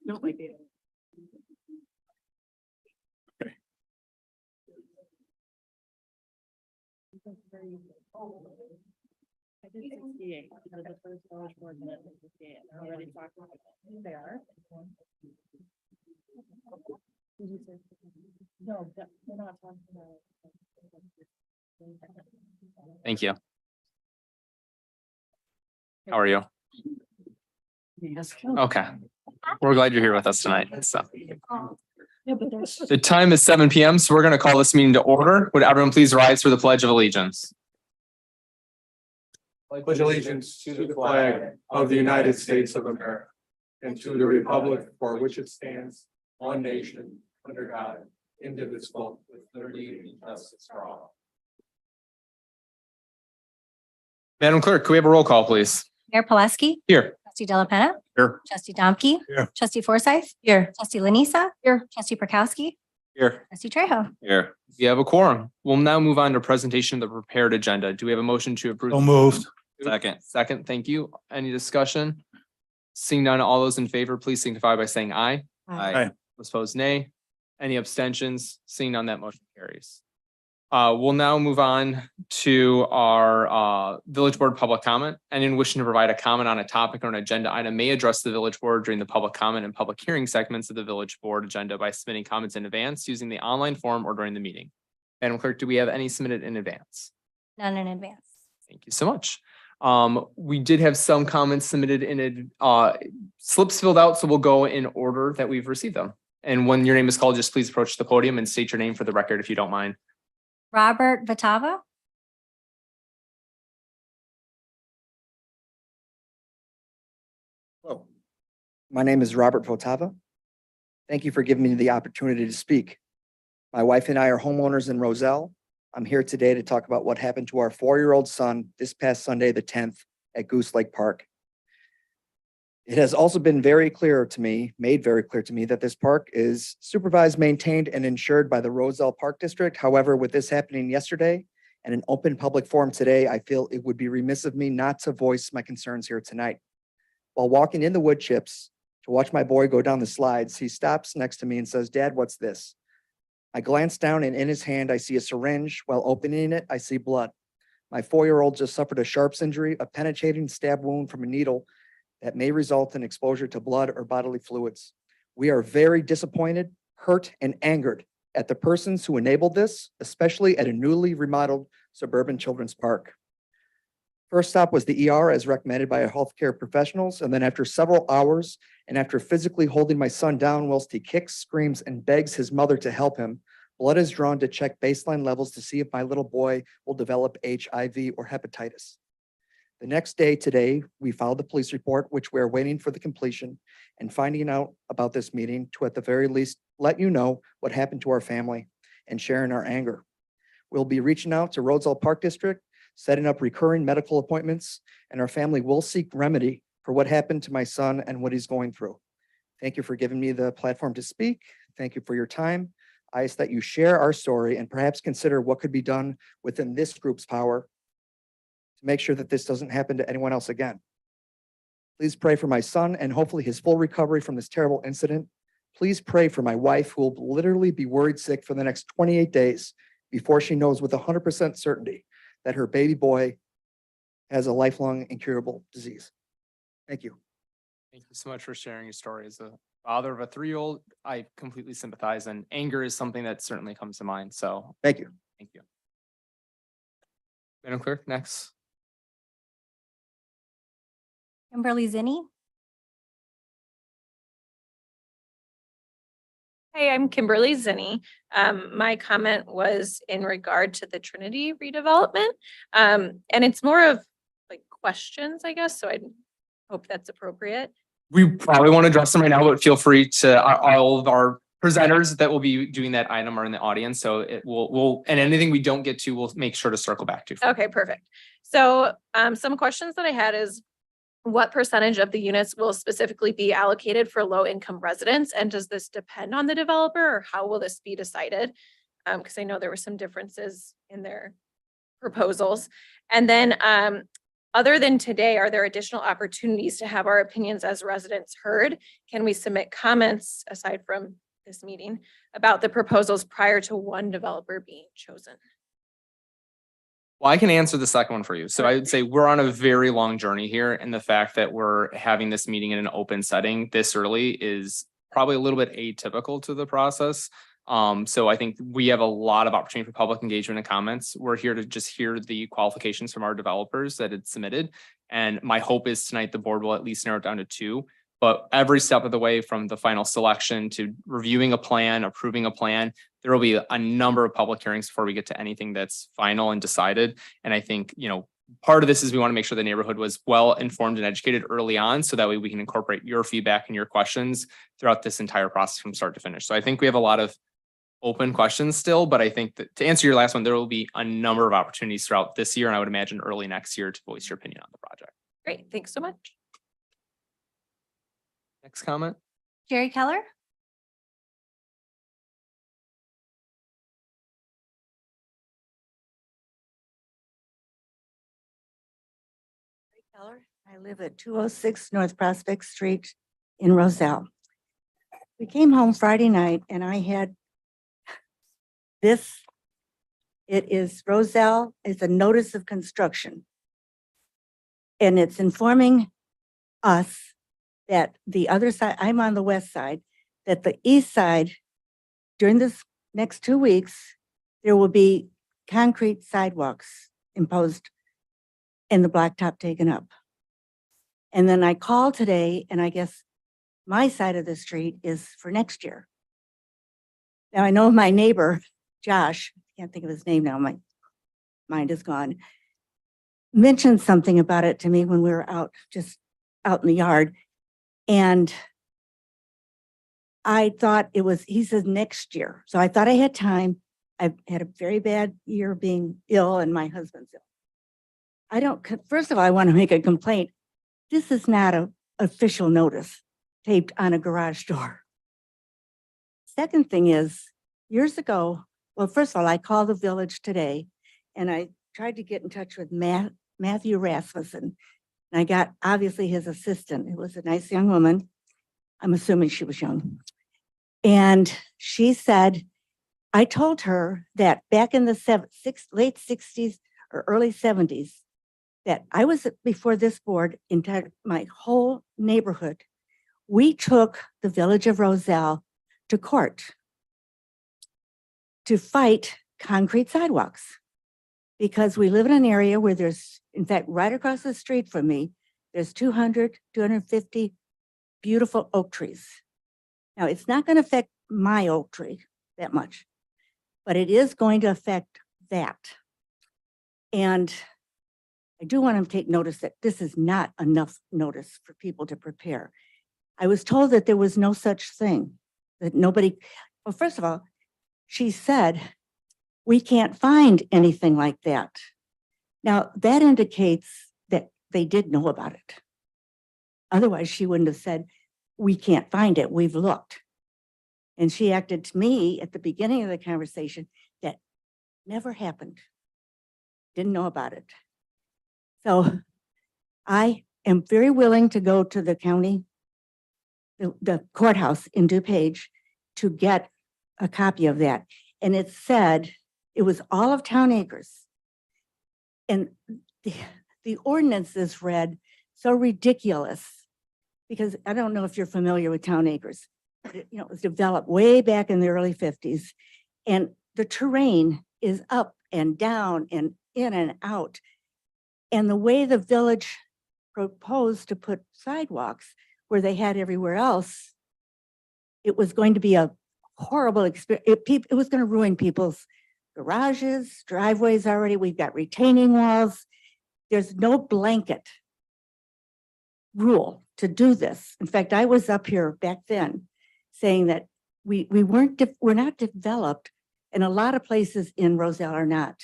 Don't like it. I did 68. They're the first village board minute in 68. I already talked about it. They are. Did you say? No, we're not talking about it. Thank you. How are you? Yes. Okay. We're glad you're here with us tonight. So Yeah, but there's. the time is 7 p.m. So we're going to call this meeting to order. Would everyone please rise for the Pledge of Allegiance? Pledge allegiance to the flag of the United States of America and to the republic for which it stands, one nation, under God, indivisible, with liberty and justice for all. Madam Clerk, can we have a roll call, please? Mayor Pulaski, Here. trustee Delapenna. Here. Trustee Domke. Here. Trustee Forsythe. Here. Trustee Lanisa. Here. Trustee Prokowski. Here. Trustee Trejo. Here. We have a quorum. We'll now move on to presentation of the prepared agenda. Do we have a motion to approve? So moved. Second, thank you. Any discussion? Seeing none, all those in favor, please signify by saying aye. Aye. Opposed, nay. Any abstentions? Seeing none, that motion carries. We'll now move on to our village board public comment. Anyone wishing to provide a comment on a topic or an agenda item may address the village board during the public comment and public hearing segments of the village board agenda by submitting comments in advance using the online form or during the meeting. Madam Clerk, do we have any submitted in advance? None in advance. Thank you so much. We did have some comments submitted in slips filled out, so we'll go in order that we've received them. And when your name is called, just please approach the podium and state your name for the record if you don't mind. Robert Vitava. Hello, my name is Robert Votava. Thank you for giving me the opportunity to speak. My wife and I are homeowners in Roselle. I'm here today to talk about what happened to our 4-year-old son this past Sunday, the 10th, at Goose Lake Park. It has also been made very clear to me that this park is supervised, maintained, and insured by the Roselle Park District. However, with this happening yesterday and an open public forum today, I feel it would be remiss of me not to voice my concerns here tonight. While walking in the wood chips to watch my boy go down the slides, he stops next to me and says, "Dad, what's this?" I glance down and in his hand, I see a syringe. While opening it, I see blood. My 4-year-old just suffered a sharps injury, a penetrating stab wound from a needle that may result in exposure to blood or bodily fluids. We are very disappointed, hurt, and angered at the persons who enabled this, especially at a newly remodeled suburban children's park. First stop was the ER as recommended by our healthcare professionals, and then after several hours and after physically holding my son down whilst he kicks, screams, and begs his mother to help him, blood is drawn to check baseline levels to see if my little boy will develop HIV or hepatitis. The next day today, we filed the police report, which we're waiting for the completion and finding out about this meeting to at the very least let you know what happened to our family and sharing our anger. We'll be reaching out to Roselle Park District, setting up recurring medical appointments, and our family will seek remedy for what happened to my son and what he's going through. Thank you for giving me the platform to speak. Thank you for your time. I ask that you share our story and perhaps consider what could be done within this group's power to make sure that this doesn't happen to anyone else again. Please pray for my son and hopefully his full recovery from this terrible incident. Please pray for my wife, who will literally be worried sick for the next 28 days before she knows with 100% certainty that her baby boy has a lifelong incurable disease. Thank you. Thank you so much for sharing your story. As a father of a 3-year-old, I completely sympathize, and anger is something that certainly comes to mind. So Thank you. thank you. Madam Clerk, next. Kimberly Zinni. Hey, I'm Kimberly Zinni. My comment was in regard to the Trinity redevelopment. And it's more of like questions, I guess, so I hope that's appropriate. We probably won't address them right now, but feel free to all of our presenters that will be doing that item are in the audience. So it will and anything we don't get to, we'll make sure to circle back to. Okay, perfect. So some questions that I had is, what percentage of the units will specifically be allocated for low income residents? And does this depend on the developer, or how will this be decided? Because I know there were some differences in their proposals. And then Other than today, are there additional opportunities to have our opinions as residents heard? Can we submit comments aside from this meeting about the proposals prior to one developer being chosen? Well, I can answer the second one for you. So I would say we're on a very long journey here, and the fact that we're having this meeting in an open setting this early is probably a little bit atypical to the process. So I think we have a lot of opportunity for public engagement and comments. We're here to just hear the qualifications from our developers that had submitted. And my hope is tonight the board will at least narrow it down to 2. But every step of the way, from the final selection to reviewing a plan, approving a plan, there will be a number of public hearings before we get to anything that's final and decided. And I think, part of this is we want to make sure the neighborhood was well informed and educated early on, so that way we can incorporate your feedback and your questions throughout this entire process from start to finish. So I think we have a lot of open questions still, but I think that to answer your last one, there will be a number of opportunities throughout this year, and I would imagine early next year, to voice your opinion on the project. Great, thanks so much. Next comment? Jerry Keller, Keller. I live at 206 North Prospect Street in Roselle. We came home Friday night and I had this. It is Roselle, it's a notice of construction. And it's informing us that the other side, I'm on the west side, that the east side, during this next 2 weeks, there will be concrete sidewalks imposed and the blacktop taken up. And then I called today, and I guess my side of the street is for next year. Now, I know my neighbor, Josh, I can't think of his name now, my mind is gone, mentioned something about it to me when we were out in the yard. And I thought he says next year. So I thought I had time. I've had a very bad year being ill, and my husband's ill. First of all, I want to make a complaint. This is not an official notice taped on a garage door. Second thing is, years ago, well, first of all, I called the village today and I tried to get in touch with Matthew Rasmussen. And I got obviously his assistant. It was a nice young woman. I'm assuming she was young. And she said, I told her that back in the late 60s or early 70s, that I was before this board, my whole neighborhood, we took the village of Roselle to court to fight concrete sidewalks, because we live in an area where there's, in fact, right across the street from me, there's 250 beautiful oak trees. Now, it's not going to affect my oak tree that much, but it is going to affect that. And I do want to take notice that this is not enough notice for people to prepare. I was told that there was no such thing, that nobody, well, first of all, she said, we can't find anything like that. Now, that indicates that they did know about it. Otherwise, she wouldn't have said, we can't find it, we've looked. And she acted to me at the beginning of the conversation that never happened. Didn't know about it. So I am very willing to go to the county, the courthouse in DuPage, to get a copy of that. And it said, it was all of Town Acres. And the ordinances read so ridiculous, because I don't know if you're familiar with Town Acres. It was developed way back in the early 50s. And the terrain is up and down and in and out. And the way the village proposed to put sidewalks where they had everywhere else, it was going to be a horrible experience. It was going to ruin people's garages, driveways already. We've got retaining walls. There's no blanket rule to do this. In fact, I was up here back then saying that we're not developed, and a lot of places in Roselle are not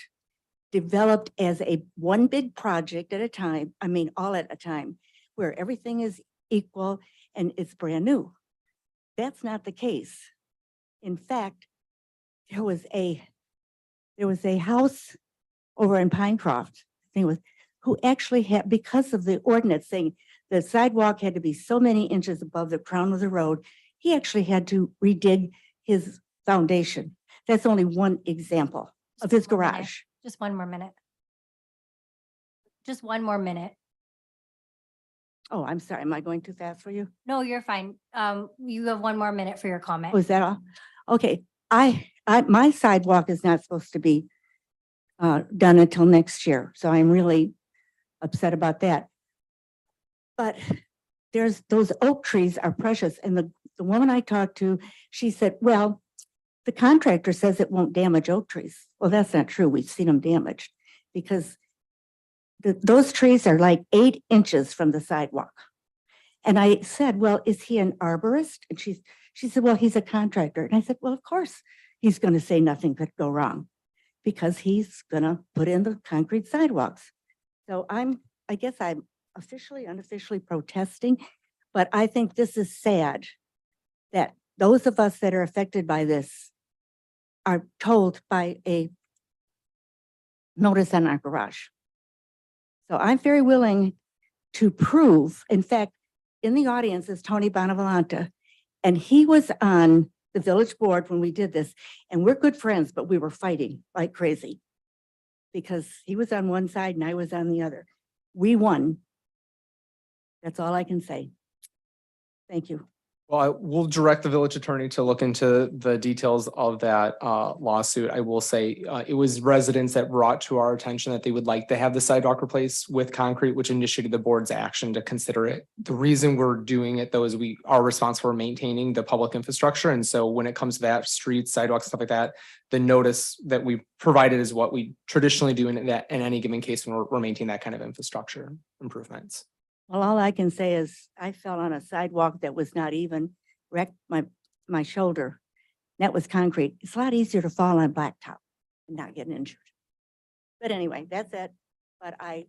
developed as a one big project at a time. I mean, all at a time, where everything is equal and it's brand new. That's not the case. In fact, there was a house over in Pinecroft, I think it was, who actually had, because of the ordinance saying the sidewalk had to be so many inches above the crown of the road, he actually had to redig his foundation. That's only one example of his Just 1 minute. garage. Just 1 more minute. Just 1 more minute. Oh, I'm sorry. Am I going too fast for you? No, you're fine. You have 1 more minute for your comment. Oh, is that all? Okay, my sidewalk is not supposed to be done until next year, so I'm really upset about that. But those oak trees are precious, and the woman I talked to, she said, well, the contractor says it won't damage oak trees. Well, that's not true. We've seen them damaged because those trees are like 8 inches from the sidewalk. And I said, well, is he an arborist? And she said, well, he's a contractor. And I said, well, of course, he's going to say nothing could go wrong because he's going to put in the concrete sidewalks. So I guess I'm officially, unofficially protesting, but I think this is sad that those of us that are affected by this are told by a notice on our garage. So I'm very willing to prove, in fact, in the audience is Tony Bonavolanta, and he was on the village board when we did this, and we're good friends, but we were fighting like crazy because he was on one side and I was on the other. We won. That's all I can say. Thank you. Well, I will direct the village attorney to look into the details of that lawsuit. I will say it was residents that brought to our attention that they would like to have the sidewalk replaced with concrete, which initiated the board's action to consider it. The reason we're doing it though is we are responsible for maintaining the public infrastructure. And so when it comes to that, streets, sidewalks, stuff like that, the notice that we provided is what we traditionally do in any given case when we're maintaining that kind of infrastructure improvements. Well, all I can say is I fell on a sidewalk that was not even, wrecked my shoulder. That was concrete. It's a lot easier to fall on blacktop and not get injured. But anyway, that's it. But I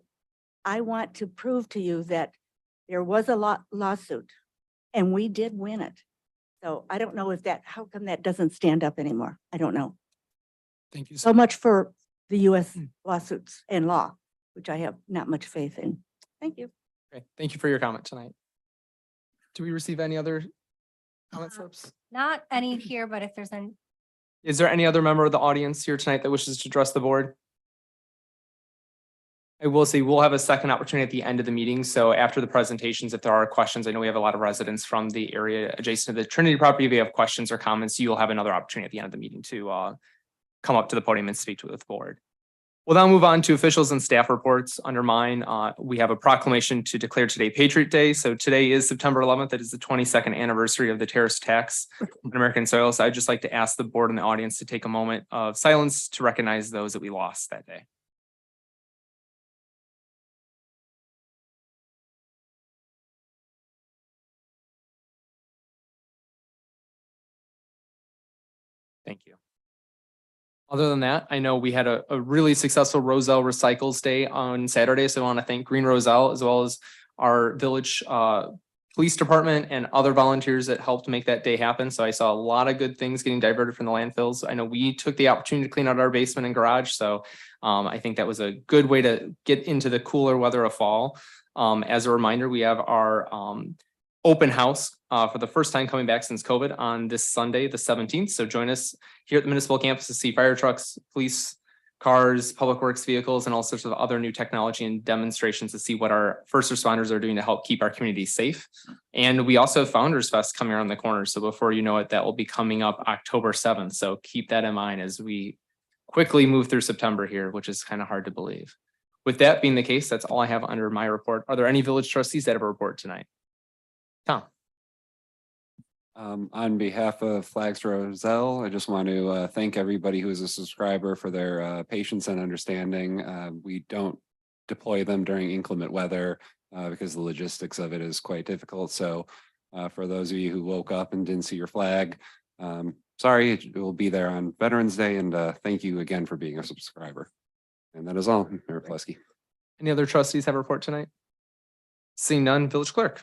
want to prove to you that there was a lawsuit and we did win it. So I don't know if how come that doesn't stand up anymore? I don't know. Thank you So much for the US lawsuits and law, which I have not much faith in. Thank you. Okay, thank you for your comment tonight. Do we receive any other comment slips? Not any here, but if there's an, Is there any other member of the audience here tonight that wishes to address the board? I will say we'll have a second opportunity at the end of the meeting. So after the presentations, if there are questions, I know we have a lot of residents from the area adjacent to the Trinity property. If you have questions or comments, you'll have another opportunity at the end of the meeting to come up to the podium and speak to the board. We'll now move on to officials and staff reports. Under mine, we have a proclamation to declare today Patriot Day. So today is September 11th. It is the 22nd anniversary of the terrorist attacks on American soil. So I'd just like to ask the board and the audience to take a moment of silence to recognize those that we lost that day. Thank you. Other than that, I know we had a really successful Roselle Recycles Day on Saturday. So I want to thank Green Roselle as well as our village police department and other volunteers that helped make that day happen. So I saw a lot of good things getting diverted from the landfills. I know we took the opportunity to clean out our basement and garage. So I think that was a good way to get into the cooler weather of fall. As a reminder, we have our open house for the first time coming back since COVID on this Sunday, the 17th. So join us here at the municipal campus to see fire trucks, police cars, public works vehicles, and all sorts of other new technology and demonstrations to see what our first responders are doing to help keep our community safe. And we also have Founders Fest coming around the corner. So before you know it, that will be coming up October 7th. So keep that in mind as we quickly move through September here, which is kind of hard to believe. With that being the case, that's all I have under my report. Are there any village trustees that have a report tonight? Tom. On behalf of Flags Roselle, I just want to thank everybody who is a subscriber for their patience and understanding. We don't deploy them during inclement weather because the logistics of it is quite difficult. So for those of you who woke up and didn't see your flag, sorry, it will be there on Veterans Day. And thank you again for being a subscriber. And that is all, Mayor Plesky. Any other trustees have a report tonight? Seeing none, village clerk.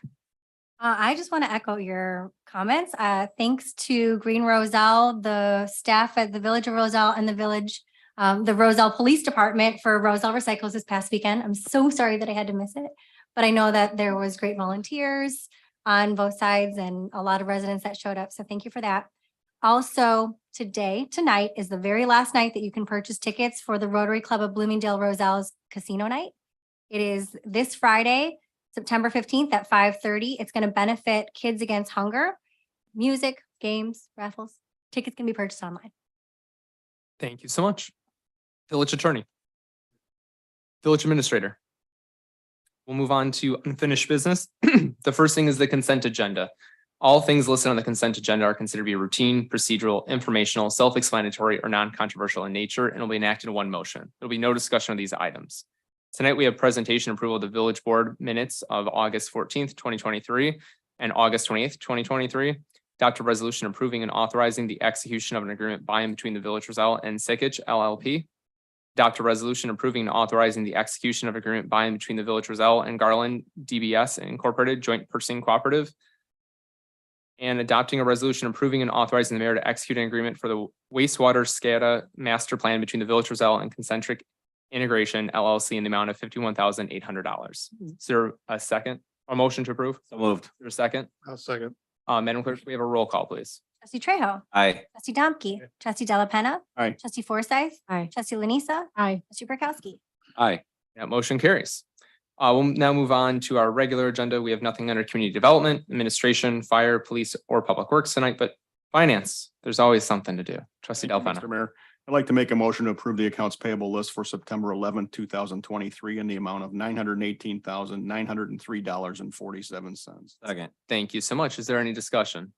I just want to echo your comments. Thanks to Green Roselle, the staff at the Village of Roselle and the Village the Roselle Police Department for Roselle Recycles this past weekend. I'm so sorry that I had to miss it, but I know that there was great volunteers on both sides and a lot of residents that showed up. So thank you for that. Also, tonight is the very last night that you can purchase tickets for the Rotary Club of Bloomingdale Roselle's Casino Night. It is this Friday, September 15th at 5:30. It's going to benefit Kids Against Hunger. Music, games, raffles. Tickets can be purchased online. Thank you so much. Village Attorney. Village Administrator. We'll move on to unfinished business. The first thing is the consent agenda. All things listed on the consent agenda are considered to be routine, procedural, informational, self-explanatory, or non-controversial in nature and will be enacted in one motion. There'll be no discussion of these items. Tonight, we have presentation approval of the village board minutes of August 14th, 2023 and August 28th, 2023. Adopted resolution approving and authorizing the execution of an agreement by and between the Village Roselle and Sikich LLP. Adopt a resolution approving and authorizing the execution of agreement by and between the Village Roselle and Garland DBS Incorporated Joint Purchasing Cooperative. And adopting a resolution approving and authorizing the mayor to execute an agreement for the wastewater SCADA master plan between the Village Roselle and Concentric Integration LLC in the amount of $51,800. Is there a second? A motion to approve? So moved. Is there a second? I'll second. Madam Clerk, we have a roll call, please. Trustee Trejo. Aye. Trustee Domke. Trustee Della Penna. Aye. Trustee Forsythe. Aye. Trustee Lanisa. Aye. Trustee Burkowski. Aye. That motion carries. We'll now move on to our regular agenda. We have nothing under community development, administration, fire, police, or public works tonight, but finance, there's always something to do. Trustee Thank you, Delfena. Mr. Mayor, I'd like to make a motion to approve the accounts payable list for September 11th, 2023 in the amount of $918,903.47. Second. Thank you so much. Is there any discussion?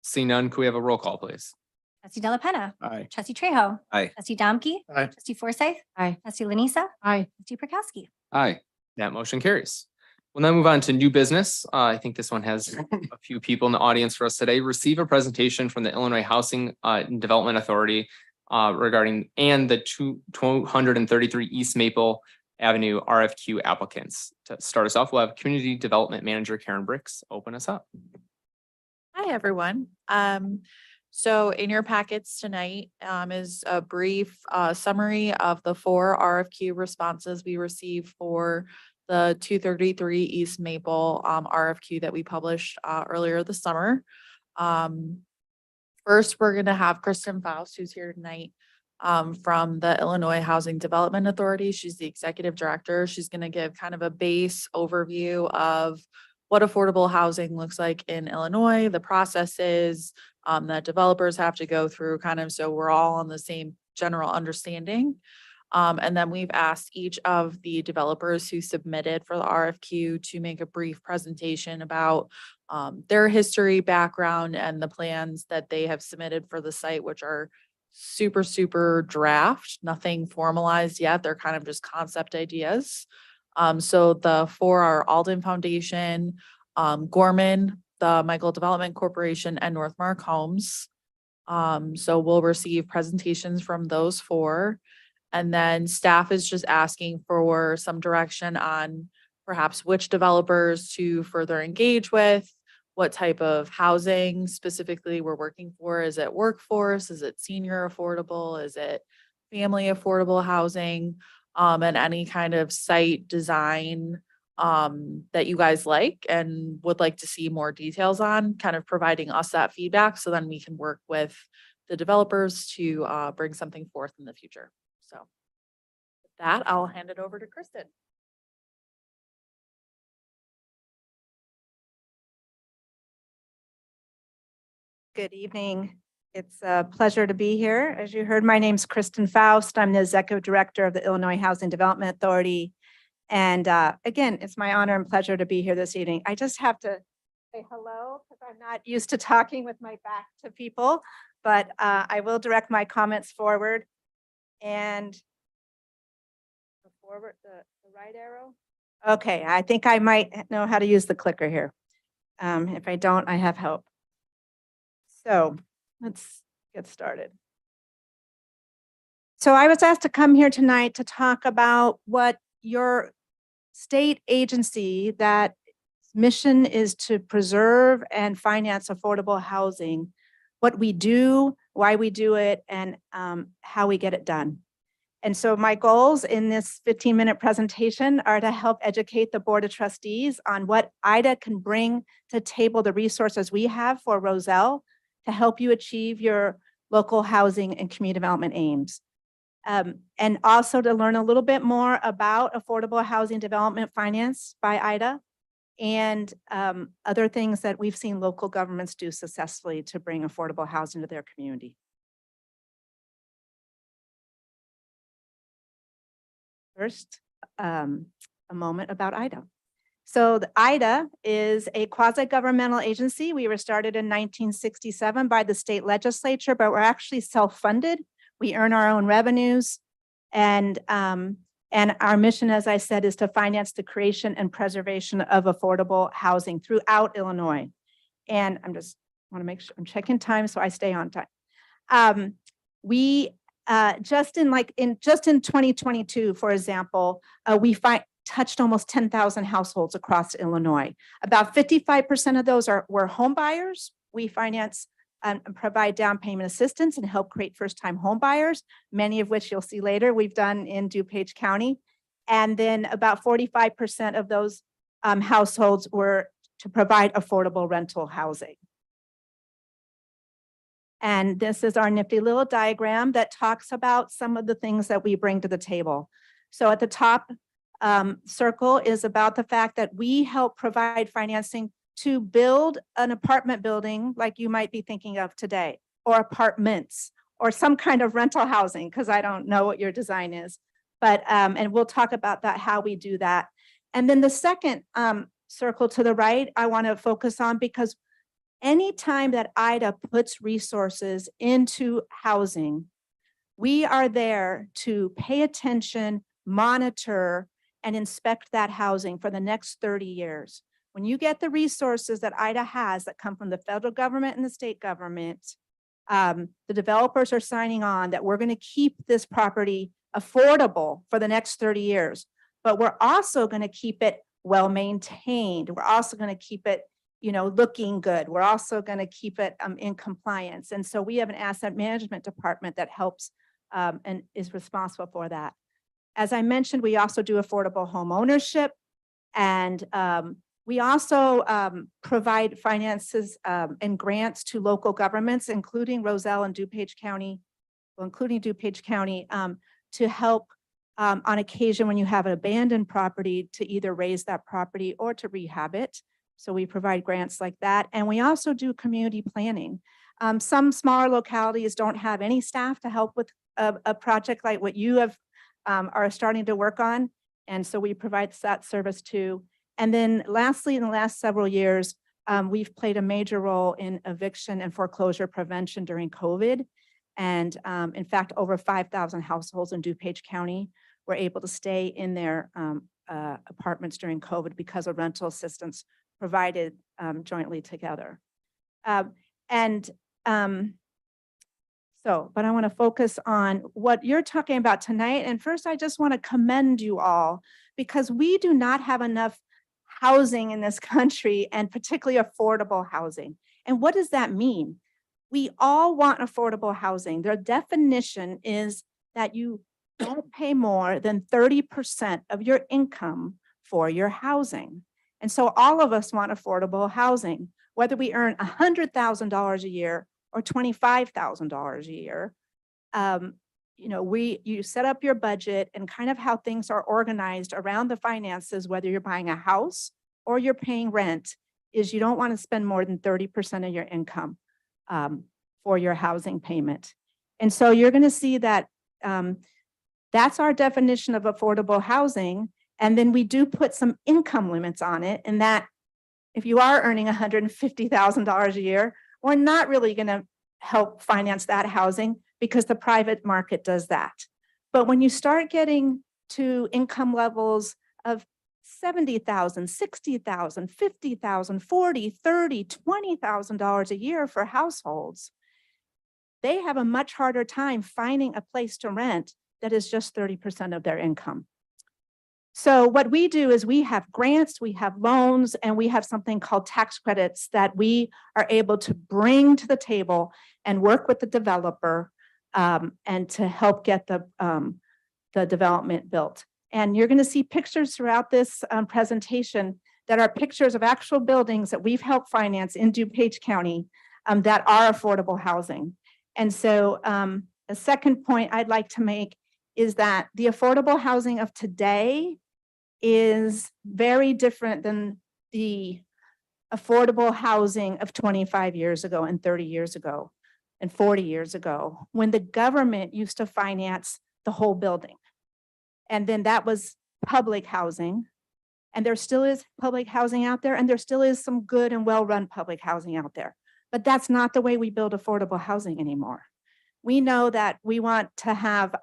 Seeing none, could we have a roll call, please? Trustee Della Penna. Aye. Trustee Trejo. Aye. Trustee Domke. Aye. Trustee Forsythe. Aye. Trustee Lanisa. Aye. Trustee Burkowski. Aye. That motion carries. We'll now move on to new business. I think this one has a few people in the audience for us today. Receive a presentation from the Illinois Housing and Development Authority regarding and the 233 East Maple Avenue RFQ applicants. To start us off, we'll have Community Development Manager Karen Bricks open us up. Hi, everyone. So in your packets tonight is a brief summary of the 4 RFQ responses we received for the 233 East Maple RFQ that we published earlier this summer. First, we're going to have Kristen Faust, who's here tonight from the Illinois Housing Development Authority. She's the executive director. She's going to give kind of a base overview of what affordable housing looks like in Illinois, the processes that developers have to go through, kind of so we're all on the same general understanding. And then we've asked each of the developers who submitted for the RFQ to make a brief presentation about their history, background, and the plans that they have submitted for the site, which are super draft, nothing formalized yet. They're kind of just concept ideas. So the 4 are Alden Foundation, Gorman, the Michael Development Corporation, and Northmark Homes. So we'll receive presentations from those 4. And then staff is just asking for some direction on perhaps which developers to further engage with, what type of housing specifically we're working for. Is it workforce? Is it senior affordable? Is it family affordable housing? And any kind of site design that you guys like and would like to see more details on, kind of providing us that feedback so then we can work with the developers to bring something forth in the future. So with that, I'll hand it over to Kristen. Good evening. It's a pleasure to be here. As you heard, my name's Kristen Faust. I'm the Executive Director of the Illinois Housing Development Authority. And again, it's my honor and pleasure to be here this evening. I just have to say hello because I'm not used to talking with my back to people, but I will direct my comments forward. And forward, the right arrow. Okay, I think I might know how to use the clicker here. If I don't, I have help. So let's get started. So I was asked to come here tonight to talk about what your state agency that mission is to preserve and finance affordable housing, what we do, why we do it, and how we get it done. And so my goals in this 15-minute presentation are to help educate the Board of Trustees on what IDA can bring to table, the resources we have for Roselle to help you achieve your local housing and community development aims. And also to learn a little bit more about affordable housing development finance by IDA and other things that we've seen local governments do successfully to bring affordable housing to their community. First, a moment about IDA. So the IDA is a quasi-governmental agency. We were started in 1967 by the state legislature, but we're actually self-funded. We earn our own revenues. And our mission, as I said, is to finance the creation and preservation of affordable housing throughout Illinois. And I'm just want to make sure I'm checking time so I stay on time. We just in 2022, for example, we touched almost 10,000 households across Illinois. About 55% of those were home buyers. We finance and provide down payment assistance and help create first-time home buyers, many of which you'll see later we've done in DuPage County. And then about 45% of those households were to provide affordable rental housing. And this is our nifty little diagram that talks about some of the things that we bring to the table. So at the top circle is about the fact that we help provide financing to build an apartment building like you might be thinking of today, or apartments, or some kind of rental housing, because I don't know what your design is. But, and we'll talk about that, how we do that. And then the second circle to the right, I want to focus on, because anytime that IDA puts resources into housing, we are there to pay attention, monitor, and inspect that housing for the next 30 years. When you get the resources that IDA has that come from the federal government and the state government, the developers are signing on that we're going to keep this property affordable for the next 30 years, but we're also going to keep it well maintained. We're also going to keep it, looking good. We're also going to keep it in compliance. And so we have an asset management department that helps and is responsible for that. As I mentioned, we also do affordable home ownership, and we also provide finances and grants to local governments, including Roselle and DuPage County, to help on occasion when you have an abandoned property to either raise that property or to rehab it. So we provide grants like that. And we also do community planning. Some smaller localities don't have any staff to help with a project like what you have are starting to work on. And so we provide that service too. And then lastly, in the last several years, we've played a major role in eviction and foreclosure prevention during COVID. And in fact, over 5,000 households in DuPage County were able to stay in their apartments during COVID because of rental assistance provided jointly together. But I want to focus on what you're talking about tonight. And first, I just want to commend you all, because we do not have enough housing in this country, and particularly affordable housing. And what does that mean? We all want affordable housing. Their definition is that you don't pay more than 30% of your income for your housing. And so all of us want affordable housing, whether we earn $100,000 a year or $25,000 a year. You set up your budget, and kind of how things are organized around the finances, whether you're buying a house or you're paying rent, is you don't want to spend more than 30% of your income for your housing payment. And so you're going to see that that's our definition of affordable housing. And then we do put some income limits on it, and that if you are earning $150,000 a year, we're not really going to help finance that housing, because the private market does that. But when you start getting to income levels of $70,000, $60,000, $50,000, $40,000, $30,000, $20,000 a year for households, they have a much harder time finding a place to rent that is just 30% of their income. So what we do is we have grants, we have loans, and we have something called tax credits that we are able to bring to the table and work with the developer and to help get the development built. And you're going to see pictures throughout this presentation that are pictures of actual buildings that we've helped finance in DuPage County that are affordable housing. And so a second point I'd like to make is that the affordable housing of today is very different than the affordable housing of 25 years ago and 30 years ago and 40 years ago, when the government used to finance the whole building. And then that was public housing. And there still is public housing out there, and there still is some good and well-run public housing out there. But that's not the way we build affordable housing anymore. We know that we want to have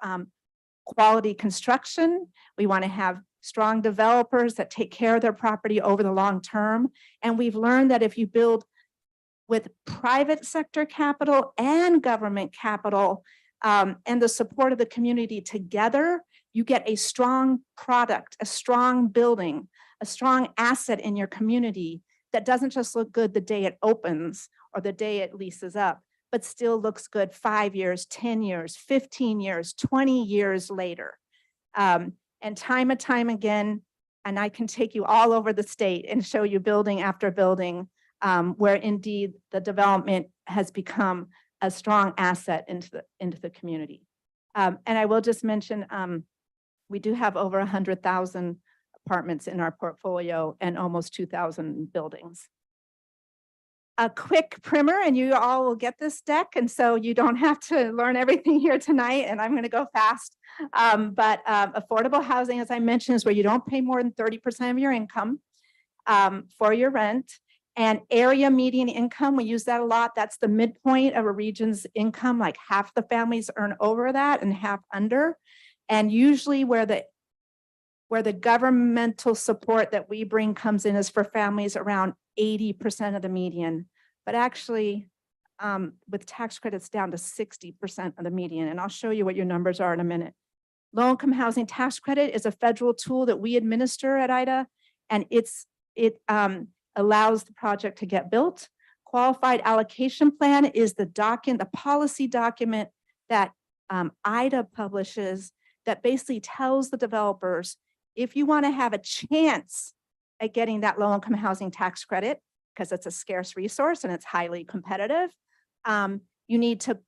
quality construction. We want to have strong developers that take care of their property over the long term. And we've learned that if you build with private sector capital and government capital and the support of the community together, you get a strong product, a strong building, a strong asset in your community that doesn't just look good the day it opens or the day it leases up, but still looks good 5 years, 10 years, 15 years, 20 years later. And time and time again, and I can take you all over the state and show you building after building where indeed the development has become a strong asset into the community. And I will just mention, we do have over 100,000 apartments in our portfolio and almost 2,000 buildings. A quick primer, and you all will get this deck, and so you don't have to learn everything here tonight, and I'm going to go fast. But affordable housing, as I mentioned, is where you don't pay more than 30% of your income for your rent. And area median income, we use that a lot. That's the midpoint of a region's income, like half the families earn over that and half under. And usually where the governmental support that we bring comes in is for families around 80% of the median, but actually with tax credits down to 60% of the median. And I'll show you what your numbers are in a minute. Low-income housing tax credit is a federal tool that we administer at IDA, and it allows the project to get built. Qualified allocation plan is the policy document that IDA publishes that basically tells the developers, if you want to have a chance at getting that low-income housing tax credit, because it's a scarce resource and it's highly competitive, you need to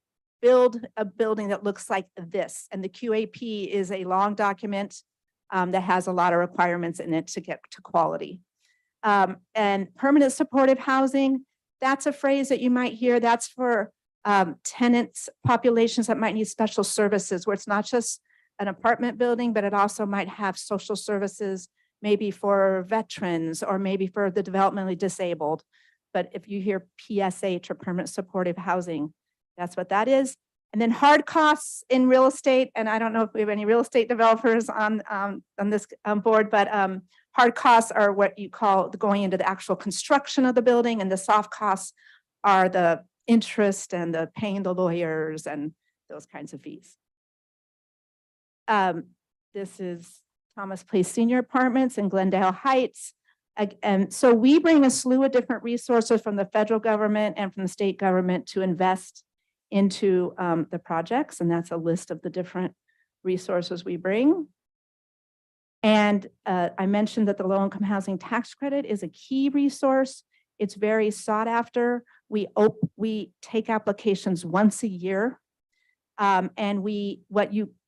build a building that looks like this. And the QAP is a long document that has a lot of requirements in it to get to quality. And permanent supportive housing, that's a phrase that you might hear. That's for tenants, populations that might need special services, where it's not just an apartment building, but it also might have social services, maybe for veterans or maybe for the developmentally disabled. But if you hear PSH or permanent supportive housing, that's what that is. And then hard costs in real estate, and I don't know if we have any real estate developers on this board, but hard costs are what you call going into the actual construction of the building, and the soft costs are the interest and the paying the lawyers and those kinds of fees. This is Thomas Place Senior Apartments in Glendale Heights. And so we bring a slew of different resources from the federal government and from the state government to invest into the projects. And that's a list of the different resources we bring. And I mentioned that the low-income housing tax credit is a key resource. It's very sought after. We take applications once a year. And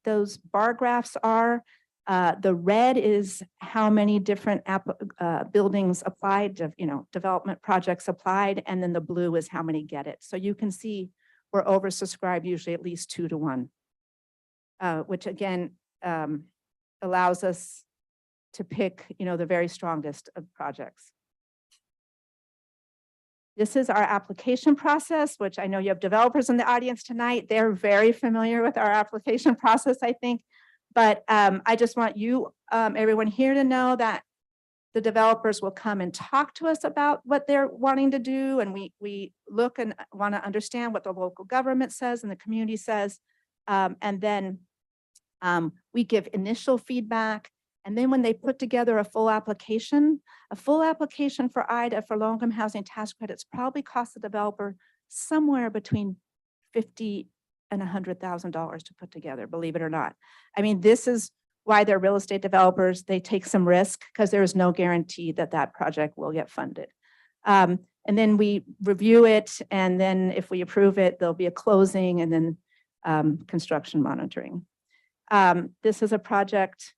those bar graphs are, the red is how many different buildings applied, development projects applied, and then the blue is how many get it. So you can see we're oversubscribed usually at least 2 to 1, which again allows us to pick, the very strongest of projects. This is our application process, which I know you have developers in the audience tonight. They're very familiar with our application process, I think. But I just want you, everyone here, to know that the developers will come and talk to us about what they're wanting to do. And we look and want to understand what the local government says and the community says. And then we give initial feedback. And then when they put together a full application for IDA for low-income housing tax credits probably cost the developer somewhere between $50,000 and $100,000 to put together, believe it or not. I mean, this is why they're real estate developers. They take some risk because there is no guarantee that that project will get funded. And then we review it, and then if we approve it, there'll be a closing and then construction monitoring. This is a project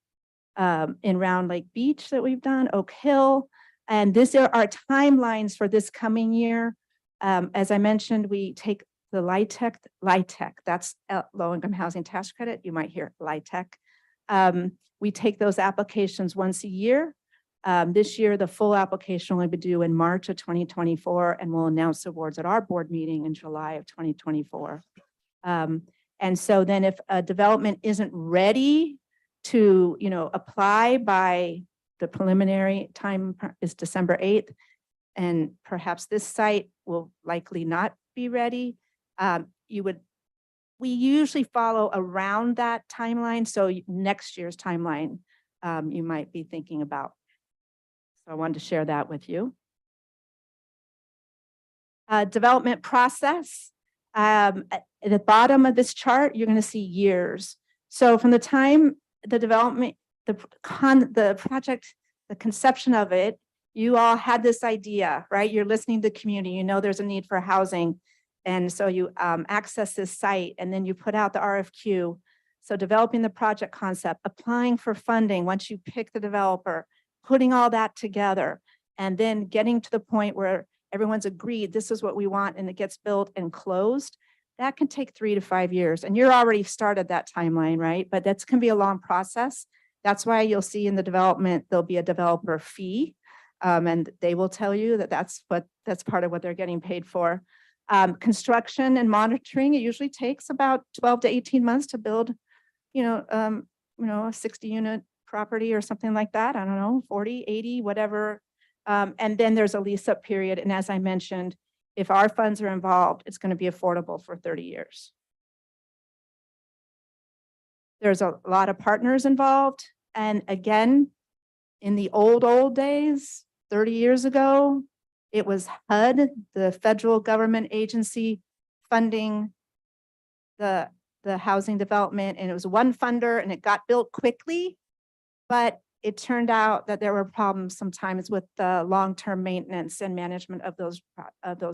in Round Lake Beach that we've done, Oak Hill, and these are our timelines for this coming year. As I mentioned, we take the LIHTC, that's low-income housing tax credit. You might hear LIHTC. We take those applications once a year. This year, the full application will be due in March of 2024, and we'll announce awards at our board meeting in July of 2024. And so then if a development isn't ready to, apply by the preliminary time is December 8th, and perhaps this site will likely not be ready, we usually follow around that timeline. So next year's timeline, you might be thinking about. So I wanted to share that with you. Development process. At the bottom of this chart, you're going to see years. So from the time the development, the project, the conception of it, you all had this idea, right? You're listening to the community, you know there's a need for housing. And so you access this site, and then you put out the RFQ. So developing the project concept, applying for funding once you pick the developer, putting all that together, and then getting to the point where everyone's agreed this is what we want and it gets built and closed. That can take 3 to 5 years. And you're already started that timeline, right? But that's can be a long process. That's why you'll see in the development, there'll be a developer fee. And they will tell you that that's part of what they're getting paid for. Construction and monitoring, it usually takes about 12 to 18 months to build, a 60 unit property or something like that. I don't know, 40, 80, whatever. And then there's a lease up period. And as I mentioned, if our funds are involved, it's going to be affordable for 30 years. There's a lot of partners involved. And again, in the old days, 30 years ago, it was HUD, the federal government agency, funding the housing development, and it was one funder, and it got built quickly. But it turned out that there were problems sometimes with the long-term maintenance and management of those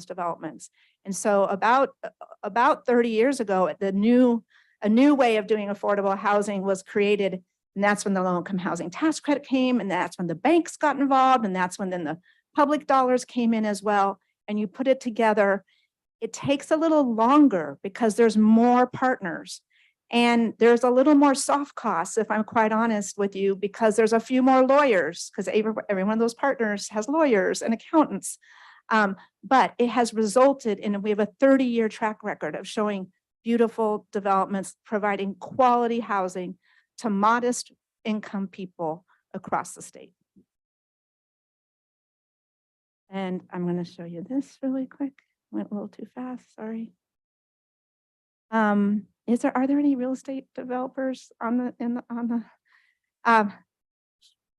developments. And so about 30 years ago, a new way of doing affordable housing was created. And that's when the low-income housing tax credit came, and that's when the banks got involved, and that's when then the public dollars came in as well. And you put it together. It takes a little longer because there's more partners. And there's a little more soft costs, if I'm quite honest with you, because there's a few more lawyers, because every one of those partners has lawyers and accountants. But it has resulted in, we have a 30-year track record of showing beautiful developments, providing quality housing to modest income people across the state. And I'm going to show you this really quick. Went a little too fast, sorry. Are there any real estate developers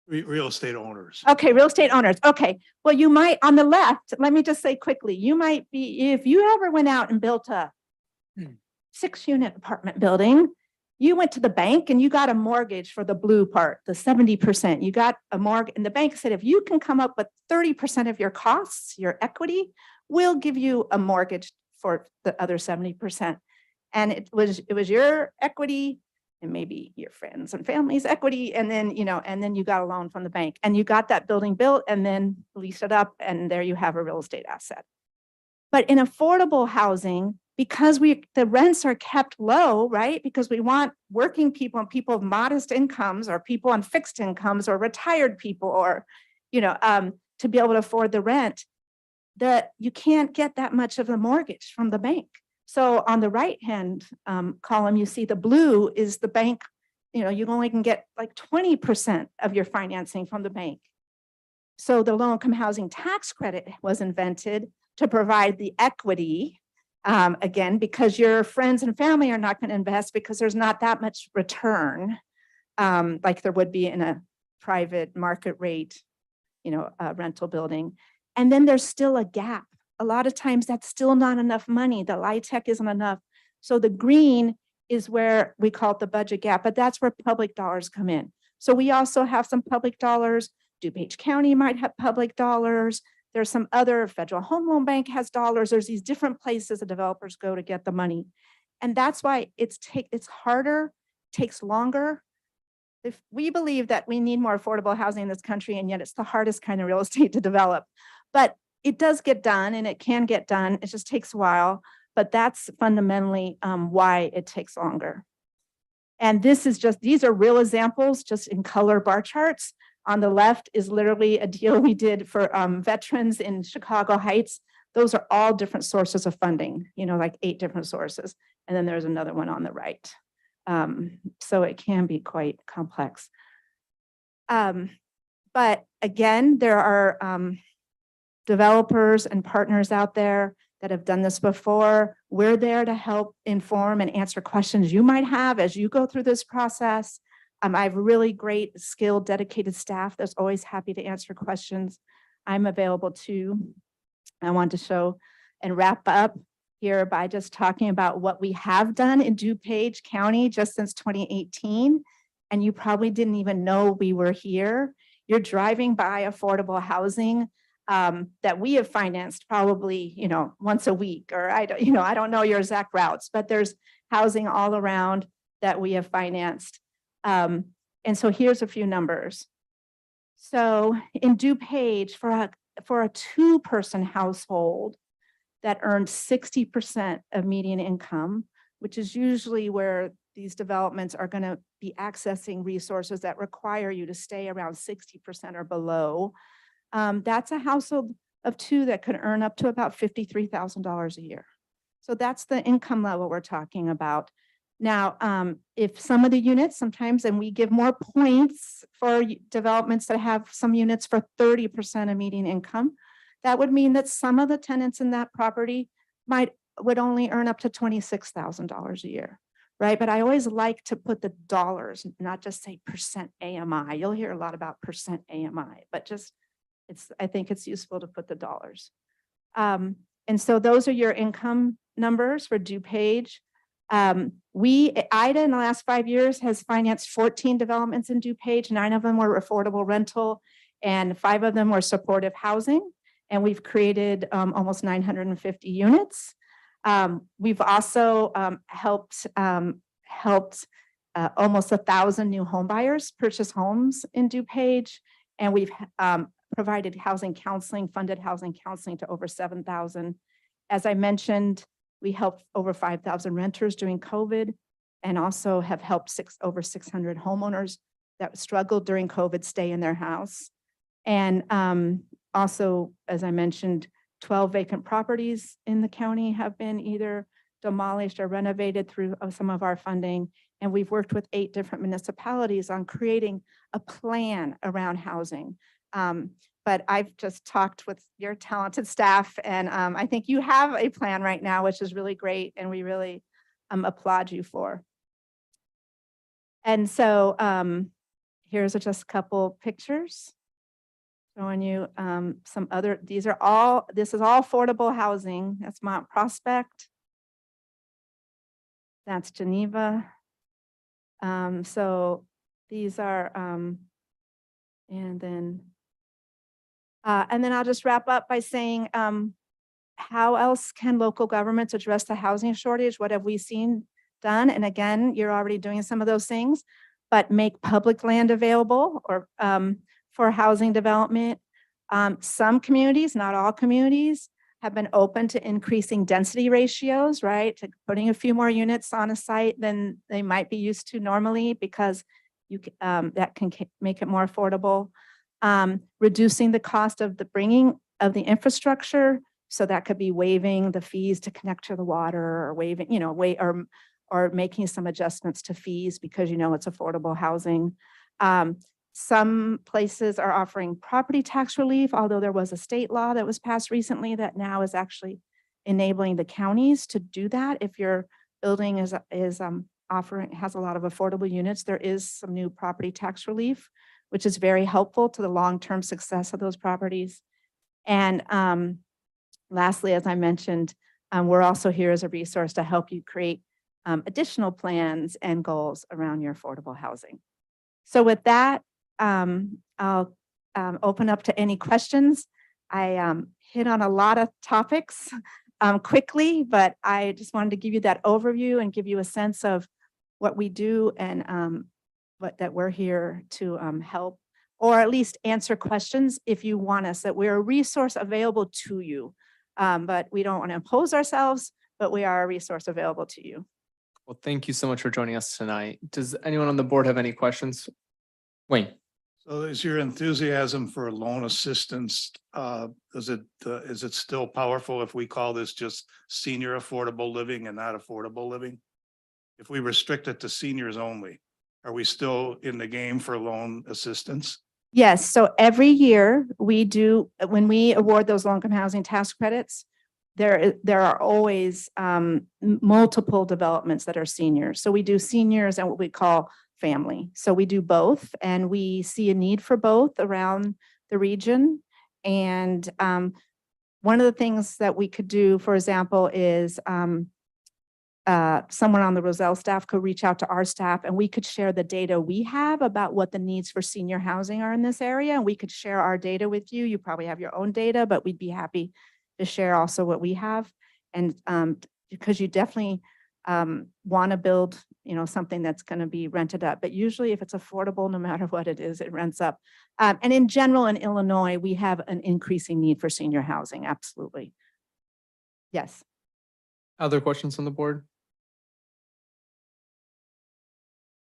Real estate owners. Okay, real estate owners. Okay. Well, you might, on the left, let me just say quickly, you might be, if you ever went out and built a 6-unit apartment building, you went to the bank and you got a mortgage for the blue part, the 70%. You got a mortgage, and the bank said, if you can come up with 30% of your costs, your equity, we'll give you a mortgage for the other 70%. And it was your equity and maybe your friends and family's equity. And then, and then you got a loan from the bank and you got that building built and then leased it up. And there you have a real estate asset. But in affordable housing, because the rents are kept low, right? Because we want working people and people of modest incomes or people on fixed incomes or retired people or, to be able to afford the rent, that you can't get that much of a mortgage from the bank. So on the right-hand column, you see the blue is the bank, you only can get like 20% of your financing from the bank. So the low-income housing tax credit was invented to provide the equity, again, because your friends and family are not going to invest because there's not that much return like there would be in a private market rate, rental building. And then there's still a gap. A lot of times that's still not enough money. The LIHTC isn't enough. So the green is where we call it the budget gap, but that's where public dollars come in. So we also have some public dollars. DuPage County might have public dollars. There's some other Federal Home Loan Bank has dollars. There's these different places the developers go to get the money. And that's why it's harder, takes longer. If we believe that we need more affordable housing in this country, and yet it's the hardest kind of real estate to develop. But it does get done and it can get done. It just takes a while, but that's fundamentally why it takes longer. And these are real examples just in color bar charts. On the left is literally a deal we did for veterans in Chicago Heights. Those are all different sources of funding, like 8 different sources. And then there's another one on the right. So it can be quite complex. But again, there are developers and partners out there that have done this before. We're there to help inform and answer questions you might have as you go through this process. I have really great, skilled, dedicated staff that's always happy to answer questions. I'm available too. I want to show and wrap up here by just talking about what we have done in DuPage County just since 2018. And you probably didn't even know we were here. You're driving by affordable housing that we have financed probably, once a week, or I don't know your exact routes, but there's housing all around that we have financed. And so here's a few numbers. So in DuPage, for a 2-person household that earned 60% of median income, which is usually where these developments are going to be accessing resources that require you to stay around 60% or below. That's a household of 2 that could earn up to about $53,000 a year. So that's the income level we're talking about. Now, if some of the units sometimes, and we give more points for developments that have some units for 30% of median income, that would mean that some of the tenants in that property would only earn up to $26,000 a year, right? But I always like to put the dollars, not just say percent AMI. You'll hear a lot about percent AMI, but just I think it's useful to put the dollars. And so those are your income numbers for DuPage. IDA in the last 5 years has financed 14 developments in DuPage. 9 of them were affordable rental and 5 of them were supportive housing. And we've created almost 950 units. We've also helped almost 1,000 new home buyers purchase homes in DuPage. And we've provided housing counseling, funded housing counseling to over 7,000. As I mentioned, we helped over 5,000 renters during COVID and also have helped over 600 homeowners that struggled during COVID stay in their house. And also, as I mentioned, 12 vacant properties in the county have been either demolished or renovated through some of our funding. And we've worked with 8 different municipalities on creating a plan around housing. But I've just talked with your talented staff, and I think you have a plan right now, which is really great, and we really applaud you for. And so here's just a couple pictures showing you some other, this is all affordable housing. That's Mount Prospect. That's Geneva. So these are, and then I'll just wrap up by saying, how else can local governments address the housing shortage? What have we seen done? And again, you're already doing some of those things, but make public land available or for housing development. Some communities, not all communities, have been open to increasing density ratios, right? To putting a few more units on a site than they might be used to normally, because that can make it more affordable. Reducing the cost of the bringing of the infrastructure. So that could be waiving the fees to connect to the water, or waiving, or making some adjustments to fees because it's affordable housing. Some places are offering property tax relief, although there was a state law that was passed recently that now is actually enabling the counties to do that. If your building has a lot of affordable units, there is some new property tax relief, which is very helpful to the long-term success of those properties. And lastly, as I mentioned, we're also here as a resource to help you create additional plans and goals around your affordable housing. So with that, I'll open up to any questions. I hit on a lot of topics quickly, but I just wanted to give you that overview and give you a sense of what we do and that we're here to help, or at least answer questions if you want us, that we're a resource available to you. But we don't want to impose ourselves, but we are a resource available to you. Well, thank you so much for joining us tonight. Does anyone on the board have any questions? Wayne? So is your enthusiasm for loan assistance, is it still powerful if we call this just senior affordable living and not affordable living? If we restrict it to seniors only, are we still in the game for loan assistance? Yes, so every year we do, when we award those low-income housing tax credits, there are always multiple developments that are seniors. So we do seniors and what we call family. So we do both, and we see a need for both around the region. And one of the things that we could do, for example, is someone on the Roselle staff could reach out to our staff and we could share the data we have about what the needs for senior housing are in this area. And we could share our data with you. You probably have your own data, but we'd be happy to share also what we have. And because you definitely want to build, something that's going to be rented up. But usually if it's affordable, no matter what it is, it rents up. And in general, in Illinois, we have an increasing need for senior housing. Absolutely. Yes. Other questions on the board?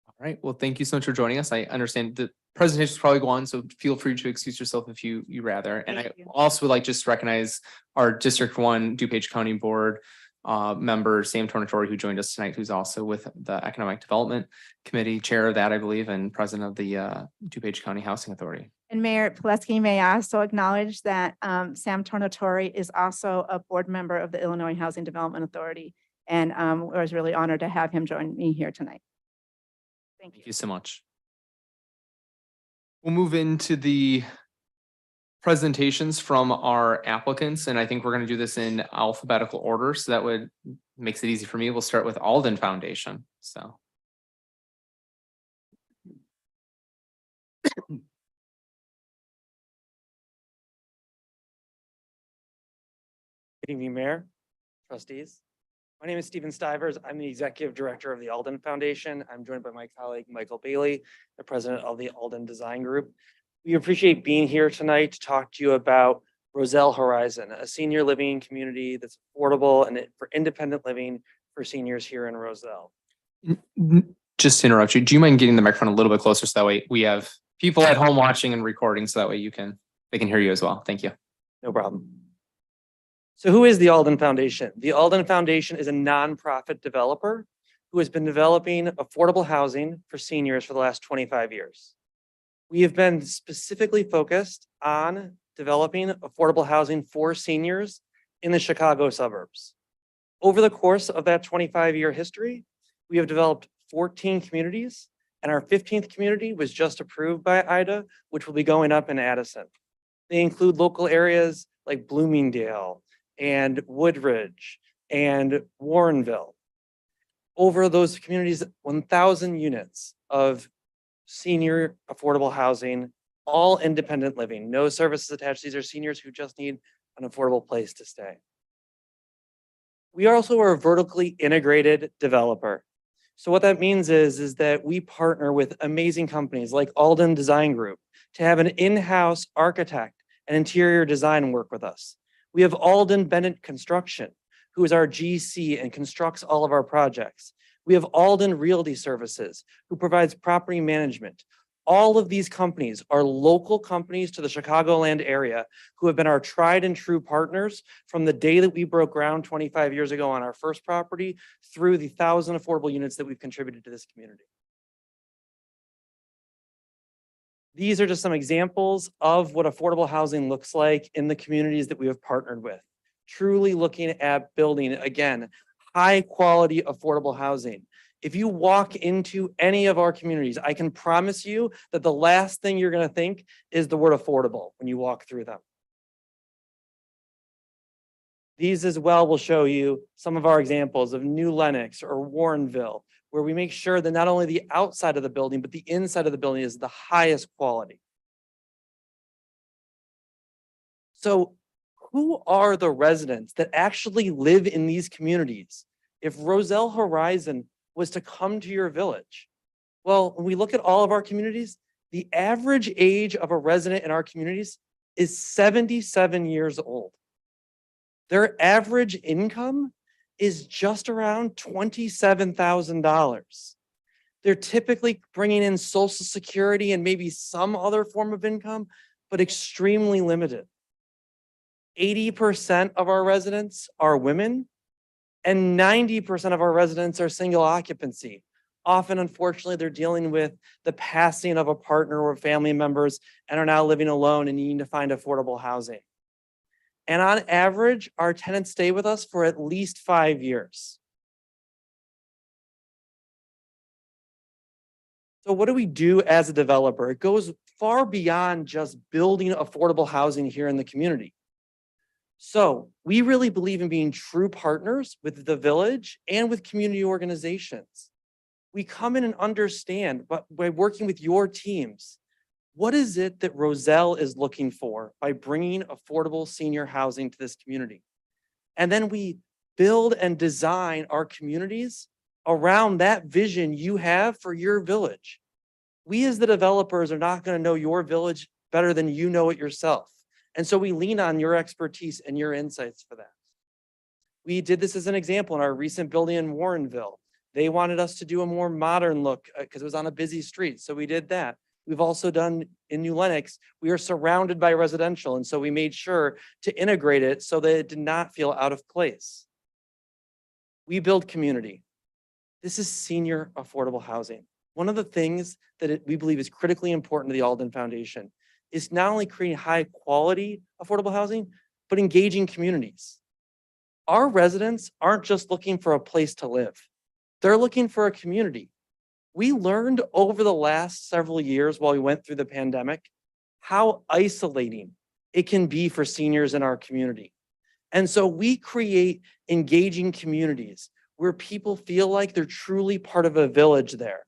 All right, well, thank you so much for joining us. I understand the presentation is probably go on, so feel free to excuse yourself if you rather. And Thank I you. also would like just to recognize our District 1 DuPage County Board member, Sam Tornatore, who joined us tonight, who's also with the Economic Development Committee, chair of that, I believe, and president of the DuPage County Housing Authority. And Mayor Pileski, may I also acknowledge that Sam Tornatore is also a board member of the Illinois Housing Development Authority. And I was really honored to have him join me here tonight. Thank you. Thank you so much. We'll move into the presentations from our applicants, and I think we're going to do this in alphabetical order, so that would makes it easy for me. We'll start with Alden Foundation. So. Good evening, Mayor, trustees. My name is Stephen Stivers. I'm the Executive Director of the Alden Foundation. I'm joined by my colleague, Michael Bailey, the President of the Alden Design Group. We appreciate being here tonight to talk to you about Roselle Horizon, a senior living community that's affordable and for independent living for seniors here in Roselle. Just to interrupt you, do you mind getting the microphone a little bit closer so that way we have people at home watching and recording, so that way they can hear you as well. Thank you. No problem. So who is the Alden Foundation? The Alden Foundation is a nonprofit developer who has been developing affordable housing for seniors for the last 25 years. We have been specifically focused on developing affordable housing for seniors in the Chicago suburbs. Over the course of that 25-year history, we have developed 14 communities, and our 15th community was just approved by IDA, which will be going up in Addison. They include local areas like Bloomingdale and Woodridge and Warrenville. Over those communities, 1,000 units of senior affordable housing, all independent living, no services attached. These are seniors who just need an affordable place to stay. We also are a vertically integrated developer. So what that means is that we partner with amazing companies like Alden Design Group to have an in-house architect and interior design work with us. We have Alden Bennett Construction, who is our GC and constructs all of our projects. We have Alden Realty Services, who provides property management. All of these companies are local companies to the Chicagoland area who have been our tried and true partners from the day that we broke ground 25 years ago on our first property through the 1,000 affordable units that we've contributed to this community. These are just some examples of what affordable housing looks like in the communities that we have partnered with. Truly looking at building, again, high quality affordable housing. If you walk into any of our communities, I can promise you that the last thing you're going to think is the word affordable when you walk through them. These as well will show you some of our examples of New Lenox or Warrenville, where we make sure that not only the outside of the building, but the inside of the building is the highest quality. So who are the residents that actually live in these communities? If Roselle Horizon was to come to your village, well, when we look at all of our communities, the average age of a resident in our communities is 77 years old. Their average income is just around $27,000. They're typically bringing in Social Security and maybe some other form of income, but extremely limited. 80% of our residents are women, and 90% of our residents are single occupancy. Often, unfortunately, they're dealing with the passing of a partner or family members and are now living alone and needing to find affordable housing. And on average, our tenants stay with us for at least 5 years. So what do we do as a developer? It goes far beyond just building affordable housing here in the community. So we really believe in being true partners with the village and with community organizations. We come in and understand, but by working with your teams, what is it that Roselle is looking for by bringing affordable senior housing to this community? And then we build and design our communities around that vision you have for your village. We as the developers are not going to know your village better than you know it yourself. And so we lean on your expertise and your insights for that. We did this as an example in our recent building in Warrenville. They wanted us to do a more modern look because it was on a busy street. So we did that. We've also done in New Lenox, we are surrounded by residential. And so we made sure to integrate it so that it did not feel out of place. We build community. This is senior affordable housing. One of the things that we believe is critically important to the Alden Foundation is not only creating high quality affordable housing, but engaging communities. Our residents aren't just looking for a place to live. They're looking for a community. We learned over the last several years while we went through the pandemic, how isolating it can be for seniors in our community. And so we create engaging communities where people feel like they're truly part of a village there.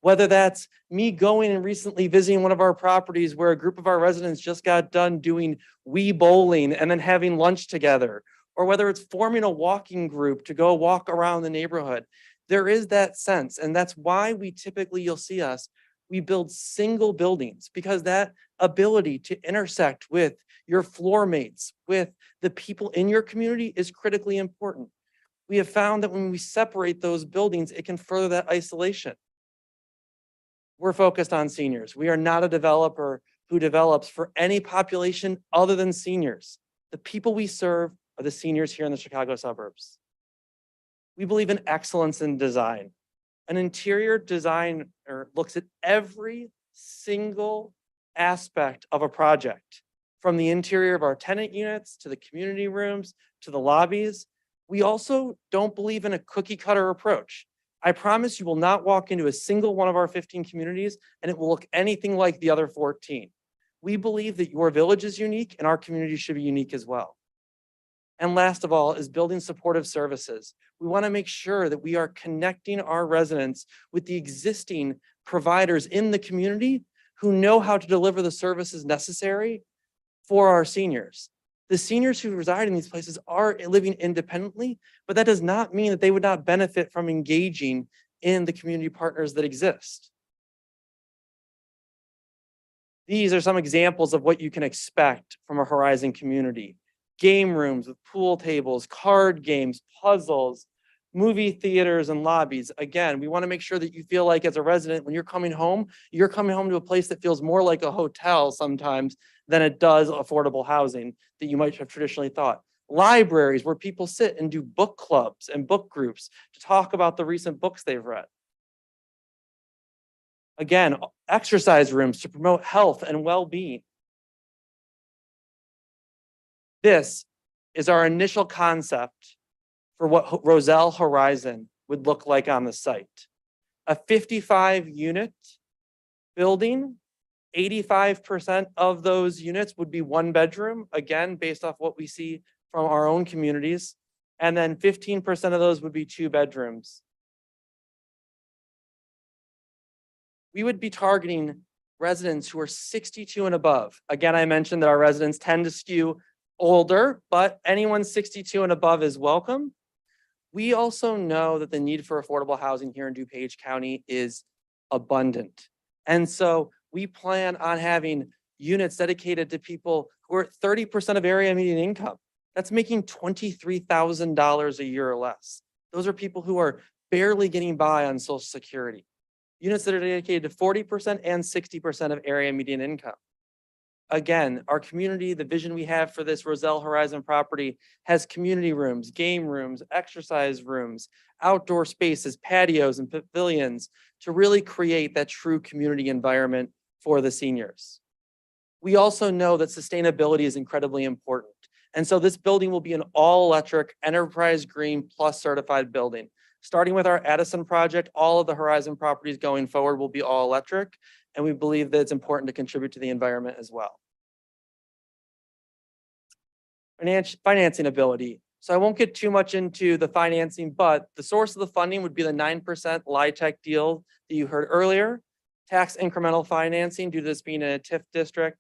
Whether that's me going and recently visiting one of our properties where a group of our residents just got done doing Wii bowling and then having lunch together, or whether it's forming a walking group to go walk around the neighborhood. There is that sense, and that's why we typically, you'll see us, we build single buildings, because that ability to intersect with your floor mates, with the people in your community is critically important. We have found that when we separate those buildings, it can further that isolation. We're focused on seniors. We are not a developer who develops for any population other than seniors. The people we serve are the seniors here in the Chicago suburbs. We believe in excellence in design. An interior designer looks at every single aspect of a project, from the interior of our tenant units to the community rooms to the lobbies. We also don't believe in a cookie cutter approach. I promise you will not walk into a single one of our 15 communities and it will look anything like the other 14. We believe that your village is unique and our community should be unique as well. And last of all is building supportive services. We want to make sure that we are connecting our residents with the existing providers in the community who know how to deliver the services necessary for our seniors. The seniors who reside in these places are living independently, but that does not mean that they would not benefit from engaging in the community partners that exist. These are some examples of what you can expect from a Horizon community. Game rooms with pool tables, card games, puzzles, movie theaters, and lobbies. Again, we want to make sure that you feel like as a resident, when you're coming home to a place that feels more like a hotel sometimes than it does affordable housing that you might have traditionally thought. Libraries where people sit and do book clubs and book groups to talk about the recent books they've read. Again, exercise rooms to promote health and well-being. This is our initial concept for what Roselle Horizon would look like on the site. A 55-unit building, 85% of those units would be one bedroom, again, based off what we see from our own communities. And then 15% of those would be 2 bedrooms. We would be targeting residents who are 62 and above. Again, I mentioned that our residents tend to skew older, but anyone 62 and above is welcome. We also know that the need for affordable housing here in DuPage County is abundant. And so we plan on having units dedicated to people who are 30% of area median income. That's making $23,000 a year or less. Those are people who are barely getting by on Social Security. Units that are dedicated to 40% and 60% of area median income. Again, our community, the vision we have for this Roselle Horizon property has community rooms, game rooms, exercise rooms, outdoor spaces, patios and pavilions to really create that true community environment for the seniors. We also know that sustainability is incredibly important. And so this building will be an all-electric Enterprise Green Plus certified building. Starting with our Addison project, all of the Horizon properties going forward will be all electric. And we believe that it's important to contribute to the environment as well. Financing ability. So I won't get too much into the financing, but the source of the funding would be the 9% LIHTC deal that you heard earlier. Tax incremental financing due to this being in a TIF district.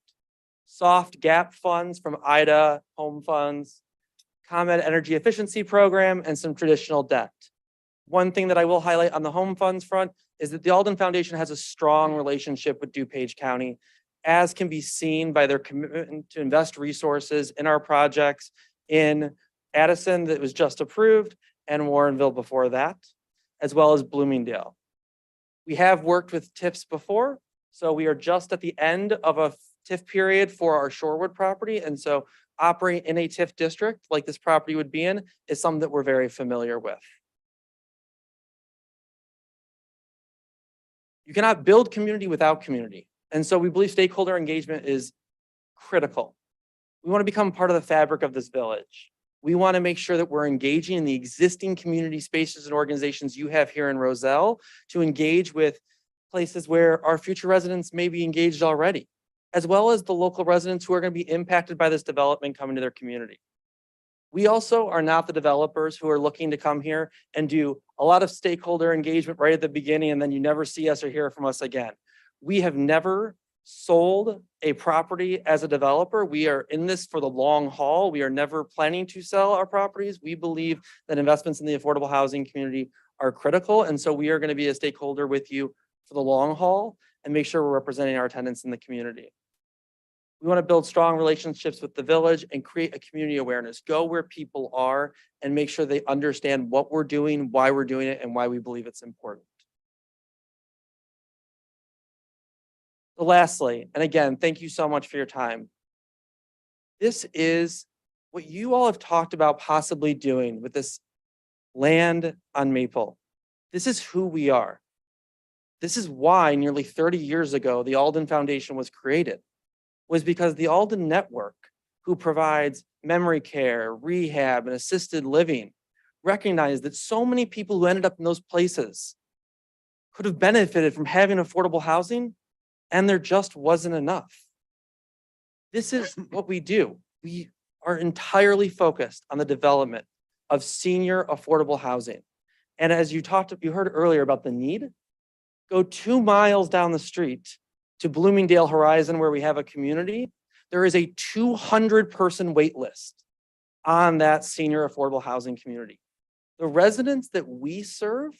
Soft gap funds from IDA, home funds, ComEd energy efficiency program, and some traditional debt. One thing that I will highlight on the home funds front is that the Alden Foundation has a strong relationship with DuPage County, as can be seen by their commitment to invest resources in our projects in Addison that was just approved and Warrenville before that, as well as Bloomingdale. We have worked with TIFs before, so we are just at the end of a TIF period for our Shorewood property. And so operating in a TIF district like this property would be in is something that we're very familiar with. You cannot build community without community. And so we believe stakeholder engagement is critical. We want to become part of the fabric of this village. We want to make sure that we're engaging in the existing community spaces and organizations you have here in Roselle to engage with places where our future residents may be engaged already, as well as the local residents who are going to be impacted by this development coming to their community. We also are not the developers who are looking to come here and do a lot of stakeholder engagement right at the beginning, and then you never see us or hear from us again. We have never sold a property as a developer. We are in this for the long haul. We are never planning to sell our properties. We believe that investments in the affordable housing community are critical. And so we are going to be a stakeholder with you for the long haul and make sure we're representing our tenants in the community. We want to build strong relationships with the village and create a community awareness. Go where people are and make sure they understand what we're doing, why we're doing it, and why we believe it's important. So lastly, and again, thank you so much for your time. This is what you all have talked about possibly doing with this land on Maple. This is who we are. This is why nearly 30 years ago, the Alden Foundation was created, was because the Alden Network, who provides memory care, rehab, and assisted living, recognized that so many people who ended up in those places could have benefited from having affordable housing, and there just wasn't enough. This is what we do. We are entirely focused on the development of senior affordable housing. And as you heard earlier about the need, go 2 miles down the street to Bloomingdale Horizon, where we have a community. There is a 200-person wait list on that senior affordable housing community. The residents that we serve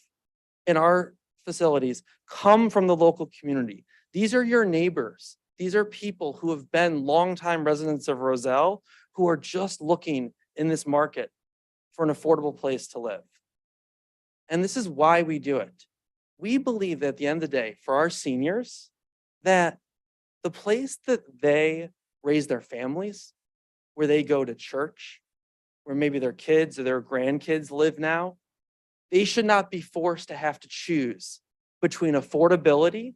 in our facilities come from the local community. These are your neighbors. These are people who have been longtime residents of Roselle who are just looking in this market for an affordable place to live. And this is why we do it. We believe that at the end of the day, for our seniors, that the place that they raise their families, where they go to church, where maybe their kids or their grandkids live now, they should not be forced to have to choose between affordability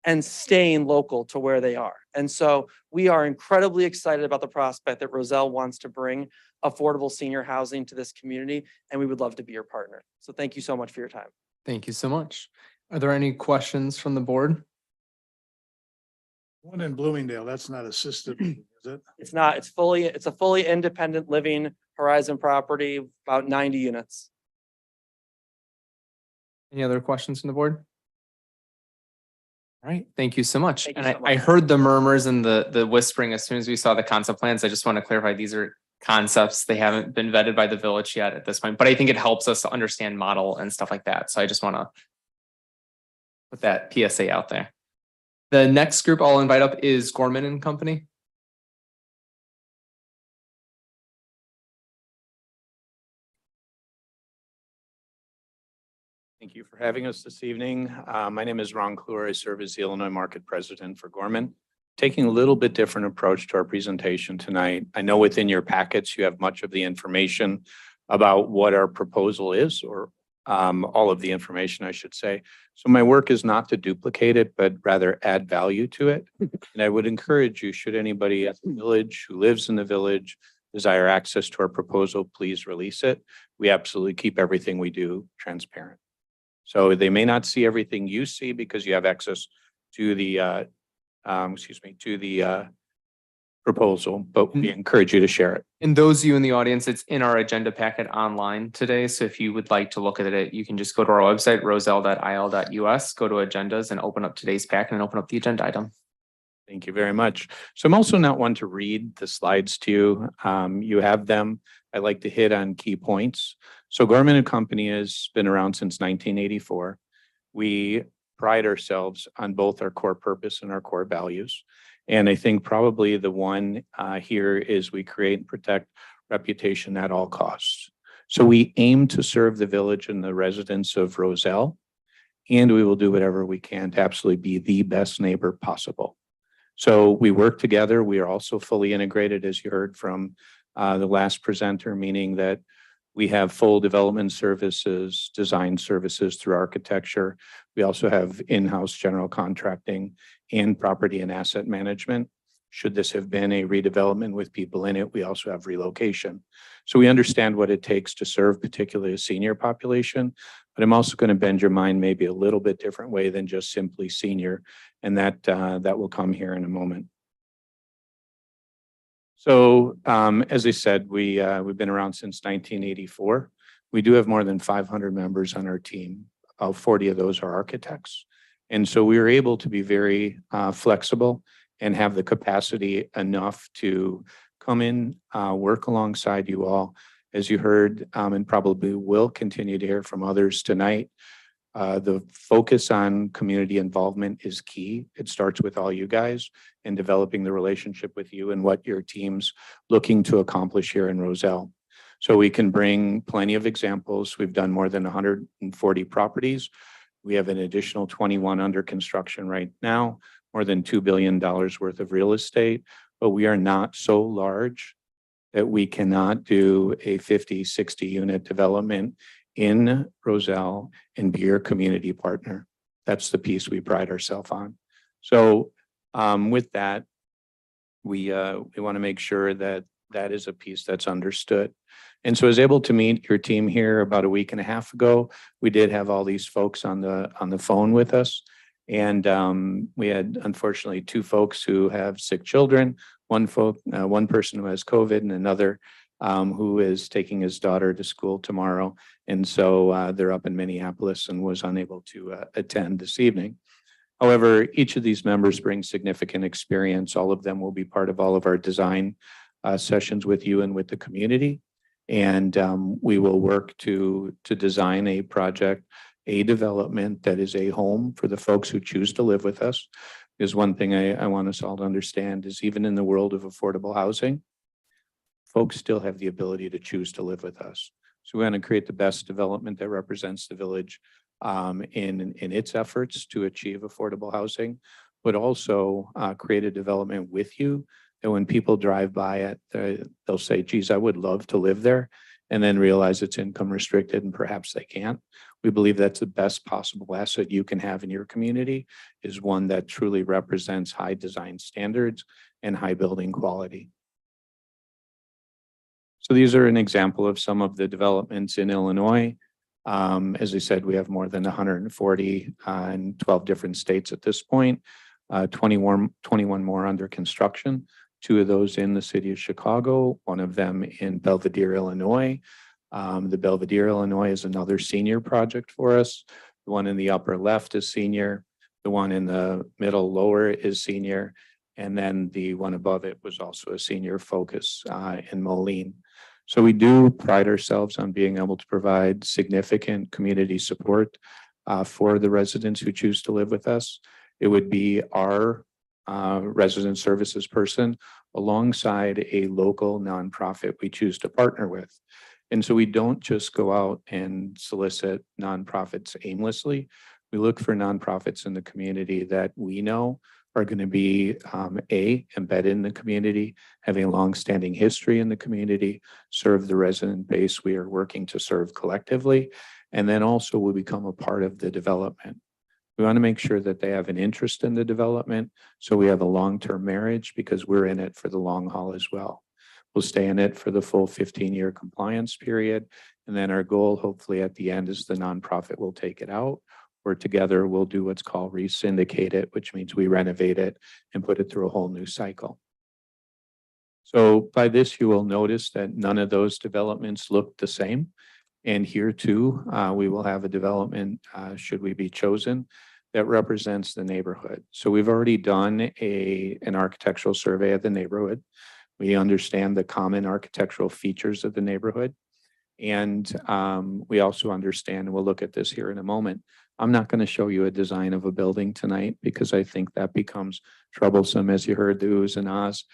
and staying local to where they are. And so we are incredibly excited about the prospect that Roselle wants to bring affordable senior housing to this community, and we would love to be your partner. So thank you so much for your time. Thank you so much. Are there any questions from the board? One in Bloomingdale, that's not assisted, living, is it? It's not, it's a fully independent living Horizon property, about 90 units. Any other questions from the board? All right, thank you so much. Thank you And so I much. heard the murmurs and the whispering as soon as we saw the concept plans. I just want to clarify, these are concepts. They haven't been vetted by the village yet at this point, but I think it helps us to understand model and stuff like that. So I just want to put that PSA out there. The next group I'll invite up is Gorman and Company. Thank you for having us this evening. My name is Ron Kluwer. I serve as the Illinois Market President for Gorman. Taking a little bit different approach to our presentation tonight. I know within your packets, you have much of the information about what our proposal is, or all of the information, I should say. So my work is not to duplicate it, but rather add value to it. And I would encourage you, should anybody at the village who lives in the village desire access to our proposal, please release it. We absolutely keep everything we do transparent. So they may not see everything you see because you have access to the, proposal, but we encourage you to share it. And those of you in the audience, it's in our agenda packet online today. So if you would like to look at it, you can just go to our website, roselle.il.us, go to agendas and open up today's packet and open up the agenda item. Thank you very much. So I'm also not one to read the slides to you. You have them. I like to hit on key points. So Gorman and Company has been around since 1984. We pride ourselves on both our core purpose and our core values. And I think probably the one here is we create and protect reputation at all costs. So we aim to serve the village and the residents of Roselle, and we will do whatever we can to absolutely be the best neighbor possible. So we work together. We are also fully integrated, as you heard from the last presenter, meaning that we have full development services, design services through architecture. We also have in-house general contracting and property and asset management. Should this have been a redevelopment with people in it, we also have relocation. So we understand what it takes to serve particularly a senior population, but I'm also going to bend your mind maybe a little bit different way than just simply senior, and that will come here in a moment. So as I said, we've been around since 1984. We do have more than 500 members on our team. About 40 of those are architects. And so we were able to be very flexible and have the capacity enough to come in, work alongside you all. As you heard, and probably will continue to hear from others tonight, the focus on community involvement is key. It starts with all you guys and developing the relationship with you and what your team's looking to accomplish here in Roselle. So we can bring plenty of examples. We've done more than 140 properties. We have an additional 21 under construction right now, more than $2 billion worth of real estate, but we are not so large that we cannot do a 50, 60 unit development in Roselle and be your community partner. That's the piece we pride ourselves on. So with that, we want to make sure that that is a piece that's understood. And so I was able to meet your team here about a week and a half ago. We did have all these folks on the phone with us. And we had, unfortunately, 2 folks who have sick children, one person who has COVID and another who is taking his daughter to school tomorrow. And so they're up in Minneapolis and was unable to attend this evening. However, each of these members brings significant experience. All of them will be part of all of our design sessions with you and with the community. And we will work to design a project, a development that is a home for the folks who choose to live with us. Because one thing I want us all to understand is even in the world of affordable housing, folks still have the ability to choose to live with us. So we want to create the best development that represents the village in its efforts to achieve affordable housing, but also create a development with you that when people drive by it, they'll say, geez, I would love to live there, and then realize it's income restricted and perhaps they can't. We believe that's the best possible asset you can have in your community, is one that truly represents high design standards and high building quality. So these are an example of some of the developments in Illinois. As I said, we have more than 140 in 12 different states at this point. 21 more under construction. 2 of those in the city of Chicago, one of them in Belvidere, Illinois. The Belvidere, Illinois is another senior project for us. The one in the upper left is senior. The one in the middle lower is senior. And then the one above it was also a senior focus in Moline. So we do pride ourselves on being able to provide significant community support for the residents who choose to live with us. It would be our resident services person alongside a local nonprofit we choose to partner with. And so we don't just go out and solicit nonprofits aimlessly. We look for nonprofits in the community that we know are going to be embedded in the community, having a longstanding history in the community, serve the resident base we are working to serve collectively, and then also will become a part of the development. We want to make sure that they have an interest in the development, so we have a long-term marriage because we're in it for the long haul as well. We'll stay in it for the full 15-year compliance period, and then our goal, hopefully at the end, is the nonprofit will take it out, or together we'll do what's called re-syndicate it, which means we renovate it and put it through a whole new cycle. So by this, you will notice that none of those developments look the same. And here too, we will have a development, should we be chosen, that represents the neighborhood. So we've already done an architectural survey of the neighborhood. We understand the common architectural features of the neighborhood. And we also understand, and we'll look at this here in a moment, I'm not going to show you a design of a building tonight because I think that becomes troublesome, as you heard the oohs and ahs.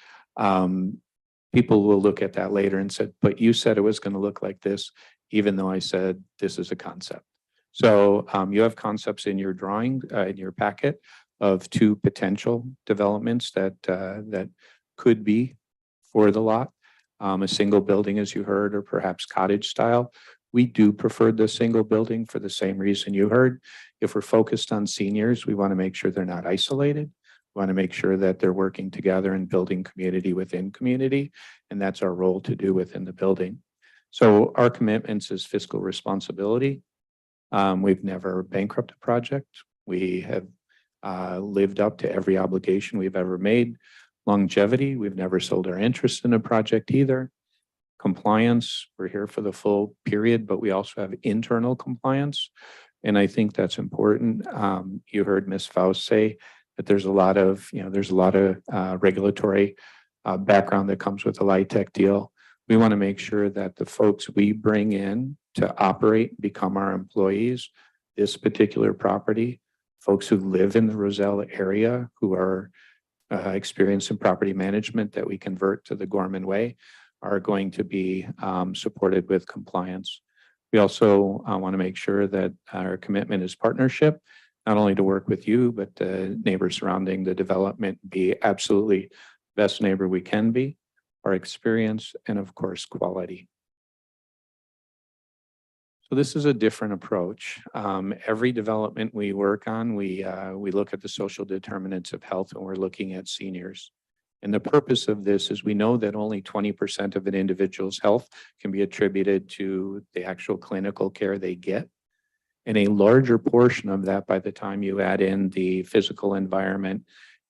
People will look at that later and said, but you said it was going to look like this, even though I said this is a concept. So you have concepts in your drawing, in your packet, of 2 potential developments that could be for the lot. A single building, as you heard, or perhaps cottage style. We do prefer the single building for the same reason you heard. If we're focused on seniors, we want to make sure they're not isolated. We want to make sure that they're working together and building community within community. And that's our role to do within the building. So our commitments is fiscal responsibility. We've never bankrupted a project. We have lived up to every obligation we've ever made. Longevity, we've never sold our interest in a project either. Compliance, we're here for the full period, but we also have internal compliance. And I think that's important. You heard Ms. Faust say that there's a lot of, regulatory background that comes with the LIHTC deal. We want to make sure that the folks we bring in to operate, become our employees, this particular property, folks who live in the Roselle area, who are experienced in property management that we convert to the Gorman Way, are going to be supported with compliance. We also want to make sure that our commitment is partnership, not only to work with you, but the neighbors surrounding the development, be absolutely best neighbor we can be, our experience, and of course, quality. So this is a different approach. Every development we work on, we look at the social determinants of health, and we're looking at seniors. And the purpose of this is we know that only 20% of an individual's health can be attributed to the actual clinical care they get. And a larger portion of that, by the time you add in the physical environment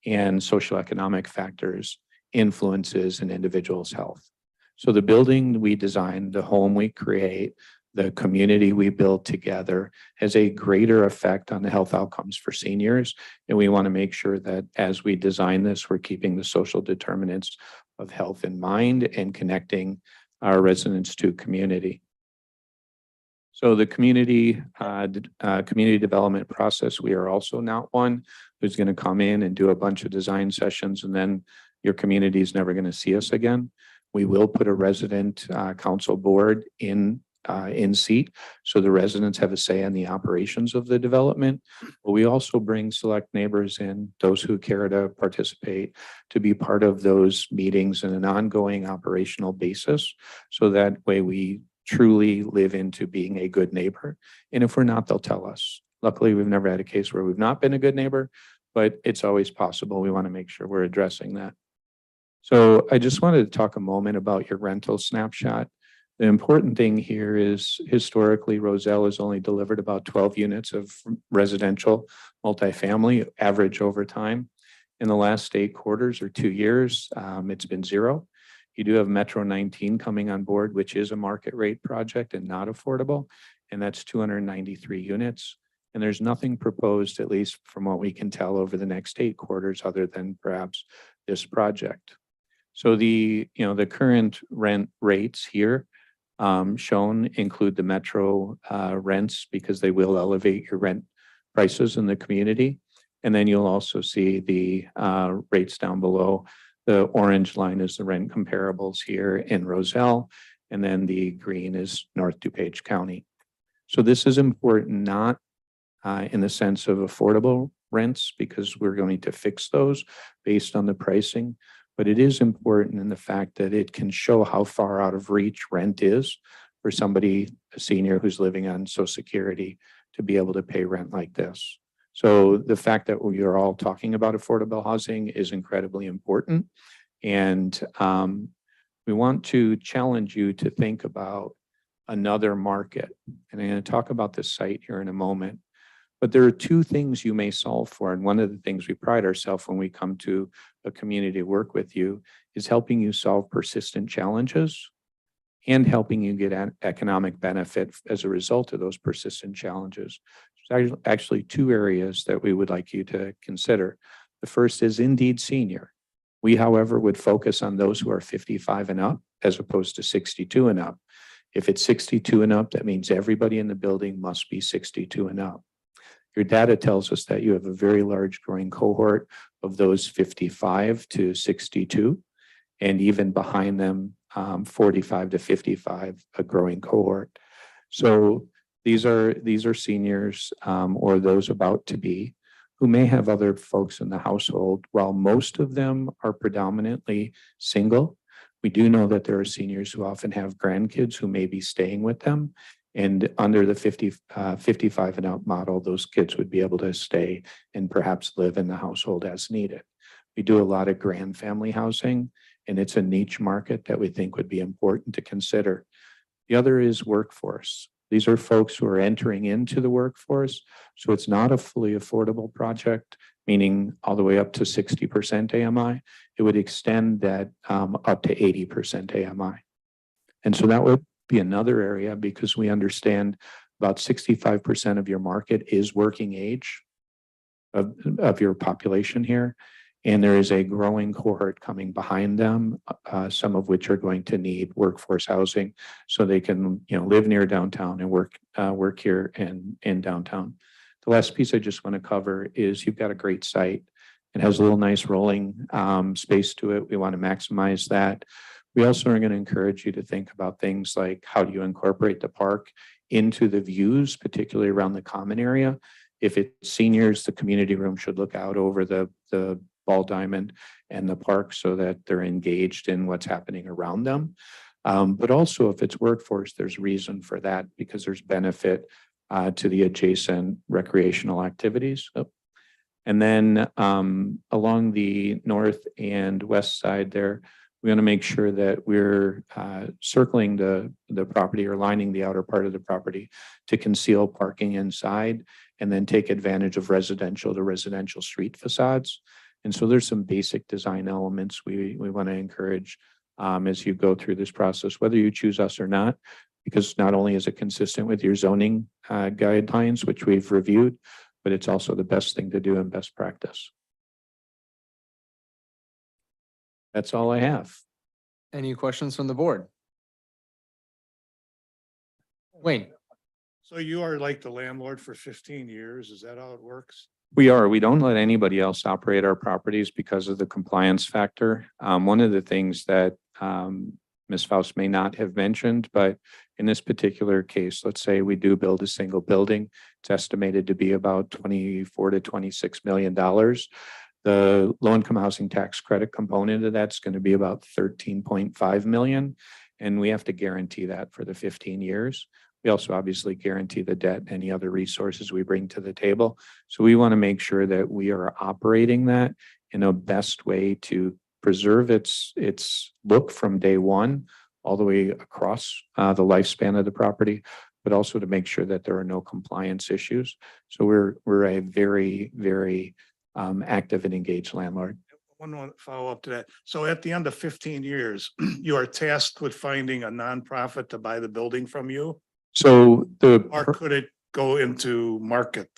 and socioeconomic factors, influences an individual's health. So the building we design, the home we create, the community we build together has a greater effect on the health outcomes for seniors. And we want to make sure that as we design this, we're keeping the social determinants of health in mind and connecting our residents to community. So the community development process, we are also not one who's going to come in and do a bunch of design sessions and then your community is never going to see us again. We will put a resident council board in seat, so the residents have a say in the operations of the development. But we also bring select neighbors in, those who care to participate, to be part of those meetings on an ongoing operational basis. So that way we truly live into being a good neighbor. And if we're not, they'll tell us. Luckily, we've never had a case where we've not been a good neighbor, but it's always possible. We want to make sure we're addressing that. So I just wanted to talk a moment about your rental snapshot. The important thing here is historically Roselle has only delivered about 12 units of residential multifamily average over time. In the last 8 quarters or 2 years, it's been 0. You do have Metro 19 coming on board, which is a market rate project and not affordable, and that's 293 units. And there's nothing proposed, at least from what we can tell, over the next 8 quarters other than perhaps this project. So the current rent rates here shown include the Metro rents because they will elevate your rent prices in the community. And then you'll also see the rates down below. The orange line is the rent comparables here in Roselle, and then the green is North DuPage County. So this is important, not in the sense of affordable rents, because we're going to fix those based on the pricing, but it is important in the fact that it can show how far out of reach rent is for somebody, a senior who's living on Social Security, to be able to pay rent like this. So the fact that we are all talking about affordable housing is incredibly important. And we want to challenge you to think about another market. And I'm going to talk about this site here in a moment. But there are 2 things you may solve for. And one of the things we pride ourselves when we come to a community to work with you is helping you solve persistent challenges and helping you get an economic benefit as a result of those persistent challenges. There's actually 2 areas that we would like you to consider. The first is indeed senior. We, however, would focus on those who are 55 and up as opposed to 62 and up. If it's 62 and up, that means everybody in the building must be 62 and up. Your data tells us that you have a very large growing cohort of those 55 to 62, and even behind them, 45 to 55, a growing cohort. So these are seniors or those about to be who may have other folks in the household. While most of them are predominantly single, we do know that there are seniors who often have grandkids who may be staying with them. And under the 55 and up model, those kids would be able to stay and perhaps live in the household as needed. We do a lot of grand family housing, and it's a niche market that we think would be important to consider. The other is workforce. These are folks who are entering into the workforce. So it's not a fully affordable project, meaning all the way up to 60% AMI. It would extend that up to 80% AMI. And so that would be another area, because we understand about 65% of your market is working age of your population here. And there is a growing cohort coming behind them, some of which are going to need workforce housing so they can, live near downtown and work here in downtown. The last piece I just want to cover is you've got a great site. It has a little nice rolling space to it. We want to maximize that. We also are going to encourage you to think about things like how do you incorporate the park into the views, particularly around the common area. If it's seniors, the community room should look out over the ball diamond and the park so that they're engaged in what's happening around them. But also if it's workforce, there's reason for that because there's benefit to the adjacent recreational activities. And then along the north and west side there, we want to make sure that we're circling the property or lining the outer part of the property to conceal parking inside and then take advantage of residential to residential street facades. And so there's some basic design elements we want to encourage as you go through this process, whether you choose us or not, because not only is it consistent with your zoning guidelines, which we've reviewed, but it's also the best thing to do and best practice. That's all I have. Any questions from the board? Wayne? So you are like the landlord for 15 years? Is that how it works? We are. We don't let anybody else operate our properties because of the compliance factor. One of the things that Ms. Faust may not have mentioned, but in this particular case, let's say we do build a single building. It's estimated to be about $24 to $26 million. The low-income housing tax credit component of that's going to be about 13.5 million. And we have to guarantee that for the 15 years. We also obviously guarantee the debt, and any other resources we bring to the table. So we want to make sure that we are operating that in a best way to preserve its look from day one all the way across the lifespan of the property, but also to make sure that there are no compliance issues. So we're a very, very active and engaged landlord. One more follow-up to that. So at the end of 15 years, you are tasked with finding a nonprofit to buy the building from you? So Or could it go into market?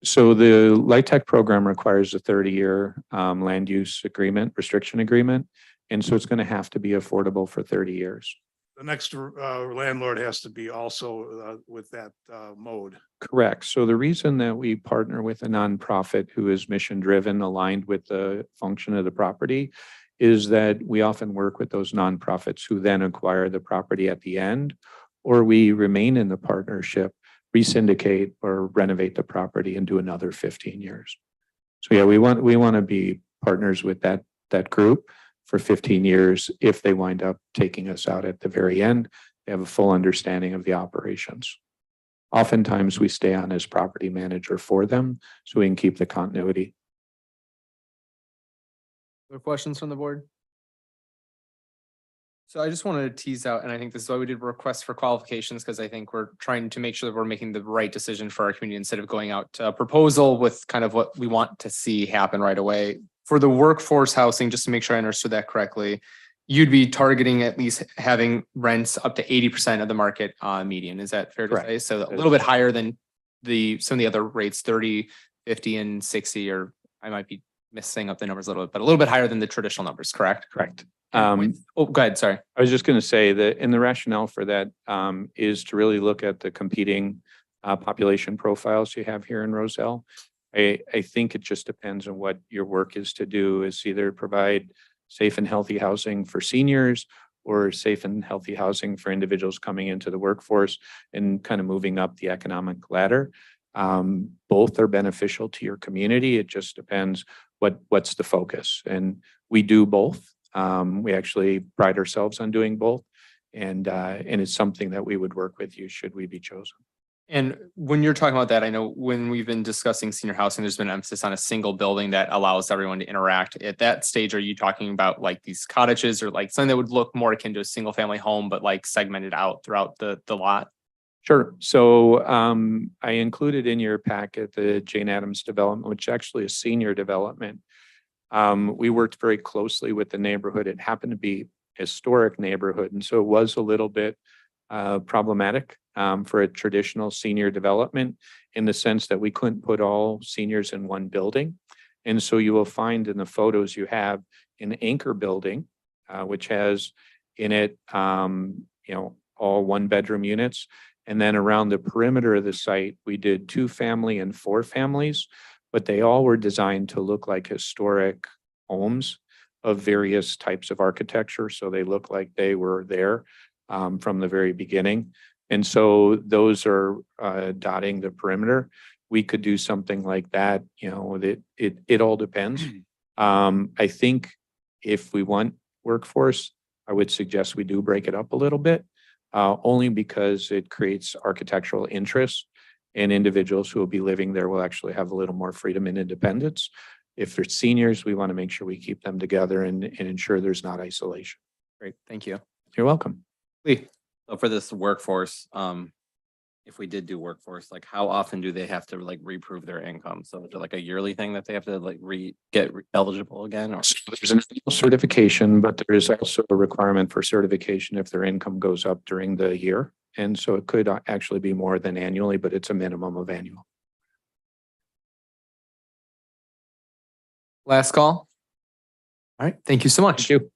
So the Light Tech program requires a 30-year land use agreement, restriction agreement. And so it's going to have to be affordable for 30 years. The next landlord has to be also with that mode. Correct. So the reason that we partner with a nonprofit who is mission driven, aligned with the function of the property, is that we often work with those nonprofits who then acquire the property at the end, or we remain in the partnership, re-syndicate or renovate the property and do another 15 years. So yeah, we want to be partners with that group for 15 years. If they wind up taking us out at the very end, they have a full understanding of the operations. Oftentimes we stay on as property manager for them so we can keep the continuity. Other questions from the board? So I just wanted to tease out, and I think this is why we did requests for qualifications, because I think we're trying to make sure that we're making the right decision for our community instead of going out to a proposal with kind of what we want to see happen right away. For the workforce housing, just to make sure I understood that correctly, you'd be targeting at least having rents up to 80% of the market median. Is that fair to Correct. say? So a little bit higher than some of the other rates, 30, 50, and 60, or I might be messing up the numbers a little bit, but a little bit higher than the traditional numbers, correct? Correct. Oh, go ahead, sorry. I was just going to say that, and the rationale for that is to really look at the competing population profiles you have here in Roselle. I think it just depends on what your work is to do, is either provide safe and healthy housing for seniors or safe and healthy housing for individuals coming into the workforce and kind of moving up the economic ladder. Both are beneficial to your community. It just depends what's the focus. And we do both. We actually pride ourselves on doing both. And it's something that we would work with you should we be chosen. And when you're talking about that, I know when we've been discussing senior housing, there's been emphasis on a single building that allows everyone to interact. At that stage, are you talking about like these cottages or like something that would look more akin to a single family home, but like segmented out throughout the lot? Sure. So I included in your packet the Jane Addams development, which actually is senior development. We worked very closely with the neighborhood. It happened to be a historic neighborhood, and so it was a little bit problematic for a traditional senior development, in the sense that we couldn't put all seniors in one building. And so you will find in the photos you have an anchor building, which has in it, all 1-bedroom units. And then around the perimeter of the site, we did 2-family and 4 families, but they all were designed to look like historic homes of various types of architecture. So they look like they were there from the very beginning. And so those are dotting the perimeter. We could do something like that, it all depends. I think if we want workforce, I would suggest we do break it up a little bit, only because it creates architectural interest, and individuals who will be living there will actually have a little more freedom and independence. If they're seniors, we want to make sure we keep them together and ensure there's not isolation. Great, thank you. You're welcome. Lee. So for this workforce, if we did do workforce, like how often do they have to like reprove their income? So is it like a yearly thing that they have to like get eligible again? Or So there's an certification, but there is also a requirement for certification if their income goes up during the year. And so it could actually be more than annually, but it's a minimum of annual. Last call. All right, thank you so much. Thank you.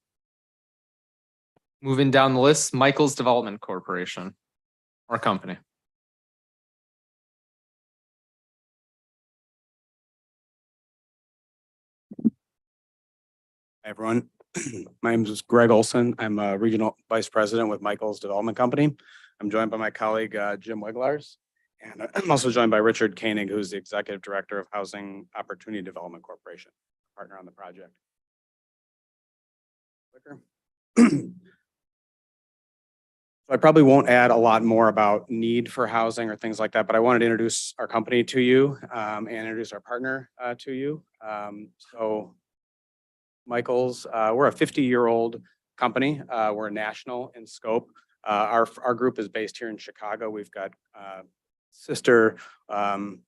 Moving down the list, Michael's Development Corporation, our company. Hi, everyone. My name is Greg Olson. I'm a Regional Vice President with Michael's Development Company. I'm joined by my colleague, Jim Weglars, and I'm also joined by Richard Koenig, who's the Executive Director of Housing Opportunity Development Corporation, partner on the project. So I probably won't add a lot more about need for housing or things like that, but I wanted to introduce our company to you and introduce our partner to you. So Michaels. We're a 50-year-old company. We're national in scope. Our group is based here in Chicago. We've got sister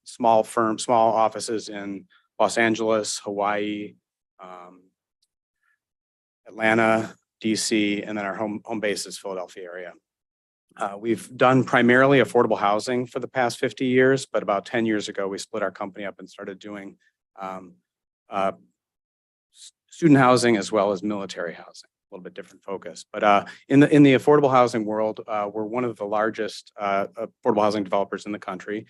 small offices in Los Angeles, Hawaii, Atlanta, DC, and then our home base is Philadelphia area. We've done primarily affordable housing for the past 50 years, but about 10 years ago, we split our company up and started doing student housing as well as military housing, a little bit different focus. But in the affordable housing world, we're one of the largest affordable housing developers in the country.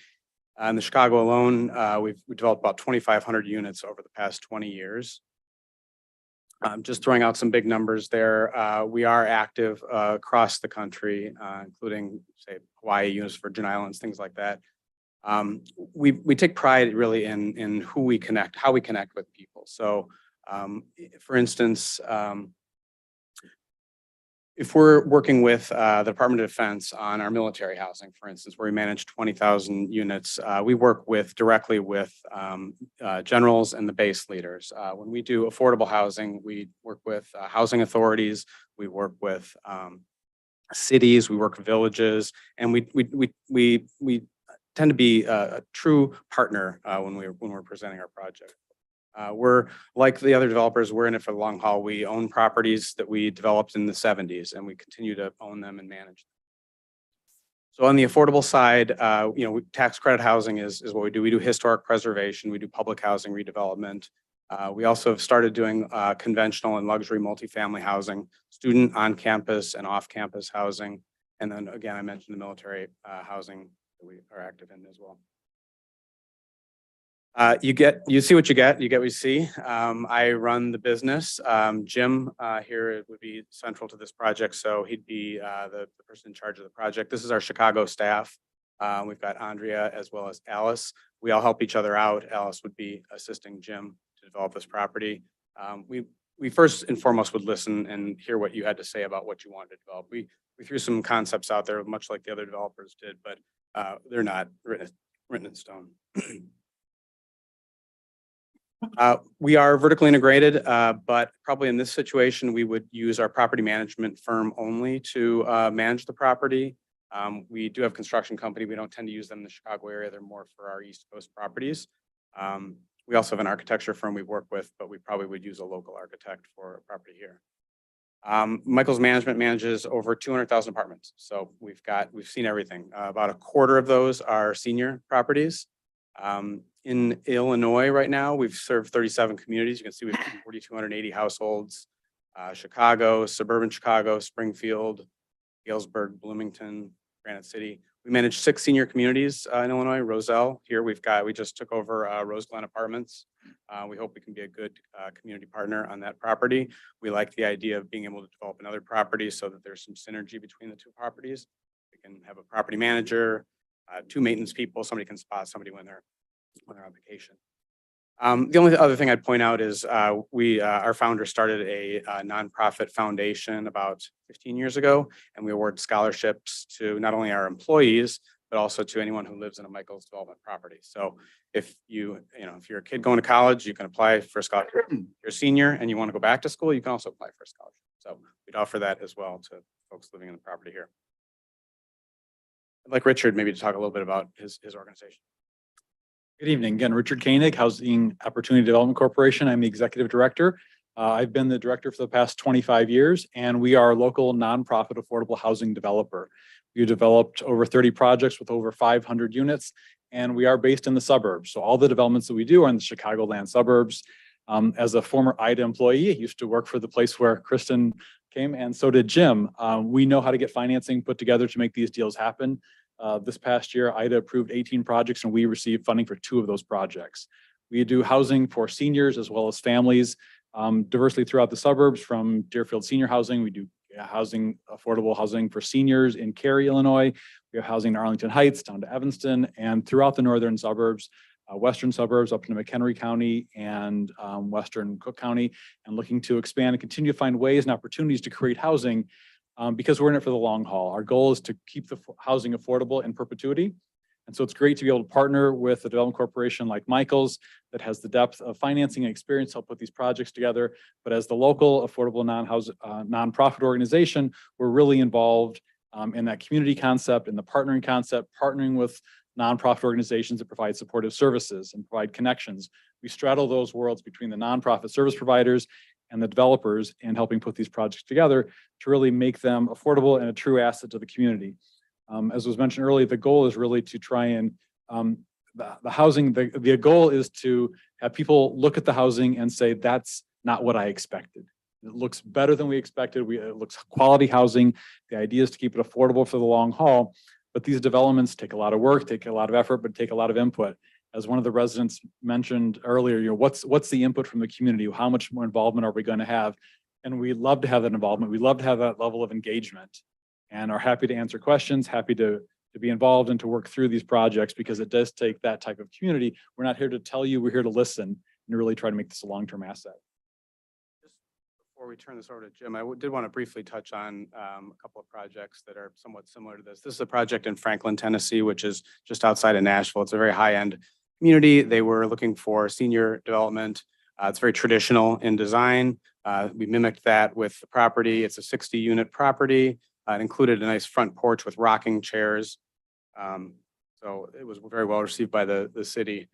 In the Chicago alone, we've developed about 2,500 units over the past 20 years. Just throwing out some big numbers there. We are active across the country, including, say, Hawaii, units, Virgin Islands, things like that. We take pride really in who we connect, how we connect with people. So, for instance, if we're working with the Department of Defense on our military housing, for instance, where we manage 20,000 units, we work directly with generals and the base leaders. When we do affordable housing, we work with housing authorities, we work with cities, we work with villages, and we tend to be a true partner when we're presenting our project. We're like the other developers, we're in it for the long haul. We own properties that we developed in the 70s and we continue to own them and manage them. So on the affordable side, tax credit housing is what we do. We do historic preservation, we do public housing redevelopment. We also have started doing conventional and luxury multifamily housing, student on campus and off campus housing. And then again, I mentioned the military housing that we are active in as well. You see what you get what you see. I run the business. Jim here would be central to this project, so he'd be the person in charge of the project. This is our Chicago staff. We've got Andrea as well as Alice. We all help each other out. Alice would be assisting Jim to develop this property. We first and foremost would listen and hear what you had to say about what you wanted to develop. We threw some concepts out there, much like the other developers did, but they're not written in stone. We are vertically integrated, but probably in this situation, we would use our property management firm only to manage the property. We do have a construction company. We don't tend to use them in the Chicago area. They're more for our East Coast properties. We also have an architecture firm we work with, but we probably would use a local architect for a property here. Michael's management manages over 200,000 apartments. So we've seen everything. About a quarter of those are senior properties. In Illinois right now, we've served 37 communities. You can see we have 4,280 households. Chicago, suburban Chicago, Springfield, Galesburg, Bloomington, Granite City. We manage 6 senior communities in Illinois. Roselle, here we just took over Rose Glen Apartments. We hope we can be a good community partner on that property. We like the idea of being able to develop another property so that there's some synergy between the two properties. We can have a property manager, 2 maintenance people, somebody can spot somebody when they're on vacation. The only other thing I'd point out is our founder started a nonprofit foundation about 15 years ago, and we award scholarships to not only our employees, but also to anyone who lives in a Michael's development property. So if you're a kid going to college, you can apply for a scholarship. If you're a senior and you want to go back to school, you can also apply for a scholarship. So we'd offer that as well to folks living in the property here. I'd like Richard maybe to talk a little bit about his organization. Good evening. Again, Richard Koenig, Housing Opportunity Development Corporation. I'm the executive director. I've been the director for the past 25 years, and we are a local nonprofit affordable housing developer. We developed over 30 projects with over 500 units, and we are based in the suburbs. So all the developments that we do are in the Chicagoland suburbs. As a former IDA employee, I used to work for the place where Kristen came, and so did Jim. We know how to get financing put together to make these deals happen. This past year, IDA approved 18 projects and we received funding for 2 of those projects. We do housing for seniors as well as families, diversity throughout the suburbs from Deerfield Senior Housing. We do affordable housing for seniors in Cary, Illinois. We have housing in Arlington Heights down to Evanston and throughout the northern suburbs, western suburbs up into McHenry County and western Cook County, and looking to expand and continue to find ways and opportunities to create housing because we're in it for the long haul. Our goal is to keep the housing affordable in perpetuity. And so it's great to be able to partner with a development corporation like Michael's that has the depth of financing and experience to help put these projects together. But as the local affordable nonprofit organization, we're really involved in that community concept and the partnering concept, partnering with nonprofit organizations that provide supportive services and provide connections. We straddle those worlds between the nonprofit service providers and the developers in helping put these projects together to really make them affordable and a true asset to the community. As was mentioned earlier, the goal is really to try and the housing, the goal is to have people look at the housing and say, that's not what I expected. It looks better than we expected. It looks quality housing. The idea is to keep it affordable for the long haul. But these developments take a lot of work, take a lot of effort, but take a lot of input. As one of the residents mentioned earlier, what's the input from the community? How much more involvement are we going to have? And we love to have that involvement. We love to have that level of engagement and are happy to answer questions, happy to be involved and to work through these projects because it does take that type of community. We're not here to tell you, we're here to listen and really try to make this a long-term asset. Before we turn this over to Jim, I did want to briefly touch on a couple of projects that are somewhat similar to this. This is a project in Franklin, Tennessee, which is just outside of Nashville. It's a very high-end community. They were looking for senior development. It's very traditional in design. We mimicked that with the property. It's a 60-unit property. It included a nice front porch with rocking chairs. So it was very well received by the city.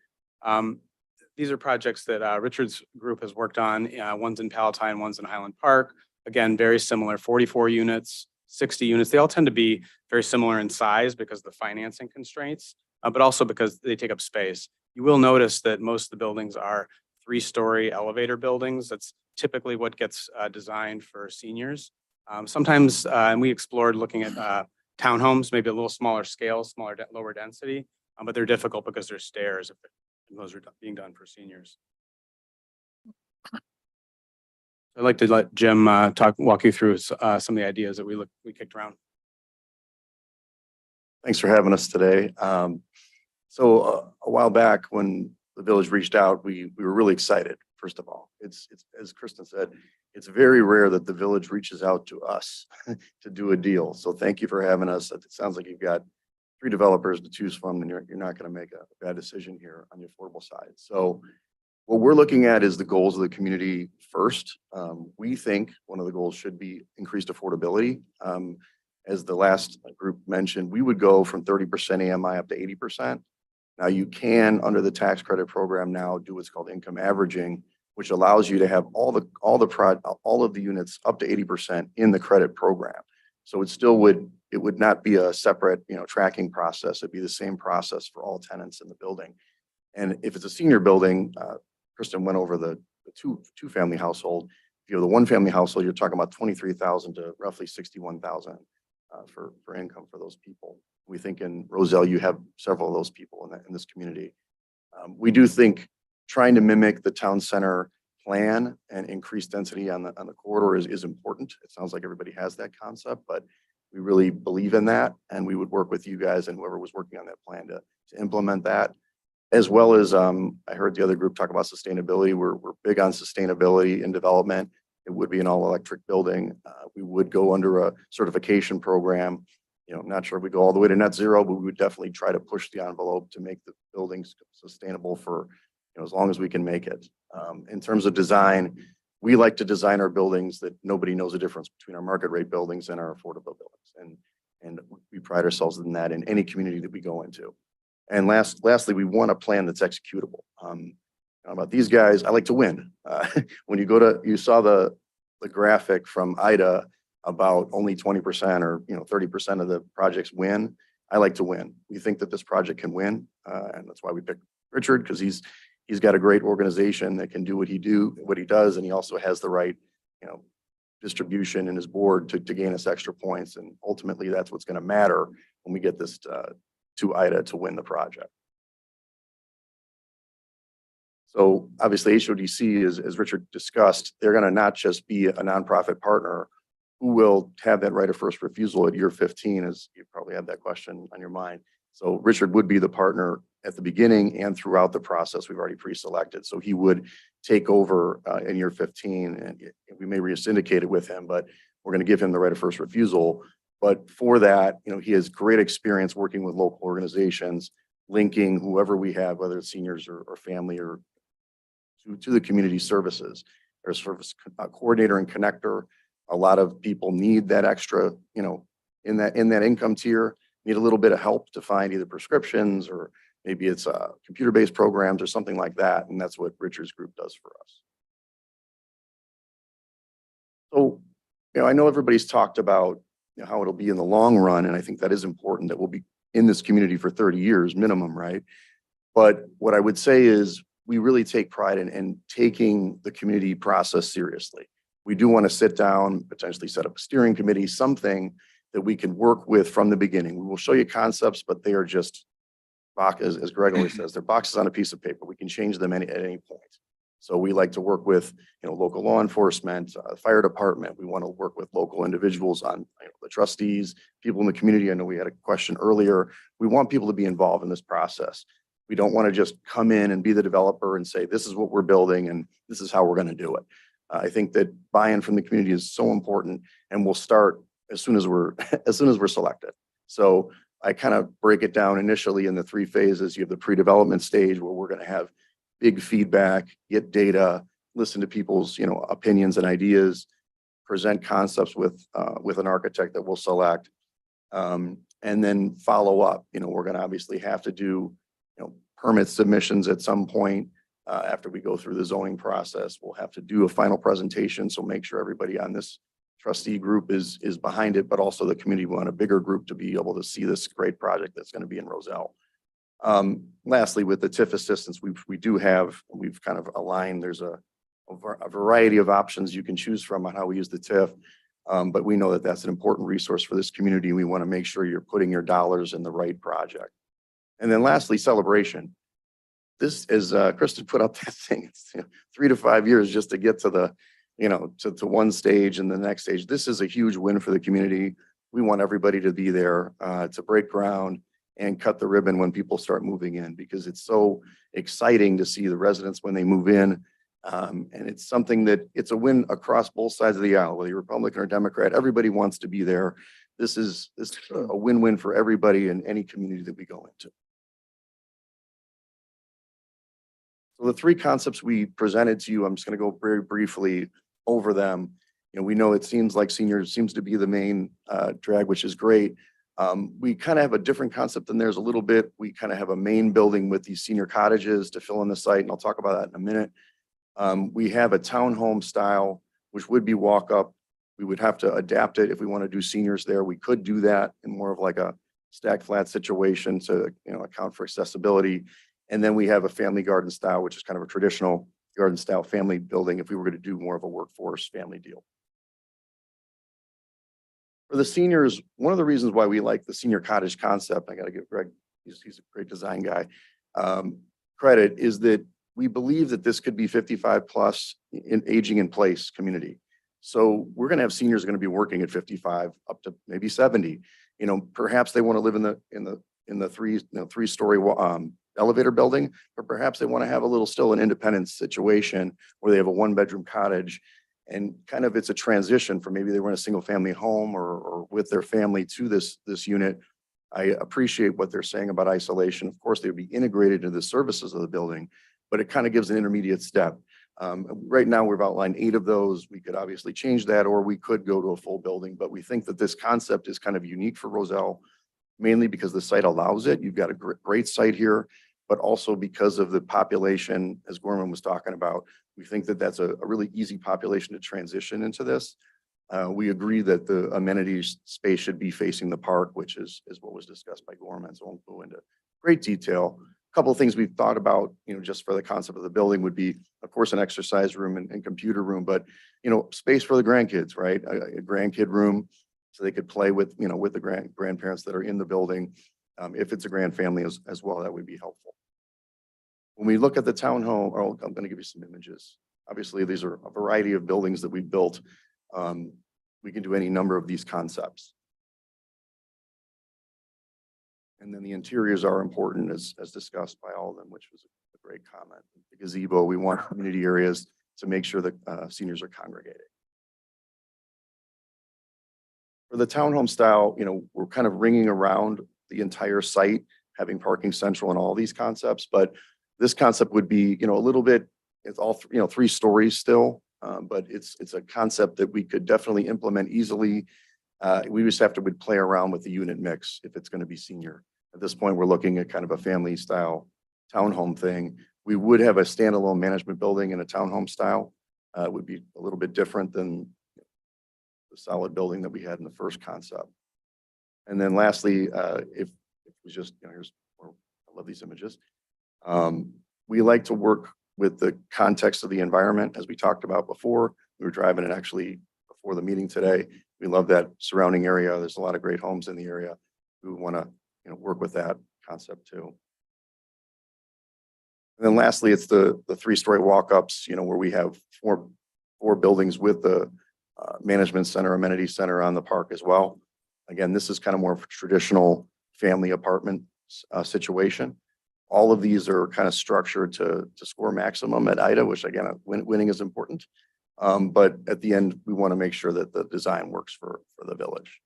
These are projects that Richard's group has worked on. One's in Palatine, one's in Highland Park. Again, very similar, 44 units, 60 units. They all tend to be very similar in size because of the financing constraints, but also because they take up space. You will notice that most of the buildings are 3-story elevator buildings. That's typically what gets designed for seniors. Sometimes, and we explored looking at townhomes, maybe a little smaller scale, lower density, but they're difficult because there's stairs. And those are being done for seniors. I'd like to let Jim walk you through some of the ideas that we kicked around. Thanks for having us today. So a while back when the village reached out, we were really excited. First of all, it's as Kristen said, it's very rare that the village reaches out to us to do a deal. So thank you for having us. It sounds like you've got 3 developers to choose from, and you're not going to make a bad decision here on the affordable side. So what we're looking at is the goals of the community first. We think one of the goals should be increased affordability. As the last group mentioned, we would go from 30% AMI up to 80%. Now you can, under the tax credit program now, do what's called income averaging, which allows you to have all of the units up to 80% in the credit program. So it would not be a separate, tracking process. It'd be the same process for all tenants in the building. And if it's a senior building, Kristen went over the two-family household. If you have the 1-family household, you're talking about 23,000 to roughly 61,000 for income for those people. We think in Roselle, you have several of those people in this community. We do think trying to mimic the town center plan and increase density on the corridor is important. It sounds like everybody has that concept, but we really believe in that, and we would work with you guys and whoever was working on that plan to implement that, as well as I heard the other group talk about sustainability. We're big on sustainability in development. It would be an all-electric building. We would go under a certification program. I'm not sure if we go all the way to net zero, but we would definitely try to push the envelope to make the buildings sustainable for as long as we can make it. In terms of design, we like to design our buildings that nobody knows the difference between our market rate buildings and our affordable buildings. And we pride ourselves in that in any community that we go into. And lastly, we want a plan that's executable. About these guys, I like to win. When you saw the graphic from Ida about only 20% or 30% of the projects win. I like to win. We think that this project can win, and that's why we picked Richard, because he's got a great organization that can do what he does, and he also has the right distribution in his board to gain us extra points, and ultimately that's what's going to matter when we get this to Ida to win the project. So obviously HODC, as Richard discussed, they're going to not just be a nonprofit partner who will have that right of first refusal at year 15, as you probably have that question on your mind. So Richard would be the partner at the beginning and throughout the process. We've already pre-selected. So he would take over in year 15, and we may re-syndicate it with him, but we're going to give him the right of first refusal. But for that, he has great experience working with local organizations, linking whoever we have, whether it's seniors or family or to the community services. There's service coordinator and connector. A lot of people need that extra, you know, in that income tier, need a little bit of help to find either prescriptions or maybe it's computer-based programs or something like that. And that's what Richard's group does for us. So, you know, I know everybody's talked about, you know, how it'll be in the long run, and I think that is important that we'll be in this community for 30 years minimum, right? But what I would say is we really take pride in taking the community process seriously. We do want to sit down, potentially set up a steering committee, something that we can work with from the beginning. We will show you concepts, but they are just, as Greg always says, they're boxes on a piece of paper. We can change them at any point. So we like to work with, you know, local law enforcement, fire department. We want to work with local individuals on, you know, the trustees, people in the community. I know we had a question earlier. We want people to be involved in this process. We don't want to just come in and be the developer and say, this is what we're building and this is how we're going to do it. I think that buy-in from the community is so important, and we'll start as soon as we're selected. So I kind of break it down initially in the 3 phases. You have the pre-development stage where we're going to have big feedback, get data, listen to people's, you know, opinions and ideas, present concepts with an architect that we'll select, and then follow up. You know, we're going to obviously have to do, you know, permit submissions at some point. After we go through the zoning process, we'll have to do a final presentation. So make sure everybody on this trustee group is behind it, but also the community want a bigger group to be able to see this great project that's going to be in Roselle. Lastly, with the TIF assistance, we've kind of aligned. There's a variety of options you can choose from on how we use the TIF. But we know that that's an important resource for this community. We want to make sure you're putting your dollars in the right project. And then lastly, celebration. This is, Kristen put up that thing, it's, you know, 3 to 5 years just to get to the, you know, to one stage and the next stage. This is a huge win for the community. We want everybody to be there to break ground and cut the ribbon when people start moving in, because it's so exciting to see the residents when they move in. And it's something that it's a win across both sides of the aisle, whether you're Republican or Democrat, everybody wants to be there. This is a win-win for everybody in any community that we go into. So the 3 concepts we presented to you, I'm just going to go very briefly over them. You know, we know it seems like seniors seems to be the main drag, which is great. We kind of have a different concept than theirs a little bit. We kind of have a main building with these senior cottages to fill in the site, and I'll talk about that in a minute. We have a townhome style, which would be walk up. We would have to adapt it if we want to do seniors there. We could do that in more of like a stacked flat situation to, you know, account for accessibility. And then we have a family garden style, which is kind of a traditional garden style family building if we were going to do more of a workforce family deal. For the seniors, one of the reasons why we like the senior cottage concept, I got to give Greg, he's a great design guy, credit, is that we believe that this could be 55 plus in aging in place community. So we're going to have seniors going to be working at 55 up to maybe 70. You know, perhaps they want to live in the 3-story elevator building, but perhaps they want to have a little still an independent situation where they have a 1-bedroom cottage, and kind of it's a transition from maybe they were in a single family home or with their family to this unit. I appreciate what they're saying about isolation. Of course, they would be integrated into the services of the building, but it kind of gives an intermediate step. Right now, we've outlined 8 of those. We could obviously change that, or we could go to a full building, but we think that this concept is kind of unique for Roselle, mainly because the site allows it. You've got a great site here, but also because of the population, as Gorman was talking about, we think that that's a really easy population to transition into this. We agree that the amenities space should be facing the park, which is what was discussed by Gorman, so I won't go into great detail. A couple of things we've thought about, you know, just for the concept of the building would be, of course, an exercise room and computer room, but, you know, space for the grandkids, right? A grandkid room, so they could play with, you know, with the grandparents that are in the building. If it's a grand family as well, that would be helpful. When we look at the townhome, I'm going to give you some images. Obviously, these are a variety of buildings that we built. We can do any number of these concepts. And then the interiors are important as discussed by all of them, which was a great comment. The gazebo, we want community areas to make sure that seniors are congregating. For the townhome style, you know, we're kind of ringing around the entire site. having parking central and all these concepts, but this concept would be, a little bit, it's all, 3 stories still. But it's a concept that we could definitely implement easily. We just would play around with the unit mix if it's going to be senior. At this point, we're looking at kind of a family style townhome thing. We would have a standalone management building in a townhome style. It would be a little bit different than the solid building that we had in the first concept. And then lastly, if it was just, I love these images. We like to work with the context of the environment, as we talked about before. We were driving it actually before the meeting today. We love that surrounding area. There's a lot of great homes in the area. We want to, work with that concept too. And then lastly, it's the 3-story walk-ups, where we have four buildings with the management center, amenity center on the park as well. Again, this is kind of more of a traditional family apartment situation. All of these are kind of structured to score maximum at IDA, which again, winning is important. But at the end, we want to make sure that the design works for the village.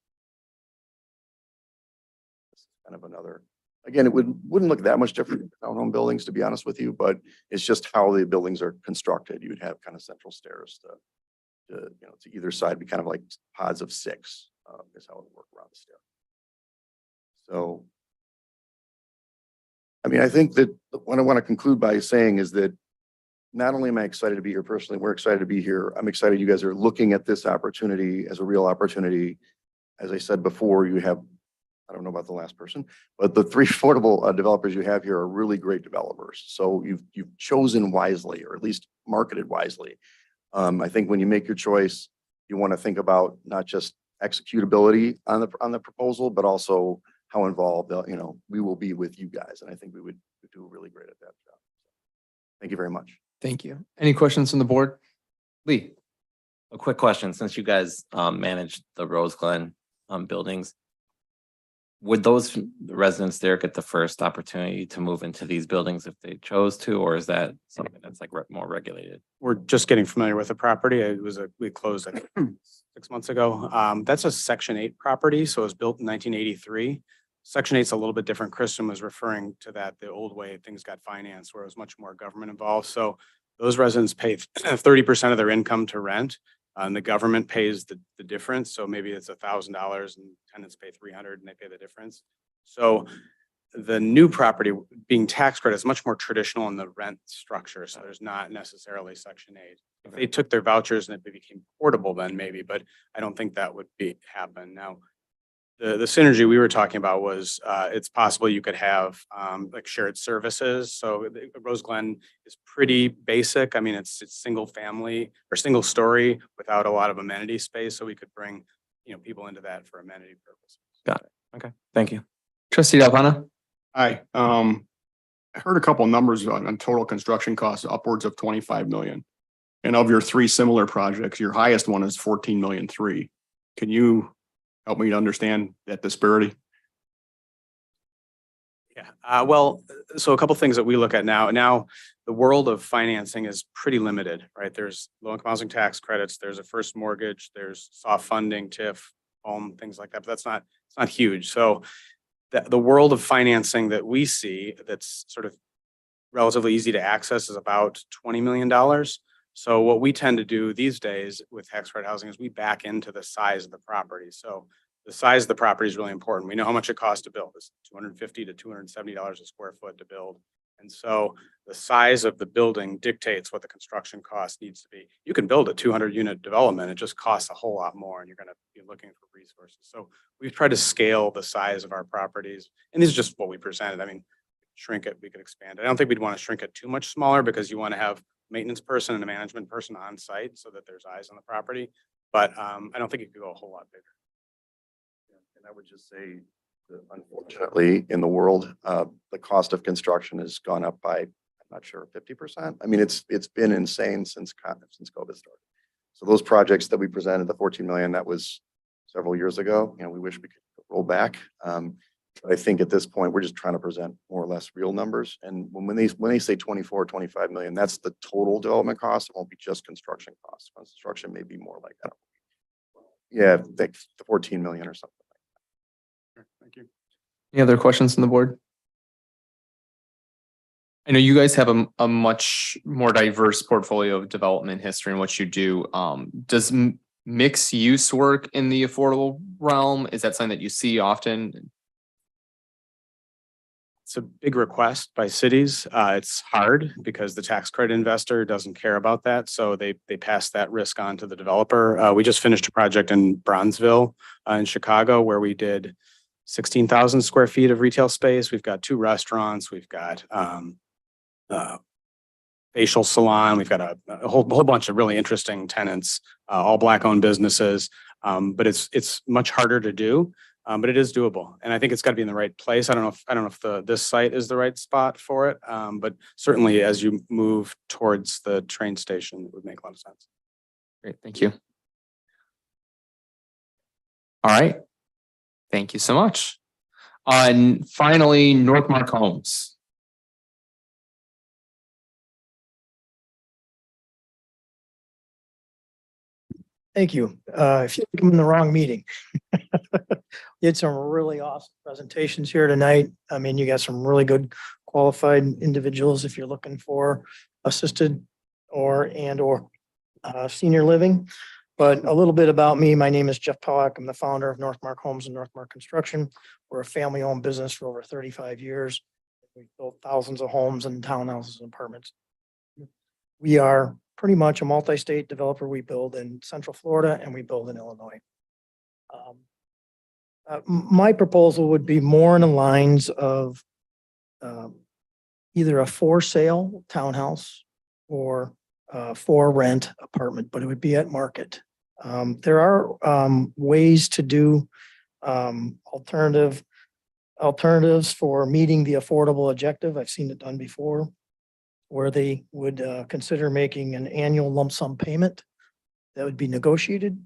This is kind of another, again, it wouldn't look that much different than townhome buildings, to be honest with you, but it's just how the buildings are constructed. You would have kind of central stairs to either side, be kind of like pods of 6 is how it would work around the stair. So, I mean, I think that what I want to conclude by saying is that not only am I excited to be here personally, we're excited to be here. I'm excited you guys are looking at this opportunity as a real opportunity. As I said before, you have, I don't know about the last person, but the 3 affordable developers you have here are really great developers. So you've chosen wisely, or at least marketed wisely. I think when you make your choice, you want to think about not just executability on the proposal, but also how involved, we will be with you guys. And I think we would do really great at that job. Thank you very much. Thank you. Any questions from the board? Lee? A quick question, since you guys manage the Rose Glen buildings, would those residents there get the first opportunity to move into these buildings if they chose to, or is that something that's like more regulated? We're just getting familiar with the property. We closed, I think, 6 months ago. That's a Section 8 property, so it was built in 1983. Section 8 is a little bit different. Kristen was referring to that, the old way things got financed, where it was much more government involved. So those residents pay 30% of their income to rent, and the government pays the difference. So maybe it's $1,000 and tenants pay $300 and they pay the difference. So the new property being tax credit is much more traditional in the rent structure. So there's not necessarily Section 8. If they took their vouchers and it became portable, then maybe, but I don't think that would happen. Now, the synergy we were talking about was it's possible you could have like shared services. So Rose Glen is pretty basic. I mean, it's single family or single story without a lot of amenity space. So we could bring, people into that for amenity purposes. Got it. Okay, thank you. Trustee Delaplana? Hi, I heard a couple numbers on total construction costs upwards of 25 million. And of your 3 similar projects, your highest one is 14.3 million. Can you help me to understand that disparity? Yeah, well, so a couple things that we look at now. Now, the world of financing is pretty limited, right? There's low-income housing tax credits, there's a first mortgage, there's soft funding, TIF, home, things like that, but it's not huge. So the world of financing that we see that's sort of relatively easy to access is about $20 million. So what we tend to do these days with tax credit housing is we back into the size of the property. So the size of the property is really important. We know how much it costs to build. It's $250 to $270 a square foot to build. And so the size of the building dictates what the construction cost needs to be. You can build a 200-unit development. It just costs a whole lot more, and you're going to be looking for resources. So we've tried to scale the size of our properties. And these are just what we presented. I mean, shrink it, we could expand it. I don't think we'd want to shrink it too much smaller because you want to have a maintenance person and a management person on site so that there's eyes on the property. But I don't think it could go a whole lot bigger. And I would just say that unfortunately, in the world, the cost of construction has gone up by, I'm not sure, 50%. I mean, it's been insane since COVID started. So those projects that we presented, the 14 million, that was several years ago. We wish we could roll back. But I think at this point, we're just trying to present more or less real numbers. And when they say 24, 25 million, that's the total development cost. It won't be just construction costs. Construction may be more like that. Yeah, the 14 million or something. Thank you. Any other questions from the board? I know you guys have a much more diverse portfolio of development history in what you do. Does mixed use work in the affordable realm? Is that something that you see often? It's a big request by cities. It's hard because the tax credit investor doesn't care about that, so they pass that risk on to the developer. We just finished a project in Bronzeville, in Chicago, where we did 16,000 square feet of retail space. We've got 2 restaurants. We've got facial salon. We've got a whole bunch of really interesting tenants, all Black-owned businesses. But it's much harder to do. But it is doable, and I think it's got to be in the right place. I don't know if this site is the right spot for it, but certainly as you move towards the train station, it would make a lot of sense. Great, thank you. All right, thank you so much. And finally, Northmark Homes. Thank you. I feel like I'm in the wrong meeting. You had some really awesome presentations here tonight. I mean, you got some really good qualified individuals if you're looking for assisted or senior living. But a little bit about me. My name is Jeff Pollack. I'm the founder of Northmark Homes and Northmark Construction. We're a family-owned business for over 35 years. We've built thousands of homes and townhouses and apartments. We are pretty much a multi-state developer. We build in Central Florida and we build in Illinois. My proposal would be more in the lines of either a for sale townhouse or for rent apartment, but it would be at market. There are ways to do alternatives for meeting the affordable objective. I've seen it done before, where they would consider making an annual lump sum payment that would be negotiated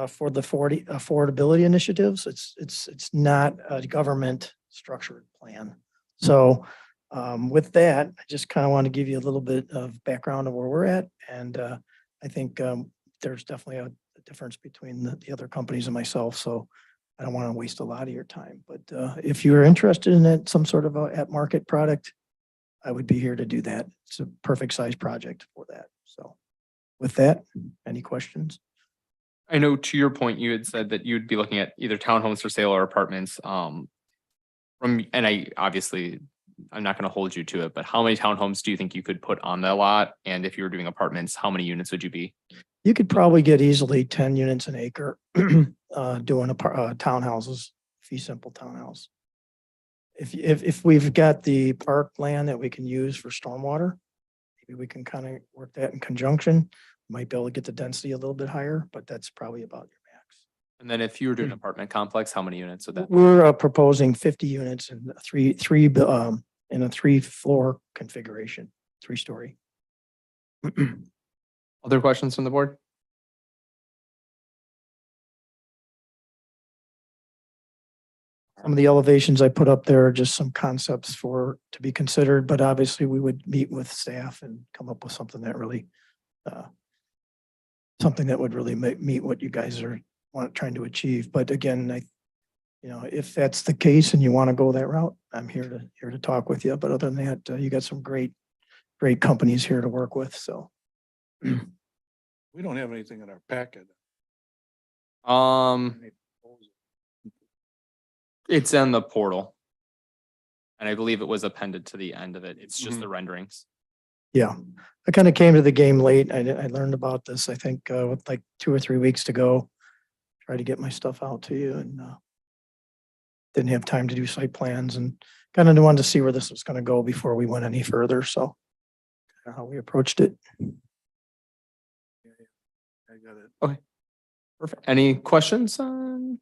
for the affordability initiatives. It's not a government structured plan. So with that, I just kind of want to give you a little bit of background of where we're at. And I think there's definitely a difference between the other companies and myself. So I don't want to waste a lot of your time. But if you're interested in it, some sort of a at market product, I would be here to do that. It's a perfect size project for that. So with that, any questions? I know to your point, you had said that you'd be looking at either townhomes for sale or apartments. And I'm not going to hold you to it, but how many townhomes do you think you could put on the lot? And if you were doing apartments, how many units would you be? You could probably get easily 10 units an acre doing townhouses, fee simple townhouse. If we've got the park land that we can use for stormwater, maybe we can kind of work that in conjunction. Might be able to get the density a little bit higher, but that's probably about your max. And then if you were doing an apartment complex, how many units would that? We're proposing 50 units in in a 3-floor configuration, 3-story. Other questions from the board? Some of the elevations I put up there are just some concepts to be considered, but obviously we would meet with staff and come up with something that really meet what you guys are trying to achieve. But again, if that's the case and you want to go that route, I'm here to talk with you. But other than that, you got some great companies here to work with. So We don't have anything in our packet. It's in the portal. And I believe it was appended to the end of it. It's just the renderings. yeah, I kind of came to the game late. I learned about this, I think, with like 2 or 3 weeks to go. Try to get my stuff out to you and didn't have time to do site plans and kind of wanted to see where this was going to go before we went any further. So how we approached it. I got it. Okay. Perfect. Any questions? All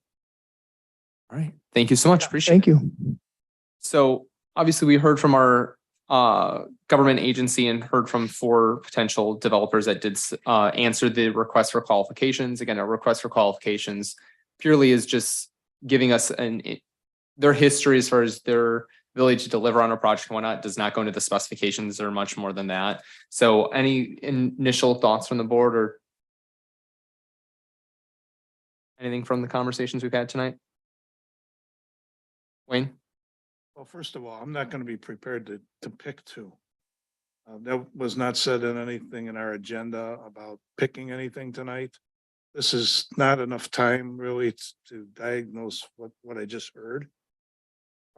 right. Thank you so much. Appreciate it. Thank you. So obviously we heard from our government agency and heard from 4 potential developers that did answer the request for qualifications. Again, a request for qualifications purely is just giving us their history as far as their ability to deliver on a project and whatnot. Does not go into the specifications or much more than that. So any initial thoughts from the board or anything from the conversations we've had tonight? Wayne? Well, first of all, I'm not going to be prepared to pick two. That was not said in anything in our agenda about picking anything tonight. This is not enough time really to diagnose what I just heard.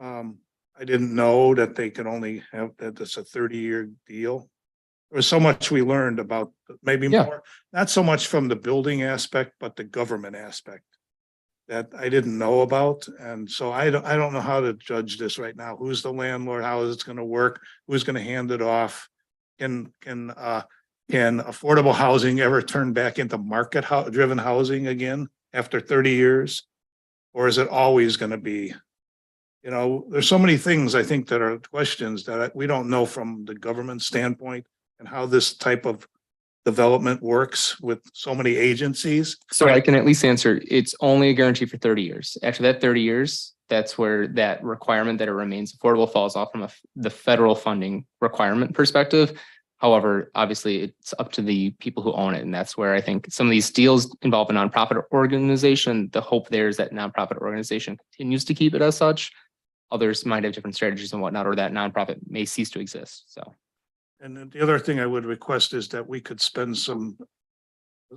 I didn't know that they could only have, that it's a 30-year deal. There was so much we learned about, maybe Yeah. more, not so much from the building aspect, but the government aspect that I didn't know about. And so I don't know how to judge this right now. Who's the landlord? How is it going to work? Who's going to hand it off? Can affordable housing ever turn back into market driven housing again after 30 years? Or is it always going to be, you know, there's so many things I think that are questions that we don't know from the government standpoint and how this type of development works with so many agencies. So I can at least answer, it's only a guarantee for 30 years. After that 30 years, that's where that requirement that it remains affordable falls off from the federal funding requirement perspective. However, obviously it's up to the people who own it. And that's where I think some of these deals involve a nonprofit organization. The hope there is that nonprofit organization continues to keep it as such. Others might have different strategies and whatnot, or that nonprofit may cease to exist. So. And then the other thing I would request is that we could spend some,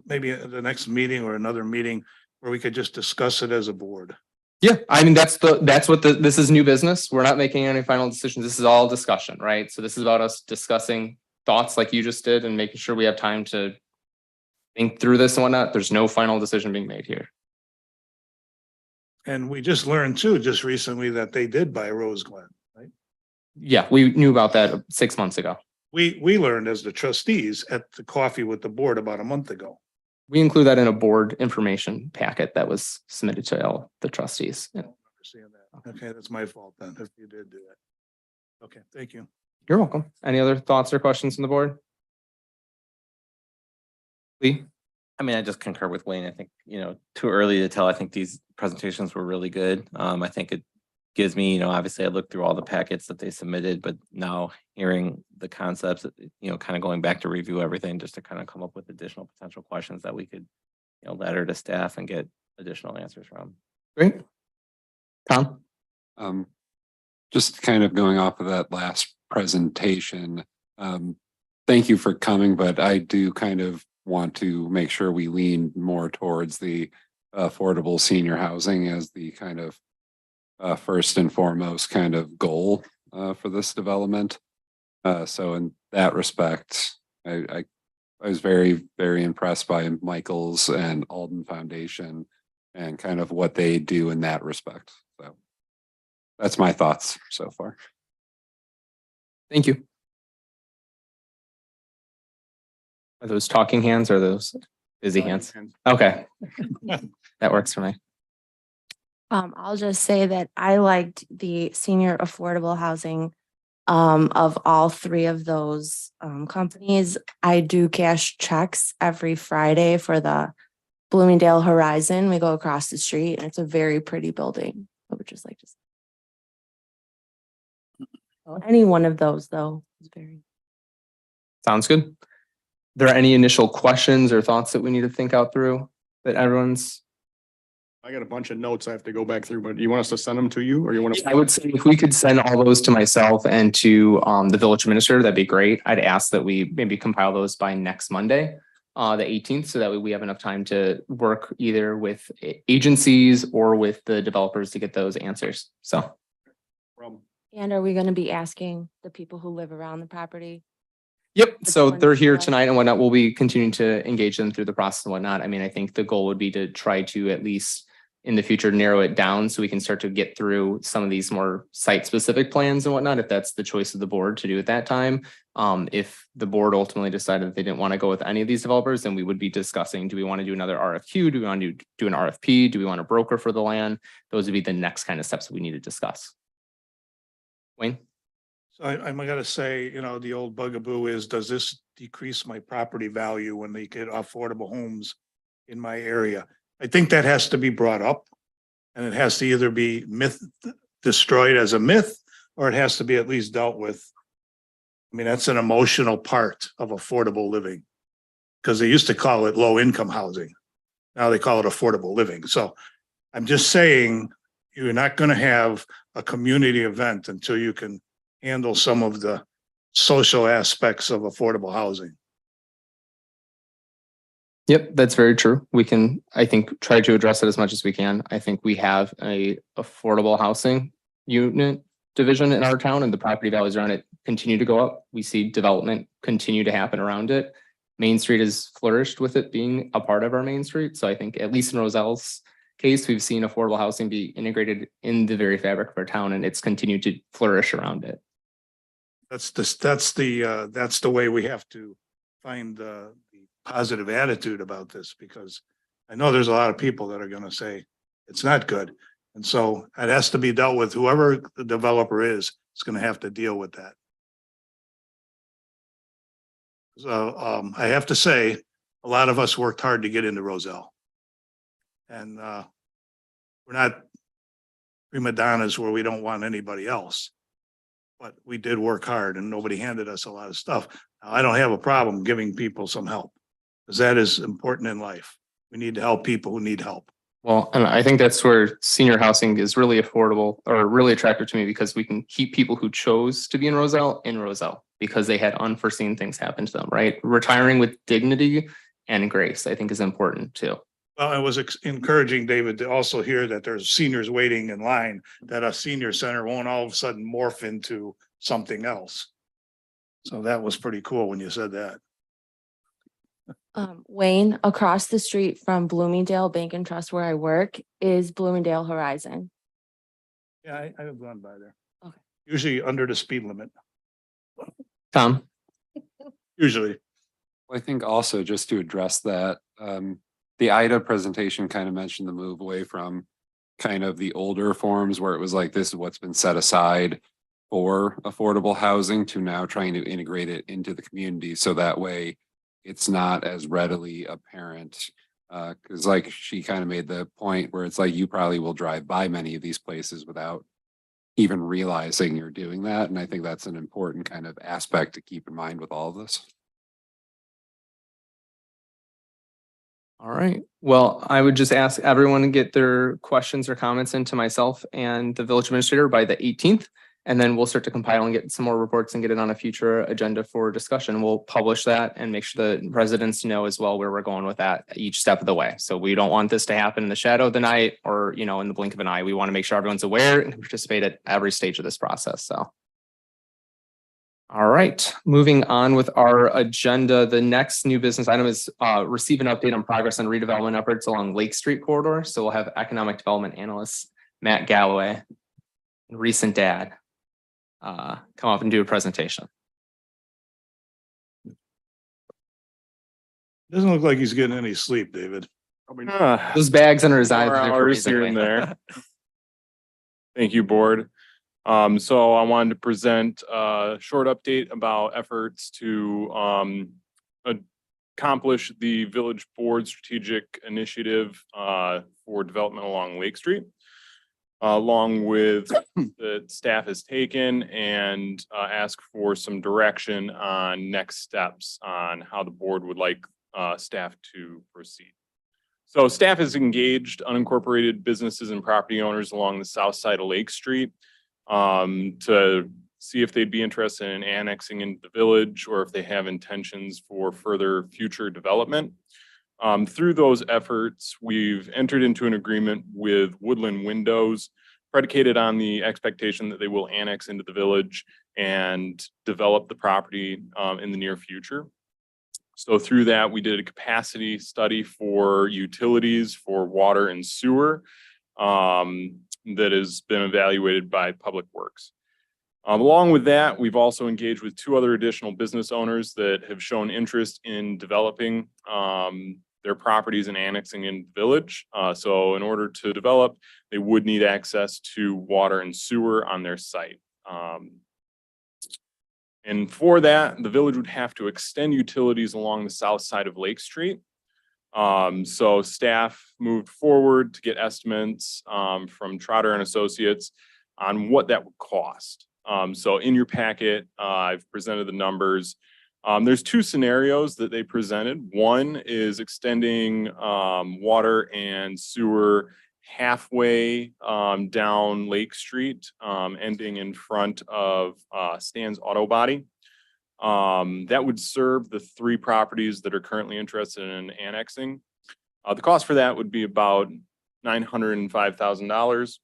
maybe at the next meeting or another meeting where we could just discuss it as a board. Yeah, I mean, that's what this is new business. We're not making any final decisions. This is all discussion, right? So this is about us discussing thoughts like you just did and making sure we have time to think through this and whatnot. There's no final decision being made here. And we just learned too, just recently that they did buy Rose Glen, right? Yeah, we knew about that 6 months ago. We learned as the trustees at the coffee with the board about a month ago. We include that in a board information packet that was submitted to all the trustees. Yeah. Seeing that. Okay, that's my fault then, if you did do that. Okay, thank you. You're welcome. Any other thoughts or questions from the board? Lee? I mean, I just concur with Wayne. I think, you know, too early to tell. I think these presentations were really good. I think it gives me, you know, obviously I looked through all the packets that they submitted, but now hearing the concepts, you know, kind of going back to review everything just to kind of come up with additional potential questions that we could, you know, letter to staff and get additional answers from. Great. Tom? Just kind of going off of that last presentation. Thank you for coming, but I do kind of want to make sure we lean more towards the affordable senior housing as the kind of first and foremost kind of goal for this development. So in that respect, I was very, very impressed by Michael's and Alden Foundation and kind of what they do in that respect. So that's my thoughts so far. Thank you. Are those talking hands or those busy hands? Okay. That works for me. I'll just say that I liked the senior affordable housing of all three of those companies. I do cash checks every Friday for the Bloomingdale Horizon. We go across the street and it's a very pretty building. I would just like to say. Any one of those though is very. Sounds good. There are any initial questions or thoughts that we need to think out through that everyone's? I got a bunch of notes I have to go back through, but you want us to send them to you or you want to? I would say if we could send all those to myself and to the village administrator, that'd be great. I'd ask that we maybe compile those by next Monday, the 18th, so that way we have enough time to work either with agencies or with the developers to get those answers. So. And are we going to be asking the people who live around the property? Yep. So they're here tonight and whatnot. We'll be continuing to engage them through the process and whatnot. I mean, I think the goal would be to try to at least in the future narrow it down so we can start to get through some of these more site specific plans and whatnot, if that's the choice of the board to do at that time. If the board ultimately decided that they didn't want to go with any of these developers, then we would be discussing, do we want to do another RFQ? Do we want to do an RFP? Do we want to broker for the land? Those would be the next kind of steps that we need to discuss. Wayne? So I'm gonna say, you know, the old bugaboo is, does this decrease my property value when they get affordable homes in my area? I think that has to be brought up. And it has to either be destroyed as a myth, or it has to be at least dealt with. I mean, that's an emotional part of affordable living. Because they used to call it low income housing. Now they call it affordable living. So I'm just saying, you're not gonna have a community event until you can handle some of the social aspects of affordable housing. Yep, that's very true. We can, I think, try to address it as much as we can. I think we have a affordable housing unit division in our town, and the property values around it continue to go up. We see development continue to happen around it. Main Street has flourished with it being a part of our Main Street. So I think at least in Roselle's case, we've seen affordable housing be integrated in the very fabric of our town, and it's continued to flourish around it. That's the way we have to find the positive attitude about this, because I know there's a lot of people that are gonna say it's not good. And so it has to be dealt with. Whoever the developer is gonna have to deal with that. So I have to say, a lot of us worked hard to get into Roselle. And we're not prima donnas where we don't want anybody else. But we did work hard and nobody handed us a lot of stuff. Now, I don't have a problem giving people some help, because that is important in life. We need to help people who need help. Well, and I think that's where senior housing is really affordable or really attractive to me, because we can keep people who chose to be in Roselle because they had unforeseen things happen to them, right? Retiring with dignity and grace, I think, is important too. Well, it was encouraging, David, to also hear that there's seniors waiting in line, that a senior center won't all of a sudden morph into something else. So that was pretty cool when you said that. Wayne, across the street from Bloomingdale Bank and Trust where I work is Bloomingdale Horizon. Yeah, I have gone by there. Okay. Usually under the speed limit, Tom? usually. I think also just to address that, the IDA presentation kind of mentioned the move away from kind of the older forms where it was like, this is what's been set aside for affordable housing, to now trying to integrate it into the community. So that way it's not as readily apparent. Cause like she kind of made the point where it's like, you probably will drive by many of these places without even realizing you're doing that. And I think that's an important kind of aspect to keep in mind with all of this. All right. Well, I would just ask everyone to get their questions or comments into myself and the village administrator by the 18th. And then we'll start to compile and get some more reports and get it on a future agenda for discussion. We'll publish that and make sure the residents know as well where we're going with that each step of the way. So we don't want this to happen in the shadow of the night or, you know, in the blink of an eye. We want to make sure everyone's aware and can participate at every stage of this process. So. All right, moving on with our agenda. The next new business item is receive an update on progress on redevelopment efforts along Lake Street corridor. So we'll have economic development analyst Matt Galloway, recent dad, come up and do a presentation. Doesn't look like he's getting any sleep, David. Those bags under his eyes. 4 hours here and there. Thank you, board. So I wanted to present a short update about efforts to accomplish the village board strategic initiative for development along Lake Street, along with the staff has taken, and ask for some direction on next steps on how the board would like staff to proceed. So staff has engaged unincorporated businesses and property owners along the south side of Lake Street to see if they'd be interested in annexing into the village or if they have intentions for further future development. Through those efforts, we've entered into an agreement with Woodland Windows predicated on the expectation that they will annex into the village and develop the property in the near future. So through that, we did a capacity study for utilities for water and sewer that has been evaluated by Public Works. Along with that, we've also engaged with 2 other additional business owners that have shown interest in developing their properties and annexing in the village. So in order to develop, they would need access to water and sewer on their site. And for that, the village would have to extend utilities along the south side of Lake Street. So staff moved forward to get estimates from Trotter and Associates on what that would cost. So in your packet, I've presented the numbers. There's 2 scenarios that they presented. One is extending water and sewer halfway down Lake Street, ending in front of Stan's Auto Body. That would serve the 3 properties that are currently interested in annexing. The cost for that would be about $905,000.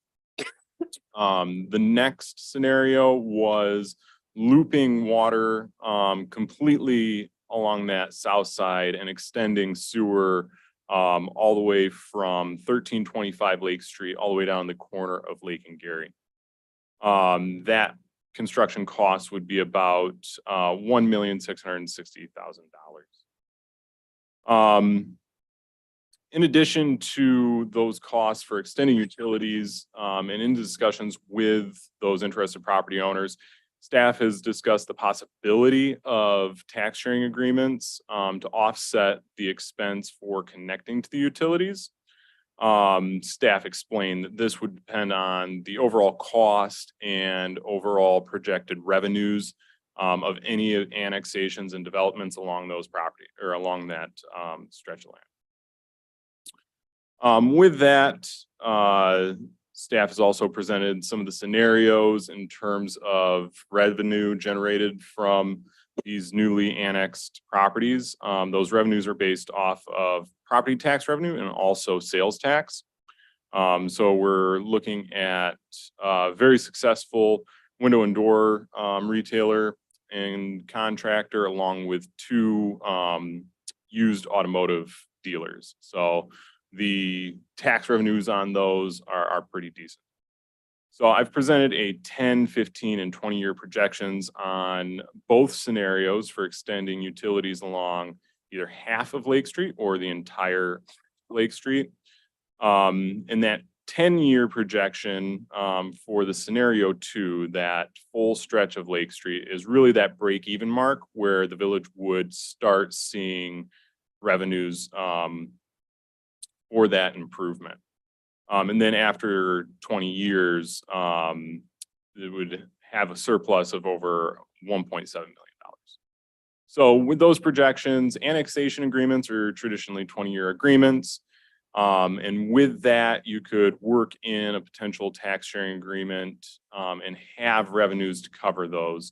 The next scenario was looping water completely along that south side and extending sewer all the way from 1325 Lake Street all the way down the corner of Lake and Gary. That construction cost would be about $1,660,000. In addition to those costs for extending utilities and in discussions with those interested property owners, staff has discussed the possibility of tax sharing agreements to offset the expense for connecting to the utilities. Staff explained that this would depend on the overall cost and overall projected revenues of any annexations and developments along those property or along that stretch of land. With that, staff has also presented some of the scenarios in terms of revenue generated from these newly annexed properties. Those revenues are based off of property tax revenue and also sales tax. So we're looking at a very successful window and door retailer and contractor, along with 2 used automotive dealers. So the tax revenues on those are pretty decent. So I've presented a 10, 15, and 20-year projections on both scenarios for extending utilities along either half of Lake Street or the entire Lake Street. And that 10-year projection for the scenario 2, that full stretch of Lake Street, is really that break-even mark where the village would start seeing revenues for that improvement. And then after 20 years, it would have a surplus of over $1.7 million. So with those projections, annexation agreements are traditionally 20-year agreements. And with that, you could work in a potential tax sharing agreement and have revenues to cover those.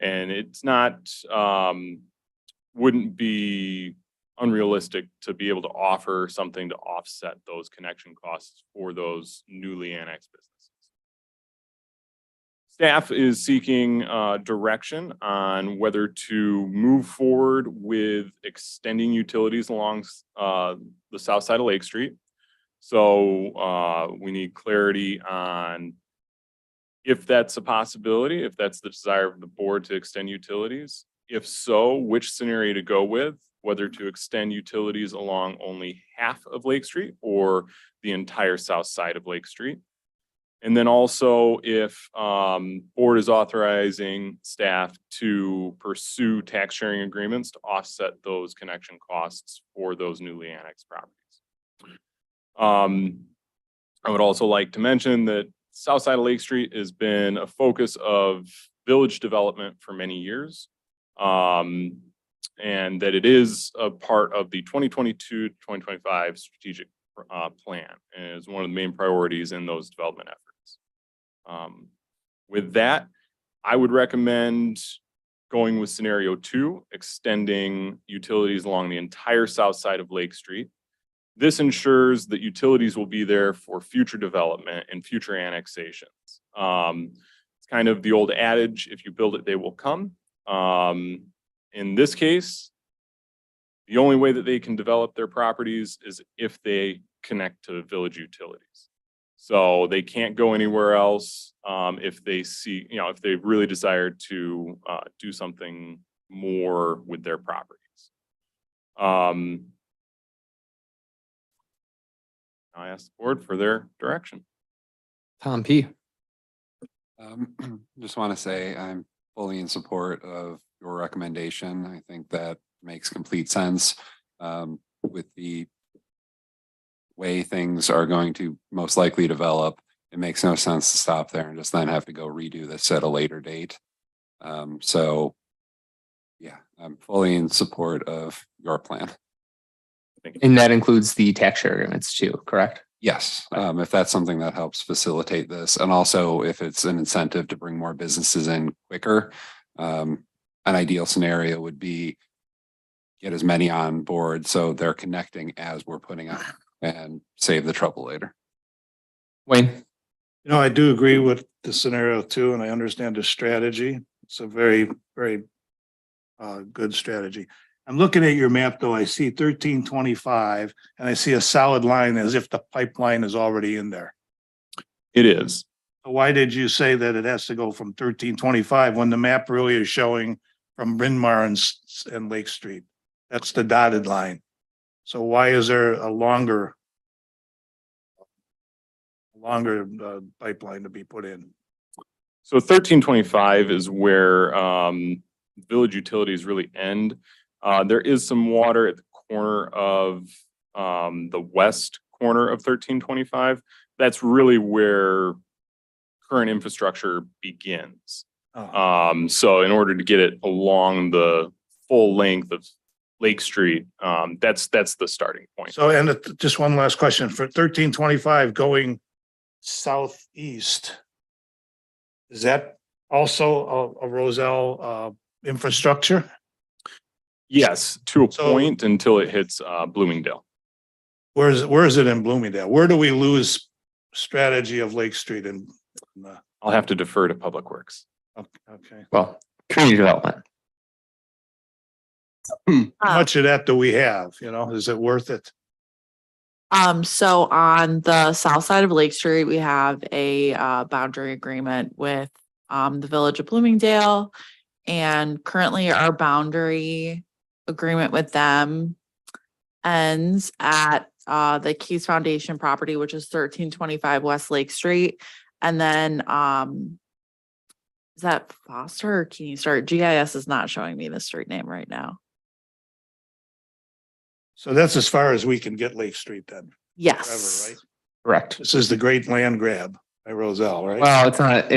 And it's not, wouldn't be unrealistic to be able to offer something to offset those connection costs for those newly annexed businesses. Staff is seeking direction on whether to move forward with extending utilities along the south side of Lake Street. So we need clarity on if that's a possibility, if that's the desire of the board to extend utilities. If so, which scenario to go with, whether to extend utilities along only half of Lake Street or the entire south side of Lake Street. And then also if board is authorizing staff to pursue tax sharing agreements to offset those connection costs for those newly annexed properties. I would also like to mention that south side of Lake Street has been a focus of village development for many years. And that it is a part of the 2022-2025 strategic plan, and is one of the main priorities in those development efforts. With that, I would recommend going with scenario 2, extending utilities along the entire south side of Lake Street. This ensures that utilities will be there for future development and future annexations. It's kind of the old adage, if you build it, they will come. In this case, the only way that they can develop their properties is if they connect to village utilities. So they can't go anywhere else if they see, if they really desire to do something more with their properties. I ask the board for their direction. Tom P. Just want to say I'm fully in support of your recommendation. I think that makes complete sense with the way things are going to most likely develop. It makes no sense to stop there and just then have to go redo this at a later date. So yeah, I'm fully in support of your plan. And that includes the tax share agreements too, correct? Yes, if that's something that helps facilitate this, and also if it's an incentive to bring more businesses in quicker. An ideal scenario would be get as many on board so they're connecting as we're putting on and save the trouble later. Wayne? You know, I do agree with the scenario too, and I understand the strategy. It's a very, very good strategy. I'm looking at your map though. I see 1325 and I see a solid line as if the pipeline is already in there. It is. So why did you say that it has to go from 1325 when the map really is showing from Bryn Mawr and Lake Street? That's the dotted line. So why is there a longer pipeline to be put in? So 1325 is where village utilities really end. There is some water at the corner of the west corner of 1325. That's really where current infrastructure begins. So in order to get it along the full length of Lake Street, that's the starting point. So, and just one last question for 1325 going southeast. Is that also a Roselle infrastructure? Yes, to a point until it hits Bloomingdale. Where is it in Bloomingdale? Where do we lose strategy of Lake Street and? I'll have to defer to Public Works. Okay. Well, community development. How much of that do we have? You know, is it worth it? So on the south side of Lake Street, we have a boundary agreement with the Village of Bloomingdale. And currently our boundary agreement with them ends at the Keys Foundation property, which is 1325 West Lake Street. And then is that Foster or can you start? GIS is not showing me the street name right now. So that's as far as we can get Lake Street then? Yes. Forever, right? Correct. This is the great land grab by Roselle, right? Well, it's not,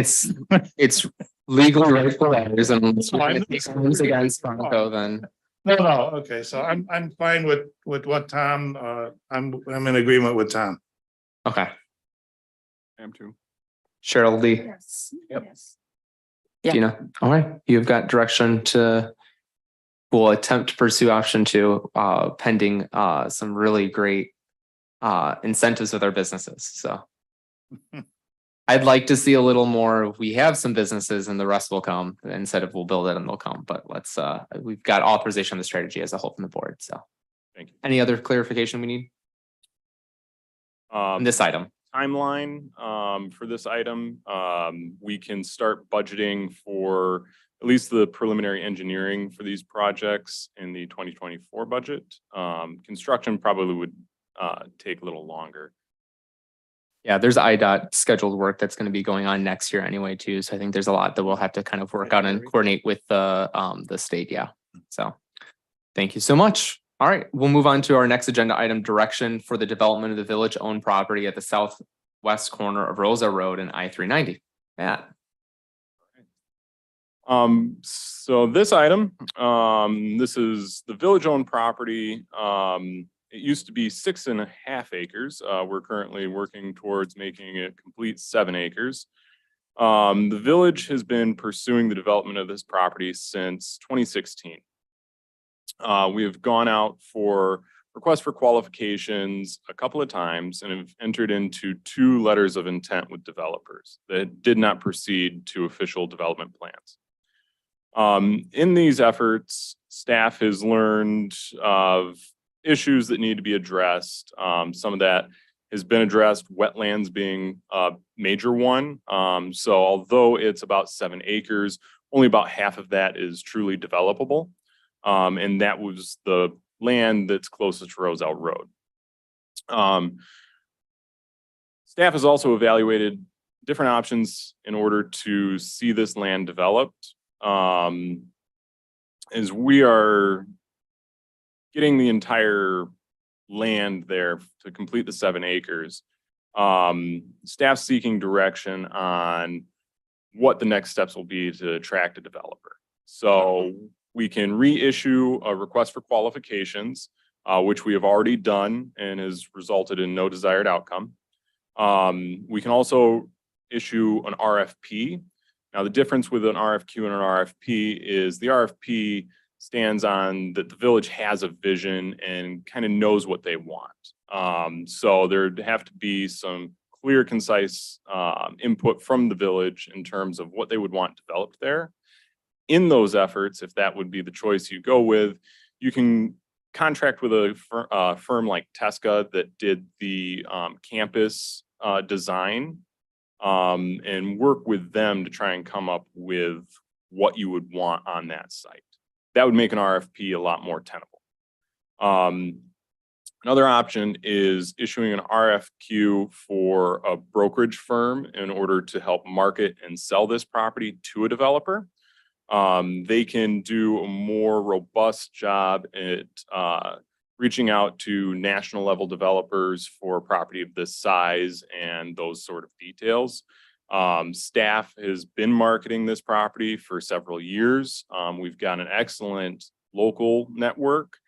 it's legally rightful ours, and unless we're gonna take claims against Bronco, then. No, okay, so I'm fine with what Tom, I'm in agreement with Tom. Okay. Am too. Cheryl Lee. Yes. Yep. Yeah. Tina, all right, you've got direction to, we'll attempt to pursue option 2, pending some really great incentives with our businesses, so. I'd like to see a little more, we have some businesses and the rest will come, instead of we'll build it and they'll come, but let's, we've got authorization on the strategy as a whole from the board, so. Thank you. Any other clarification we need on this item? Timeline for this item, we can start budgeting for at least the preliminary engineering for these projects in the 2024 budget. Construction probably would take a little longer. Yeah, there's IDOT scheduled work that's going to be going on next year anyway too. So I think there's a lot that we'll have to kind of work out and coordinate with the state. Yeah. So thank you so much. All right, we'll move on to our next agenda item, direction for the development of the village owned property at the southwest corner of Rosa Road and I-390. Matt. So this item, this is the village owned property. It used to be 6.5 acres. We're currently working towards making it complete 7 acres. The village has been pursuing the development of this property since 2016. We have gone out for requests for qualifications a couple of times and have entered into 2 letters of intent with developers that did not proceed to official development plans. In these efforts, staff has learned of issues that need to be addressed. Some of that has been addressed, wetlands being a major one. So although it's about 7 acres, only about half of that is truly developable. And that was the land that's closest to Roselle Road. Staff has also evaluated different options in order to see this land developed. As we are getting the entire land there to complete the 7 acres, staff seeking direction on what the next steps will be to attract a developer. So we can reissue a request for qualifications. which we have already done and has resulted in no desired outcome. We can also issue an RFP. Now, the difference with an RFQ and an RFP is the RFP stands on that the village has a vision and kind of knows what they want. So there'd have to be some clear, concise input from the village in terms of what they would want developed there. In those efforts, if that would be the choice you go with, you can contract with a firm like Tesca that did the campus design and work with them to try and come up with what you would want on that site. That would make an RFP a lot more tenable. Another option is issuing an RFQ for a brokerage firm in order to help market and sell this property to a developer. They can do a more robust job at reaching out to national level developers for a property of this size and those sort of details. Staff has been marketing this property for several years. We've got an excellent local network,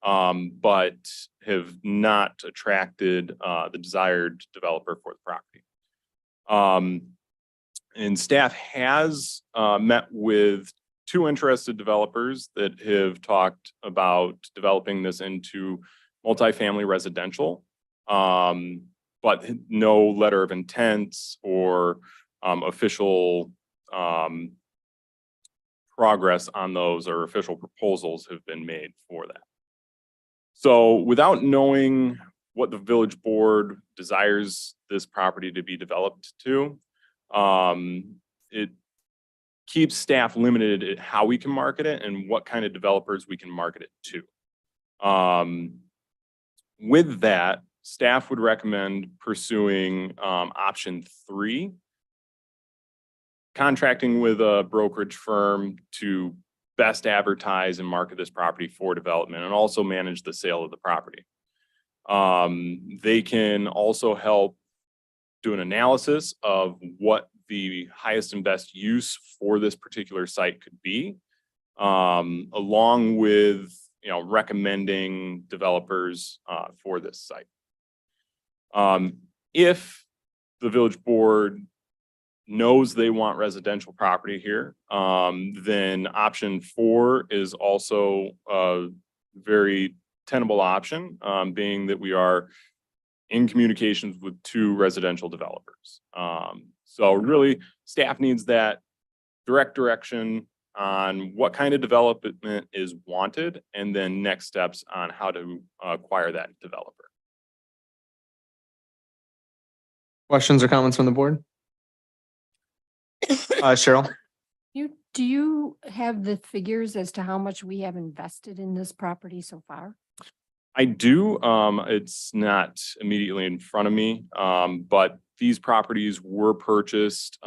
but have not attracted the desired developer for the property. And staff has met with 2 interested developers that have talked about developing this into multifamily residential, but no letter of intent or official progress on those or official proposals have been made for that. So without knowing what the village board desires this property to be developed to, it keeps staff limited at how we can market it and what kind of developers we can market it to. With that, staff would recommend pursuing option 3, contracting with a brokerage firm to best advertise and market this property for development and also manage the sale of the property. They can also help do an analysis of what the highest and best use for this particular site could be, along with recommending developers for this site. If the village board knows they want residential property here, then option 4 is also a very tenable option, being that we are in communications with 2 residential developers. So really, staff needs that direct direction on what kind of development is wanted and then next steps on how to acquire that developer. Questions or comments from the board? Cheryl? Do you have the figures as to how much we have invested in this property so far? I do. It's not immediately in front of me, but these properties were purchased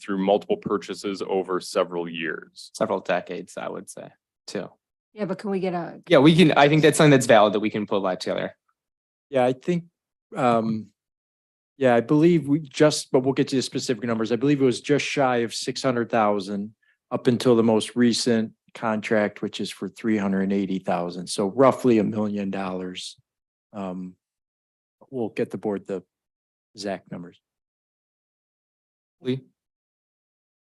through multiple purchases over several years. Several decades, I would say, too. Yeah, but can we get a? Yeah, we can, I think that's something that's valid that we can pull that together. Yeah, I think, yeah, I believe but we'll get to the specific numbers. I believe it was just shy of 600,000 up until the most recent contract, which is for 380,000. So roughly $1 million. We'll get the board the exact numbers. Lee?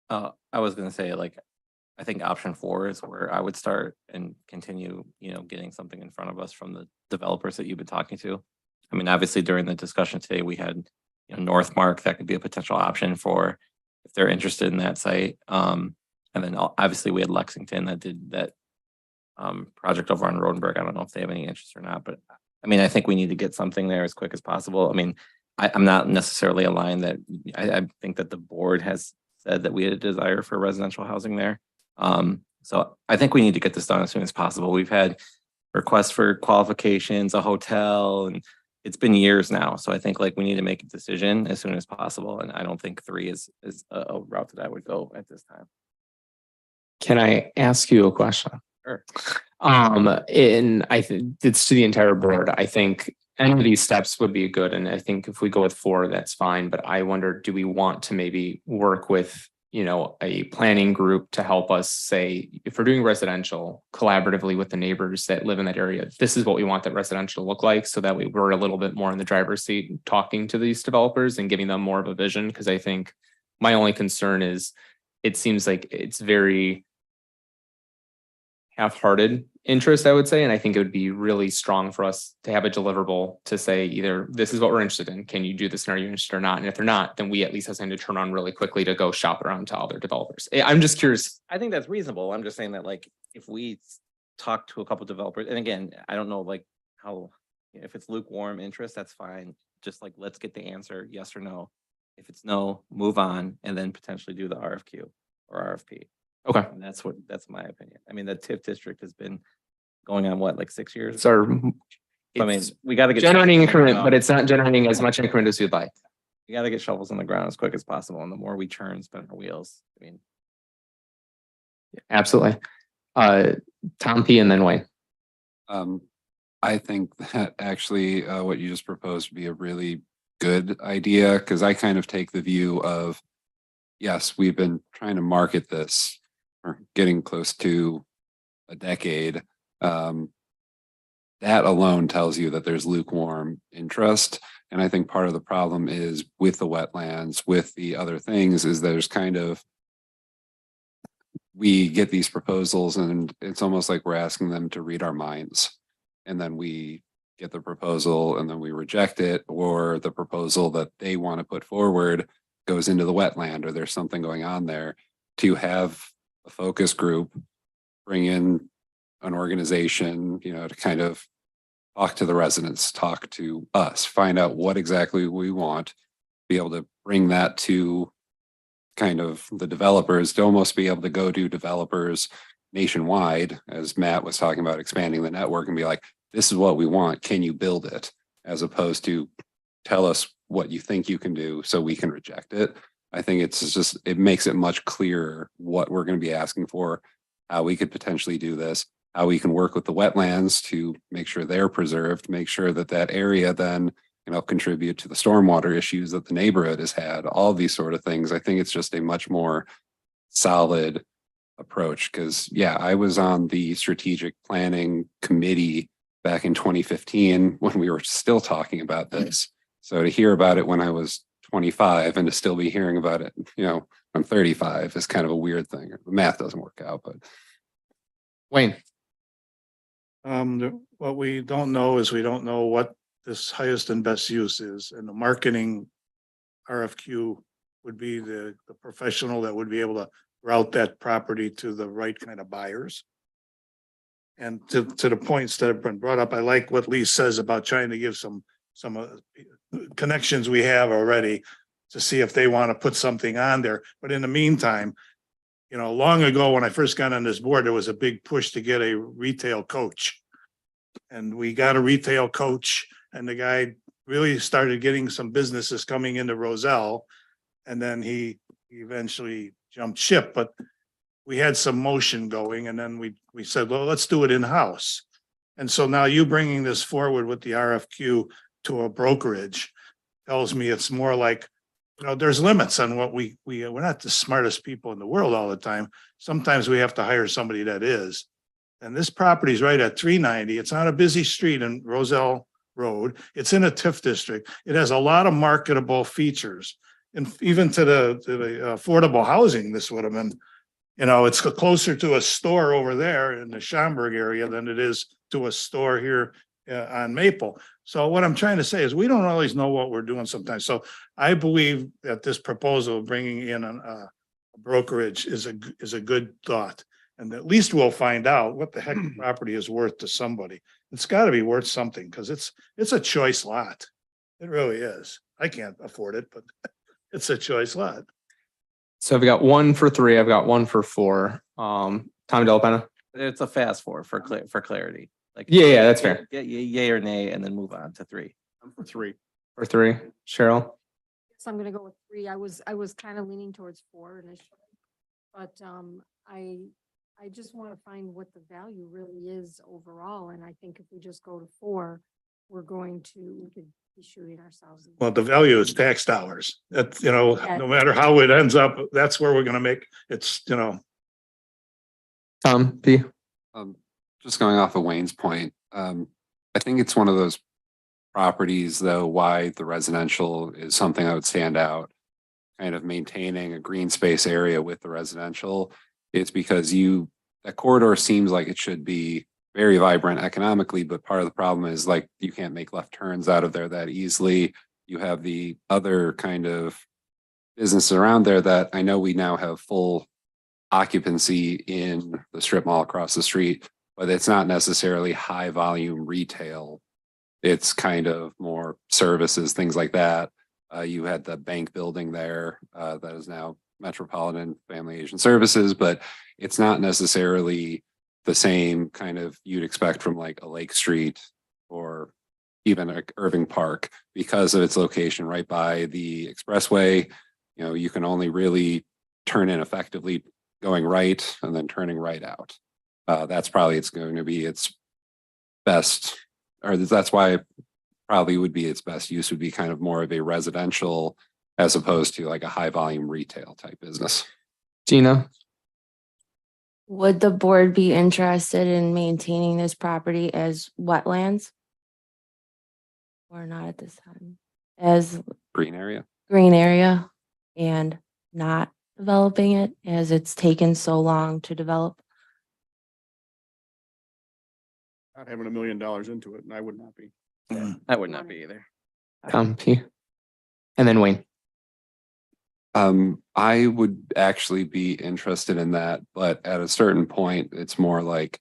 I was gonna say, I think option 4 is where I would start and continue, getting something in front of us from the developers that you've been talking to. I mean, obviously during the discussion today, we had, Northmark, that could be a potential option for if they're interested in that site. And then obviously we had Lexington that did that project over on Rodenberg. I don't know if they have any interest or not, but I mean, I think we need to get something there as quick as possible. I mean, I'm not necessarily aligned that I think that the board has said that we had a desire for residential housing there. So I think we need to get this done as soon as possible. We've had requests for qualifications, a hotel, and it's been years now. So I think we need to make a decision as soon as possible. And I don't think 3 is a route that I would go at this time. Can I ask you a question? Sure. And I think it's to the entire board. I think any of these steps would be good. And I think if we go with 4, that's fine. But I wonder, do we want to maybe work with a planning group to help us say, if we're doing residential collaboratively with the neighbors that live in that area, this is what we want that residential to look like. So that we're a little bit more in the driver's seat talking to these developers and giving them more of a vision. Cause I think my only concern is it seems like it's very half-hearted interest, I would say. And I think it would be really strong for us to have a deliverable to say either this is what we're interested in. Can you do this and are you interested or not? And if they're not, then we at least have something to turn on really quickly to go shop around to other developers. I'm just curious. I think that's reasonable. I'm just saying that like, if we talk to a couple developers, and again, I don't know like how, if it's lukewarm interest, that's fine. Just like, let's get the answer, yes or no. If it's no, move on, and then potentially do the RFQ or RFP. Okay. And that's my opinion. I mean, the TIF district has been going on what, like 6 years? It's our, I mean, it's we gotta get. generating shovels in the increment, ground. but it's not generating as much increment as you'd like. We gotta get shovels in the ground as quick as possible, and the more we churn, spin our wheels. I mean, Absolutely. Tom P. and then Wayne. I think that actually what you just proposed would be a really good idea, because I kind of take the view of, yes, we've been trying to market this for getting close to a decade. That alone tells you that there's lukewarm interest. And I think part of the problem is with the wetlands, with the other things, is there's kind of, we get these proposals and it's almost like we're asking them to read our minds. And then we get the proposal and then we reject it, or the proposal that they want to put forward goes into the wetland, or there's something going on there. To have a focus group, bring in an organization, to kind of talk to the residents, talk to us, find out what exactly we want, be able to bring that to kind of the developers, to almost be able to go to developers nationwide, as Matt was talking about expanding the network, and be like, this is what we want. Can you build it? As opposed to tell us what you think you can do so we can reject it. I think it makes it much clearer what we're going to be asking for, how we could potentially do this, how we can work with the wetlands to make sure they're preserved, make sure that that area then, contribute to the stormwater issues that the neighborhood has had, all these sort of things. I think it's just a much more solid approach, because I was on the strategic planning committee back in 2015 when we were still talking about this. So to hear about it when I was 25 and to still be hearing about it, I'm 35 is kind of a weird thing. The math doesn't work out, but. Wayne. What we don't know is we don't know what this highest and best use is, and the marketing RFQ would be the professional that would be able to route that property to the right kind of buyers. And to the points that have been brought up, I like what Lee says about trying to give some connections we have already to see if they want to put something on there. But in the meantime, long ago, when I first got on this board, there was a big push to get a retail coach. And we got a retail coach, and the guy really started getting some businesses coming into Roselle. And then he eventually jumped ship, but we had some motion going, and then we said, well, let's do it in-house. And so now you bringing this forward with the RFQ to a brokerage tells me it's more like, there's limits on what we're not the smartest people in the world all the time. Sometimes we have to hire somebody that is. And this property is right at 390. It's on a busy street in Roselle Road. It's in a TIF district. It has a lot of marketable features. And even to the affordable housing, this would have been, it's closer to a store over there in the Schaumburg area than it is to a store here on Maple. So what I'm trying to say is we don't always know what we're doing sometimes. So I believe that this proposal of bringing in a brokerage is a good thought. And at least we'll find out what the heck the property is worth to somebody. It's got to be worth something, because it's a choice lot. It really is. I can't afford it, but it's a choice lot. So I've got 1 for 3. I've got 1 for 4. Tom Delapena. it's a fast four for clarity. Like, Yeah, that's fair. Get yay or nay, and then move on to 3. For 3. For 3, Cheryl. So I'm gonna go with 3. I was kind of leaning towards 4 initially. But I just want to find what the value really is overall. And I think if we just go to 4, we could be shooting ourselves. in the Well, the value is tax dollars. That, you know, Yeah. no matter how it ends up, that's where we're gonna make, it's, you know. Tom, P. Just going off of Wayne's point, I think it's one of those properties, though, why the residential is something that would stand out. Kind of maintaining a green space area with the residential, it's because that corridor seems like it should be very vibrant economically, but part of the problem is like you can't make left turns out of there that easily. You have the other kind of businesses around there that I know we now have full occupancy in the strip mall across the street, but it's not necessarily high volume retail. It's kind of more services, things like that. You had the bank building there that is now Metropolitan Family Asian Services, but it's not necessarily the same kind of you'd expect from like a Lake Street or even like Irving Park because of its location right by the expressway. You know, you can only really turn in effectively going right and then turning right out. That's probably it's going to be its best, or that's why probably would be its best use would be kind of more of a residential as opposed to like a high volume retail type business. Gina, Would the board be interested in maintaining this property as wetlands? Or not at this time? As Green area. green area and not developing it as it's taken so long to develop? Not having $1 million into it, and I would not be. I would not be either. Tom, P. And then Wayne. I would actually be interested in that, but at a certain point, it's more like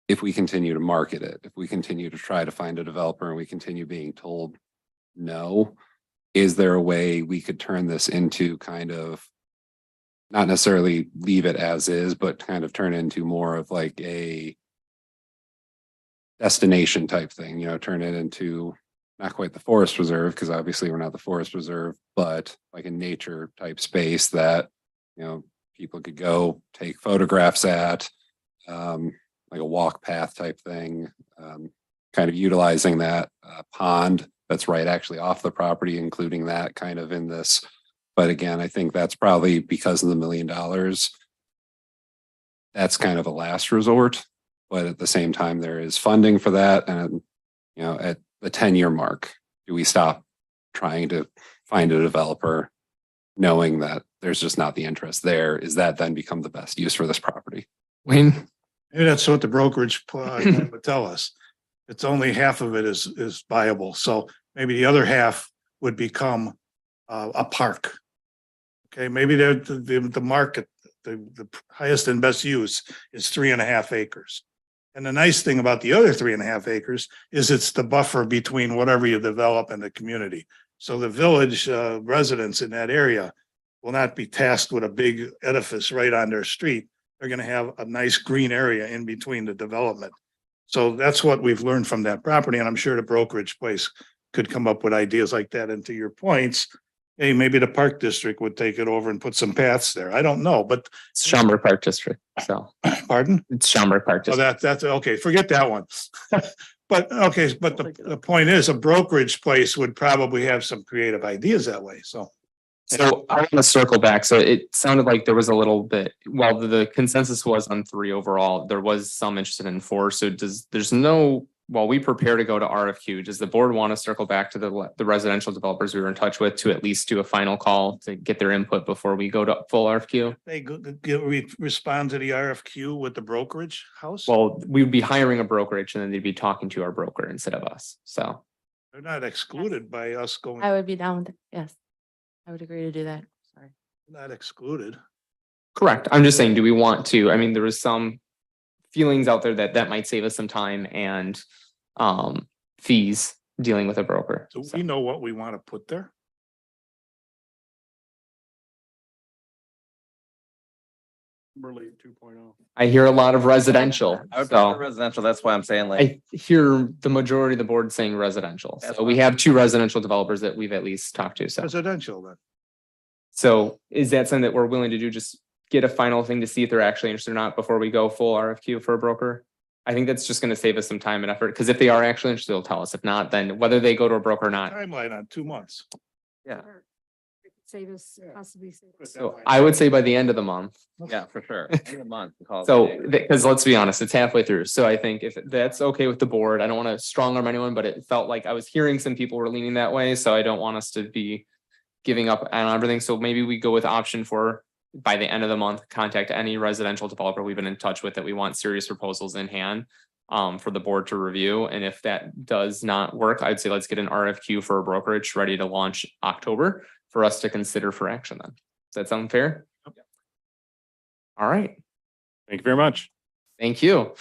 if we continue to market it, if we continue to try to find a developer and we continue being told no, is there a way we could turn this into kind of not necessarily leave it as is, but kind of turn into more of like a destination type thing, you know, turn it into not quite the forest reserve, because obviously we're not the forest reserve, but like a nature type space that, you know, people could go take photographs at, like a walk path type thing, kind of utilizing that pond that's right actually off the property, including that kind of in this. But again, I think that's probably because of the $1 million. That's kind of a last resort, but at the same time, there is funding for that. And, you know, at the 10-year mark, do we stop trying to find a developer knowing that there's just not the interest there? Is that then become the best use for this property? Wayne? Maybe that's what the brokerage would tell us. It's only half of it is viable. So maybe the other half would become a park. Okay, maybe the market, the highest and best use is 3.5 acres. And the nice thing about the other 3.5 acres is it's the buffer between whatever you develop in the community. So the village residents in that area will not be tasked with a big edifice right on their street. They're going to have a nice green area in between the development. So that's what we've learned from that property. And I'm sure the brokerage place could come up with ideas like that. And to your points, hey, maybe the park district would take it over and put some paths there. I don't know, but It's Schaumburg Park District. So pardon? it's Schaumburg Park Oh, District. that's okay. Forget that one. But okay, but the point is a brokerage place would probably have some creative ideas that way. So. So I want to circle back. So it sounded like there was a little bit, while the consensus was on 3 overall, there was some interested in 4. So while we prepare to go to RFQ, does the board want to circle back to the residential developers we were in touch with to at least do a final call to get their input before we go to full RFQ? They respond to the RFQ with the brokerage house? Well, we would be hiring a brokerage and then they'd be talking to our broker instead of us. So They're not excluded by us going, I would be down with it. Yes. I would agree to do that. Sorry. not excluded. correct. I'm just saying, do we want to, I mean, there was some feelings out there that might save us some time and fees dealing with a broker. So we know what we want to put there. Timberlake 2.0. I hear a lot of residential. I would prefer So residential. That's why I'm saying like, I hear the majority of the board saying residential. That's So we have 2 residential developers that we've at least talked to. So, Residential then. so is that something that we're willing to do? Just get a final thing to see if they're actually interested or not before we go full RFQ for a broker? I think that's just gonna save us some time and effort, because if they are actually interested, they'll tell us. If not, then whether they go to a broker or not. Timeline on 2 months. Yeah. Save us, possibly save us. So I would say by the end of the month. Yeah, for sure. End of the month, we call it So, the day. because let's be honest, it's halfway through. So I think if that's okay with the board, I don't want to strong arm anyone, but it felt like I was hearing some people were leaning that way. So I don't want us to be giving up on everything. So maybe we go with option 4 by the end of the month, contact any residential developer we've been in touch with that we want serious proposals in hand for the board to review. And if that does not work, I'd say let's get an RFQ for a brokerage ready to launch October for us to consider for action then. Does that sound fair? All right. Thank you very much. Thank you.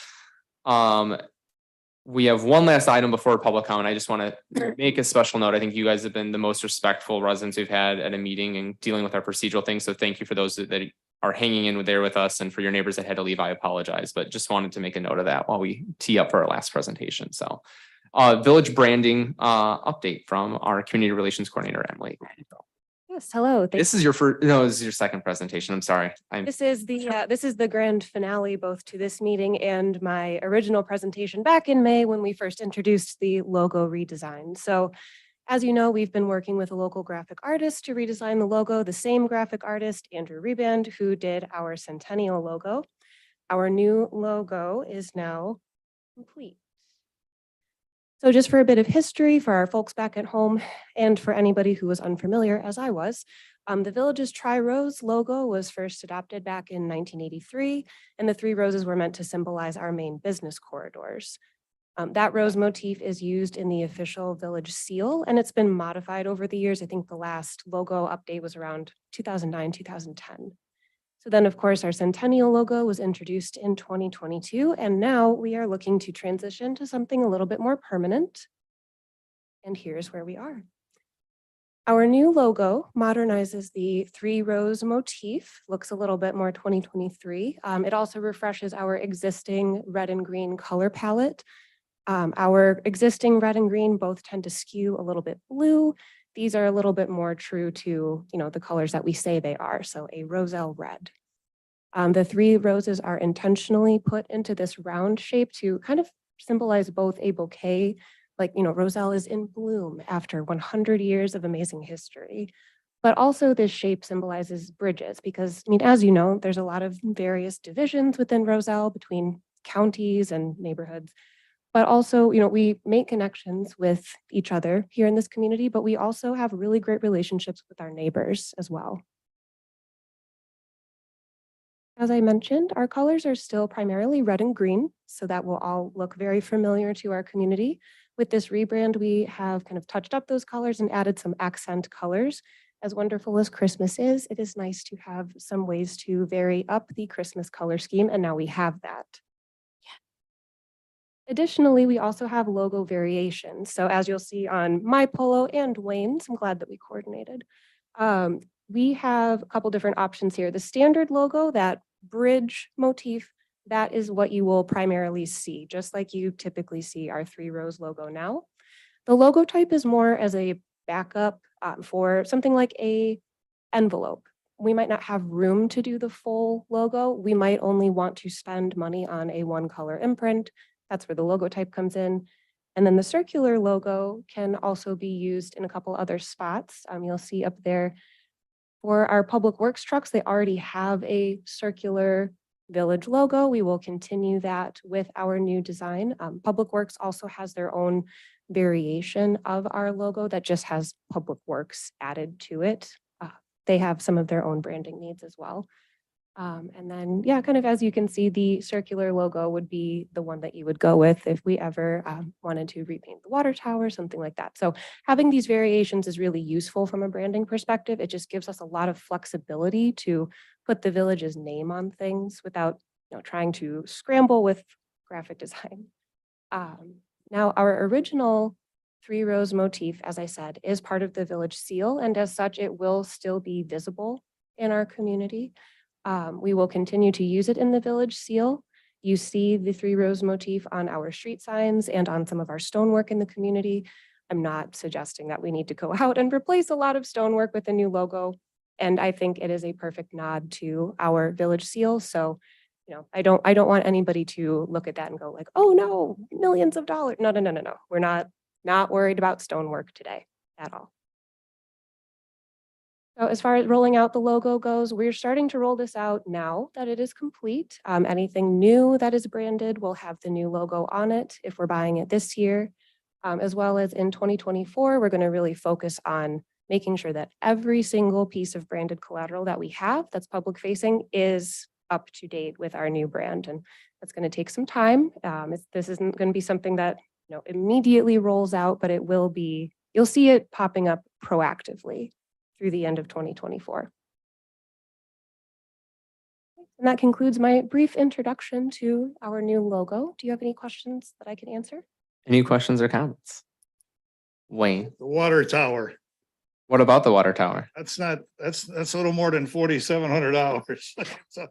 We have one last item before public comment. I just want to make a special note. I think you guys have been the most respectful residents we've had at a meeting and dealing with our procedural things. So thank you for those that are hanging in there with us, and for your neighbors that had to leave, I apologize, but just wanted to make a note of that while we tee up for our last presentation. So village branding update from our community relations coordinator, Emily. Yes, hello. This is your first, no, this is your second presentation. I'm sorry. This is the grand finale both to this meeting and my original presentation back in May when we first introduced the logo redesign. So as you know, we've been working with a local graphic artist to redesign the logo, the same graphic artist, Andrew Reband, who did our centennial logo. Our new logo is now complete. So just for a bit of history for our folks back at home and for anybody who was unfamiliar as I was, the village's Tri-Rose logo was first adopted back in 1983, and the 3 roses were meant to symbolize our main business corridors. That rose motif is used in the official village seal, and it's been modified over the years. I think the last logo update was around 2009, 2010. So then, of course, our centennial logo was introduced in 2022, and now we are looking to transition to something a little bit more permanent. And here's where we are. Our new logo modernizes the 3 rose motif, looks a little bit more 2023. It also refreshes our existing red and green color palette. Our existing red and green both tend to skew a little bit blue. These are a little bit more true to, the colors that we say they are. So a roselle red. The 3 roses are intentionally put into this round shape to kind of symbolize both a bouquet, like, roselle is in bloom after 100 years of amazing history. But also this shape symbolizes bridges because, as you know, there's a lot of various divisions within Roselle between counties and neighborhoods. But also, we make connections with each other here in this community, but we also have really great relationships with our neighbors as well. As I mentioned, our colors are still primarily red and green, so that will all look very familiar to our community. With this rebrand, we have kind of touched up those colors and added some accent colors. As wonderful as Christmas is, it is nice to have some ways to vary up the Christmas color scheme, and now we have that. Additionally, we also have logo variations. So as you'll see on my polo and Wayne's, I'm glad that we coordinated. We have a couple different options here. The standard logo, that bridge motif, that is what you will primarily see, just like you typically see our 3 rose logo now. The logo type is more as a backup for something like a envelope. We might not have room to do the full logo. We might only want to spend money on a 1 color imprint. That's where the logo type comes in. And then the circular logo can also be used in a couple other spots. You'll see up there for our public works trucks, they already have a circular village logo. We will continue that with our new design. Public Works also has their own variation of our logo that just has Public Works added to it. They have some of their own branding needs as well. And then, yeah, kind of as you can see, the circular logo would be the one that you would go with if we ever wanted to repaint the water tower, something like that. So having these variations is really useful from a branding perspective. It just gives us a lot of flexibility to put the village's name on things without trying to scramble with graphic design. Now, our original 3 rose motif, as I said, is part of the village seal, and as such, it will still be visible in our community. We will continue to use it in the village seal. You see the 3 rose motif on our street signs and on some of our stonework in the community. I'm not suggesting that we need to go out and replace a lot of stonework with a new logo. And I think it is a perfect nod to our village seal. So I don't want anybody to look at that and go like, oh no, millions of dollars. No, no, no, no, no. We're not worried about stonework today at all. So as far as rolling out the logo goes, we're starting to roll this out now that it is complete. Anything new that is branded will have the new logo on it if we're buying it this year. As well as in 2024, we're going to really focus on making sure that every single piece of branded collateral that we have that's public facing is up to date with our new brand. And that's going to take some time. This isn't going to be something that immediately rolls out, but it will be, you'll see it popping up proactively through the end of 2024. And that concludes my brief introduction to our new logo. Do you have any questions that I can answer? Any questions or comments? Wayne, The water tower, what about the water tower? that's a little more than $4,700. So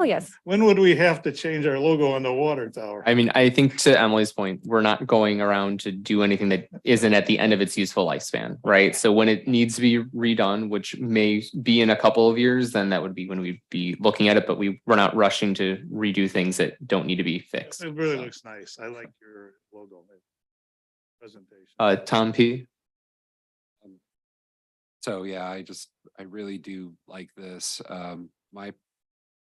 Oh, yes. when would we have to change our logo on the water tower? I mean, I think to Emily's point, we're not going around to do anything that isn't at the end of its useful lifespan, right? So when it needs to be redone, which may be in a couple of years, then that would be when we'd be looking at it, but we're not rushing to redo things that don't need to be fixed. It really looks nice. I like your logo presentation. Tom P. So yeah, I really do like this. My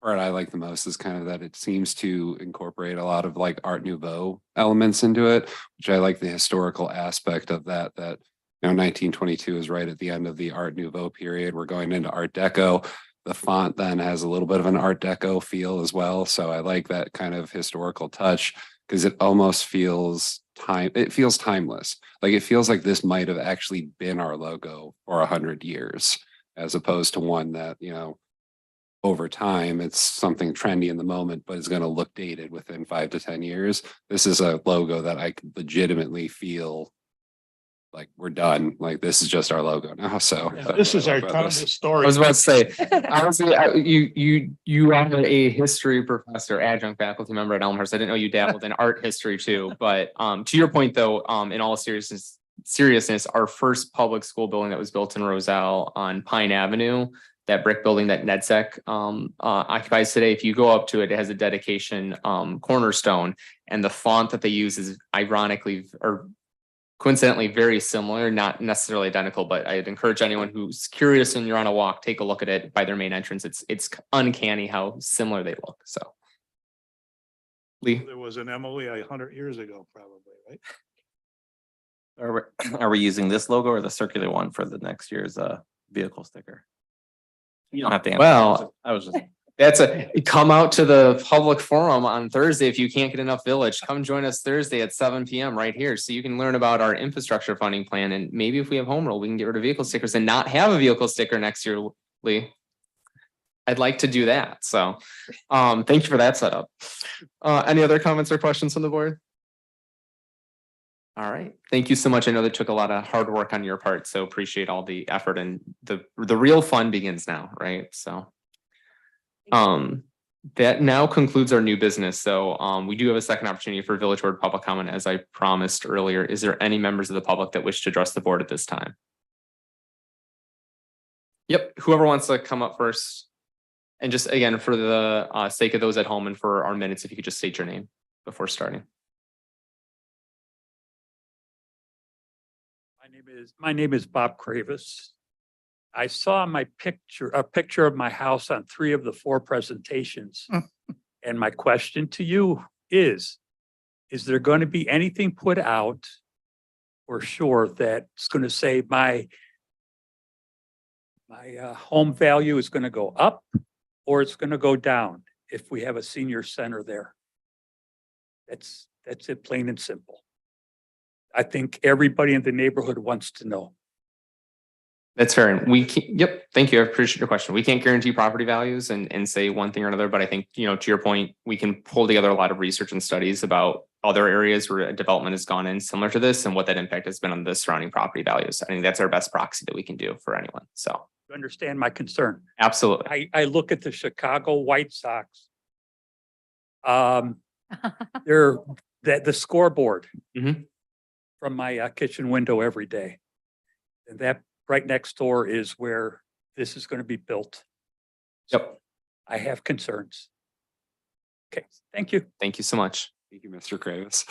part I like the most is kind of that it seems to incorporate a lot of like Art Nouveau elements into it, which I like the historical aspect of that, 1922 is right at the end of the Art Nouveau period. We're going into Art Deco. The font then has a little bit of an Art Deco feel as well. So I like that kind of historical touch because it almost feels timeless. Like it feels like this might have actually been our logo for 100 years, as opposed to one that, over time, it's something trendy in the moment, but it's going to look dated within 5 to 10 years. This is a logo that I could legitimately feel like we're done. Like this is just our logo now. So This is our town I historic. was about to say, honestly, you are a history professor, adjunct faculty member at Elmhurst. I didn't know you dabbled in art history too, but to your point though, in all seriousness, our first public school building that was built in Roselle on Pine Avenue, that brick building that NEDSEC occupies today, if you go up to it, it has a dedication cornerstone, and the font that they use is ironically or coincidentally very similar, not necessarily identical, but I'd encourage anyone who's curious and you're on a walk, take a look at it by their main entrance. It's uncanny how similar they look. So Lee. There was an Emily 100 years ago, probably, right? Are we using this logo or the circular one for the next year's vehicle sticker? You don't have to answer. Well, I was just. come out to the public forum on Thursday. If you can't get enough Village, come join us Thursday at 7 PM right here. So you can learn about our infrastructure funding plan. And maybe if we have home rule, we can get rid of vehicle stickers and not have a vehicle sticker next year, Lee. I'd like to do that. So thank you for that setup. Any other comments or questions from the board? All right. Thank you so much. I know that took a lot of hard work on your part, so appreciate all the effort, and the real fun begins now, right? So that now concludes our new business. So we do have a second opportunity for Village Board public comment, as I promised earlier. Is there any members of the public that wish to address the board at this time? Yep, whoever wants to come up first. And just again, for the sake of those at home and for our minutes, if you could just state your name before starting. My name is Bob Kravis. I saw a picture of my house on 3 of the 4 presentations. And my question to you is there going to be anything put out for sure that's going to say my home value is going to go up or it's going to go down if we have a senior center there? That's it, plain and simple. I think everybody in the neighborhood wants to know. That's fair. And we can, yep, thank you. I appreciate your question. We can't guarantee property values and say one thing or another, but I think, to your point, we can pull together a lot of research and studies about other areas where a development has gone in similar to this and what that impact has been on the surrounding property values. I think that's our best proxy that we can do for anyone. So You understand my concern? absolutely. I look at the Chicago White Sox. They're the scoreboard from my kitchen window every day. And that right next door is where this is going to be built. Yep. I have concerns. Okay, thank you. Thank you so much. Thank you, Mr. Kravis.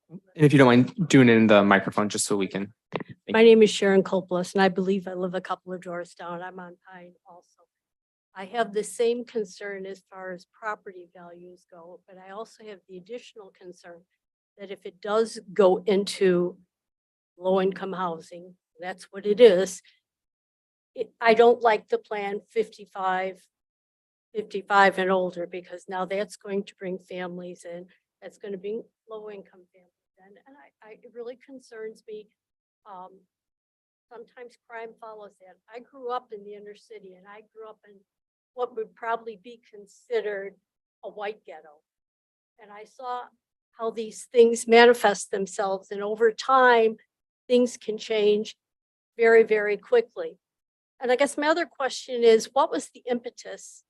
And if you don't mind doing it in the microphone, just so we can. My name is Sharon Copeless, and I believe I live a couple of doors down. I'm on Pine also. I have the same concern as far as property values go, but I also have the additional concern that if it does go into low-income housing, that's what it is. I don't like the plan 55 and older, because now that's going to bring families in. That's going to bring low-income families in, and it really concerns me. Sometimes crime follows that. I grew up in the inner city, and I grew up in what would probably be considered a white ghetto. And I saw how these things manifest themselves, and over time, things can change very, very quickly. And I guess my other question is, what was the impetus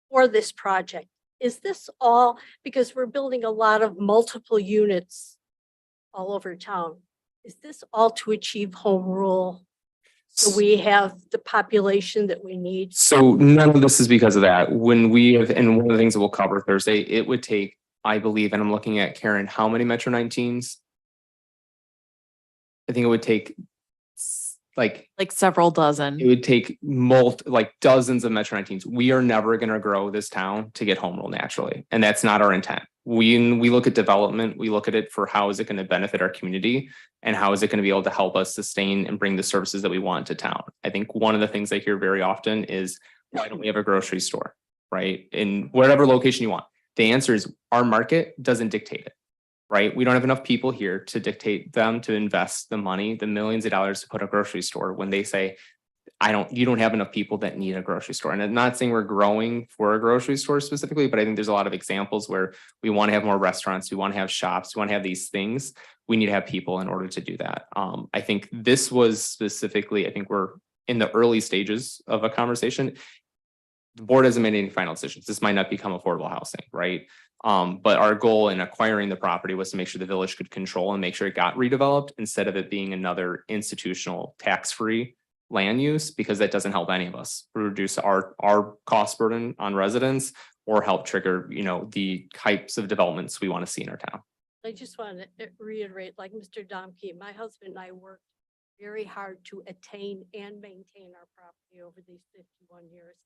for this project? Is this all because we're building a lot of multiple units all over town? Is this all to achieve home rule? So we have the population that we need? So none of this is because of that. When we have, and one of the things that we'll cover Thursday, it would take, I believe, and I'm looking at Karen, how many Metro 19s? I think it would take like several dozen. it would take dozens of Metro 19s. We are never going to grow this town to get home rule naturally. And that's not our intent. When we look at development, we look at it for how is it going to benefit our community and how is it going to be able to help us sustain and bring the services that we want to town. I think one of the things I hear very often is, why don't we have a grocery store, right? In whatever location you want. The answer is our market doesn't dictate it. Right? We don't have enough people here to dictate them to invest the money, the millions of dollars to put a grocery store when they say, you don't have enough people that need a grocery store. And I'm not saying we're growing for a grocery store specifically, but I think there's a lot of examples where we want to have more restaurants, we want to have shops, we want to have these things. We need to have people in order to do that. I think this was specifically, I think we're in the early stages of a conversation. The board hasn't made any final decisions. This might not become affordable housing, right? But our goal in acquiring the property was to make sure the village could control and make sure it got redeveloped instead of it being another institutional tax-free land use, because that doesn't help any of us reduce our cost burden on residents or help trigger, the types of developments we want to see in our town. I just want to reiterate, like Mr. Domke, my husband and I worked very hard to attain and maintain our property over these 51 years.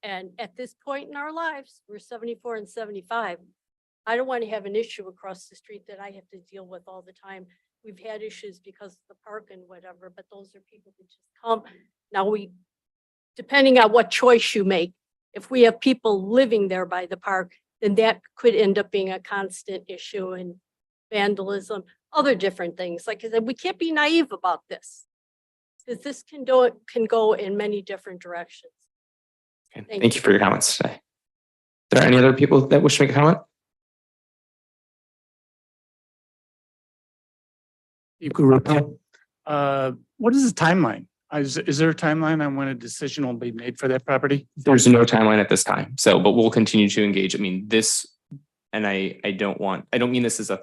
And at this point in our lives, we're 74 and 75. I don't want to have an issue across the street that I have to deal with all the time. We've had issues because of the park and whatever, but those are people that just come. Now depending on what choice you make, if we have people living there by the park, then that could end up being a constant issue, and vandalism, other different things. Like I said, we can't be naive about this, because this can go in many different directions. Okay, thank you for your comments today. Are there any other people that wish to make a comment? What is the timeline? Is there a timeline on when a decision will be made for that property? There's no timeline at this time. But we'll continue to engage. I mean, and I don't mean this as a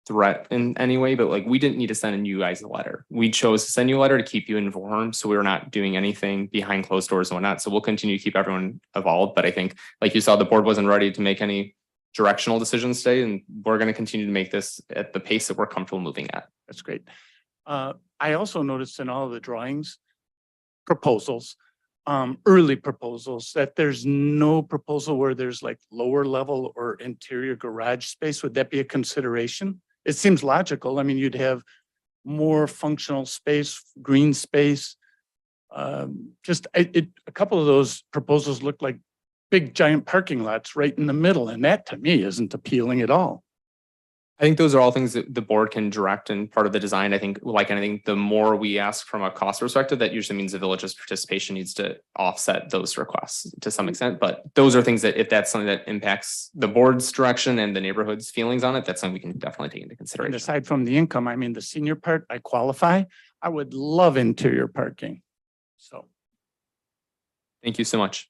threat in any way, but we didn't need to send you guys a letter. We chose to send you a letter to keep you informed. So we're not doing anything behind closed doors and whatnot. So we'll continue to keep everyone involved. But I think, like you saw, the board wasn't ready to make any directional decisions today, and we're going to continue to make this at the pace that we're comfortable moving at. That's great. I also noticed in all of the drawings, proposals, early proposals, that there's no proposal where there's lower level or interior garage space. Would that be a consideration? It seems logical. I mean, you'd have more functional space, green space. A couple of those proposals look like big giant parking lots right in the middle. And that to me isn't appealing at all. I think those are all things that the board can direct and part of the design. I think, like anything, the more we ask from a cost perspective, that usually means the village's participation needs to offset those requests to some extent. But those are things that, if that's something that impacts the board's direction and the neighborhood's feelings on it, that's something we can definitely take into consideration. And aside from the income, I mean, the senior part, I qualify. I would love interior parking. So. Thank you so much.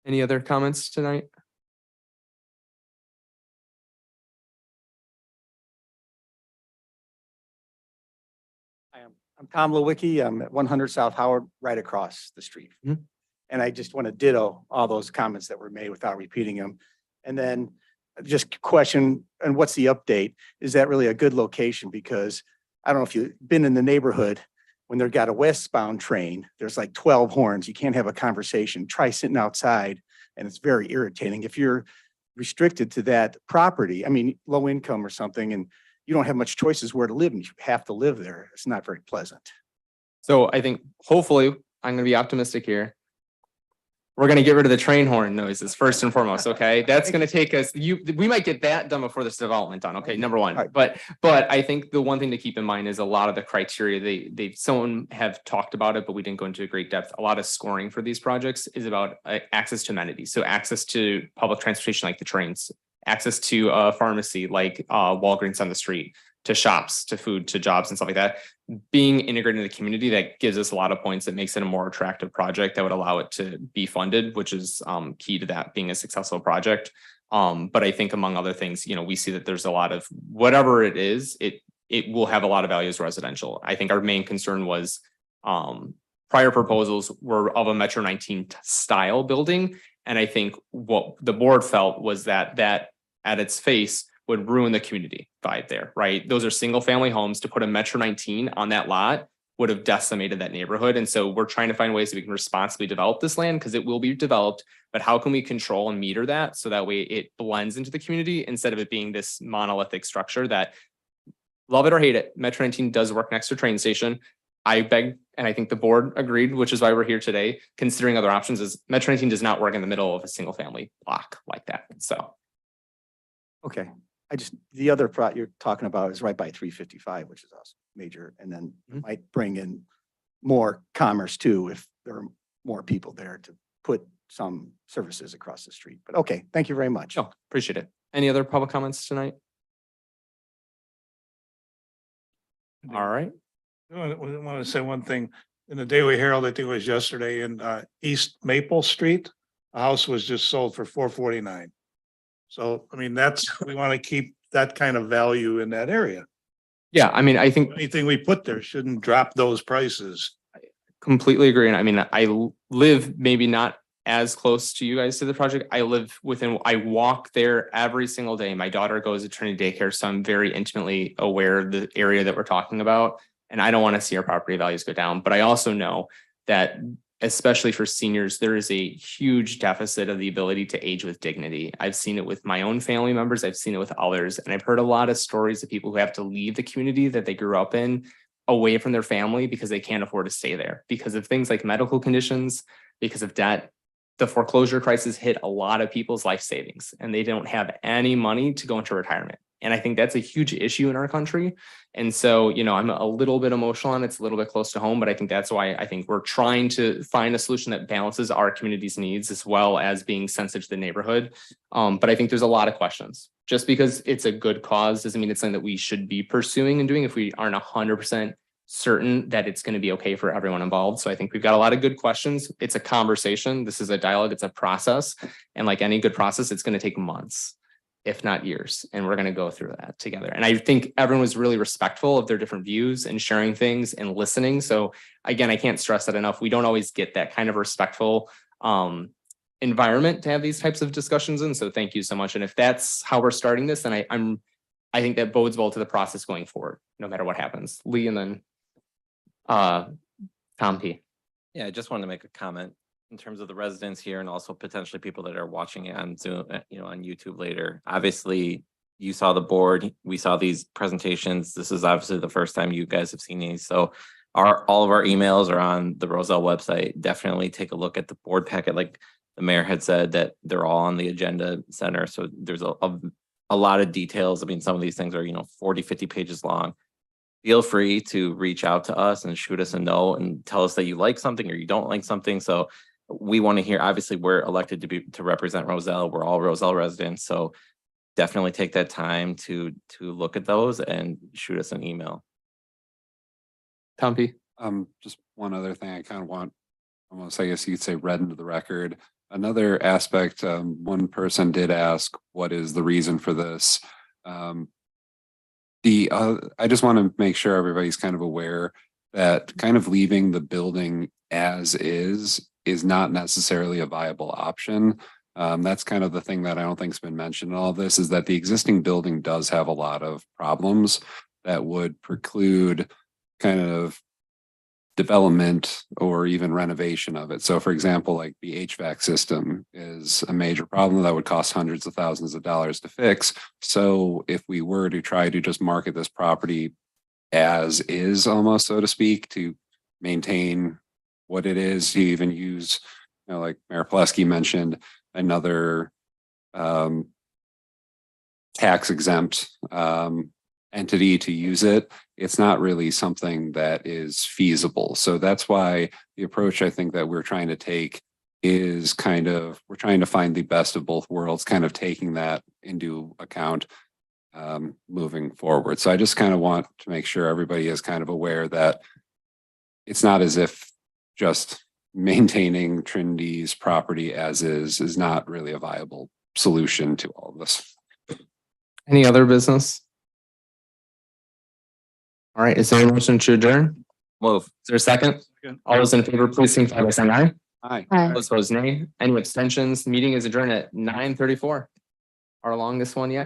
Any other comments tonight? I'm Tom Lewicki. I'm at 100 South Howard, right across the street. Mhm. And I just want to ditto all those comments that were made without repeating them. And then just question, and what's the update? Is that really a good location? Because I don't know if you've been in the neighborhood when they've got a westbound train, there's like 12 horns. You can't have a conversation. Try sitting outside and it's very irritating. If you're restricted to that property, I mean, low income or something, and you don't have much choices where to live and you have to live there. It's not very pleasant. So I think hopefully, I'm gonna be optimistic here. We're gonna get rid of the train horn noises first and foremost, okay? That's gonna take us, we might get that done before this development done, okay, number one. But I think the one thing to keep in mind is a lot of the criteria, someone have talked about it, but we didn't go into great depth. A lot of scoring for these projects is about access to amenities. So access to public transportation like the trains, access to a pharmacy like Walgreens on the street, to shops, to food, to jobs and stuff like that. Being integrated in the community, that gives us a lot of points that makes it a more attractive project that would allow it to be funded, which is key to that being a successful project. But I think among other things, we see that there's a lot of whatever it is, it will have a lot of value as residential. I think our main concern was prior proposals were of a Metro 19 style building. And I think what the board felt was that at its face would ruin the community vibe there, right? Those are single family homes. To put a Metro 19 on that lot would have decimated that neighborhood. And so we're trying to find ways that we can responsibly develop this land because it will be developed, but how can we control and meter that so that way it blends into the community instead of it being this monolithic structure that, love it or hate it, Metro 19 does work next to a train station. I beg, and I think the board agreed, which is why we're here today, considering other options, is Metro 19 does not work in the middle of a single family block like that. So. Okay, the other you're talking about is right by 355, which is also major, and then might bring in more commerce too if there are more people there to put some services across the street. But okay, thank you very much. Oh, appreciate it. Any other public comments tonight? All right. I want to say one thing. In the Daily Herald, I think it was yesterday in East Maple Street, a house was just sold for $449. So, I mean, we want to keep that kind of value in that area. Yeah, I mean, I think Anything we put there shouldn't drop those prices. completely agree. And I mean, I live maybe not as close to you guys to the project. I walk there every single day. My daughter goes to Trinity Daycare, so I'm very intimately aware of the area that we're talking about. And I don't want to see our property values go down, but I also know that especially for seniors, there is a huge deficit of the ability to age with dignity. I've seen it with my own family members. I've seen it with others. And I've heard a lot of stories of people who have to leave the community that they grew up in away from their family because they can't afford to stay there because of things like medical conditions, because of debt. The foreclosure crisis hit a lot of people's life savings and they don't have any money to go into retirement. And I think that's a huge issue in our country. And so, I'm a little bit emotional on it. It's a little bit close to home, but I think that's why I think we're trying to find a solution that balances our community's needs as well as being sensitive to the neighborhood. But I think there's a lot of questions. Just because it's a good cause doesn't mean it's something that we should be pursuing and doing if we aren't 100% certain that it's going to be okay for everyone involved. So I think we've got a lot of good questions. It's a conversation. This is a dialogue. It's a process. And like any good process, it's going to take months, if not years. And we're going to go through that together. And I think everyone was really respectful of their different views and sharing things and listening. So again, I can't stress that enough. We don't always get that kind of respectful environment to have these types of discussions in. So thank you so much. And if that's how we're starting this, then I think that bodes well to the process going forward, no matter what happens. Lee and then Tom P. Yeah, I just wanted to make a comment in terms of the residents here and also potentially people that are watching it on Zoom, on YouTube later. Obviously, you saw the board, we saw these presentations. This is obviously the first time you guys have seen these. So all of our emails are on the Roselle website. Definitely take a look at the board packet. Like the mayor had said that they're all on the agenda center. So there's a lot of details. I mean, some of these things are, 40, 50 pages long. Feel free to reach out to us and shoot us a note and tell us that you like something or you don't like something. So we want to hear, obviously we're elected to represent Roselle. We're all Roselle residents. So definitely take that time to look at those and shoot us an email. Tom P. Just one other thing I kind of want, almost, I guess you could say, read into the record. Another aspect, one person did ask, what is the reason for this? I just want to make sure everybody's kind of aware that kind of leaving the building as is not necessarily a viable option. That's kind of the thing that I don't think's been mentioned in all of this, is that the existing building does have a lot of problems that would preclude kind of development or even renovation of it. So for example, like the HVAC system is a major problem that would cost hundreds of thousands of dollars to fix. So if we were to try to just market this property as is, almost, so to speak, to maintain what it is, to even use, like Mayor Plesky mentioned, another tax exempt entity to use it, it's not really something that is feasible. So that's why the approach I think that we're trying to take is kind of, we're trying to find the best of both worlds, kind of taking that into account moving forward. So I just kind of want to make sure everybody is kind of aware that it's not as if just maintaining Trinity's property as is not really a viable solution to all of this. Any other business? All right, is there a motion to adjourn? Move. Is there a second? All those in favor, please signify by saying aye. Aye. Those opposed, nay. Any abstentions? Meeting is adjourned at 9:34. Our longest one yet.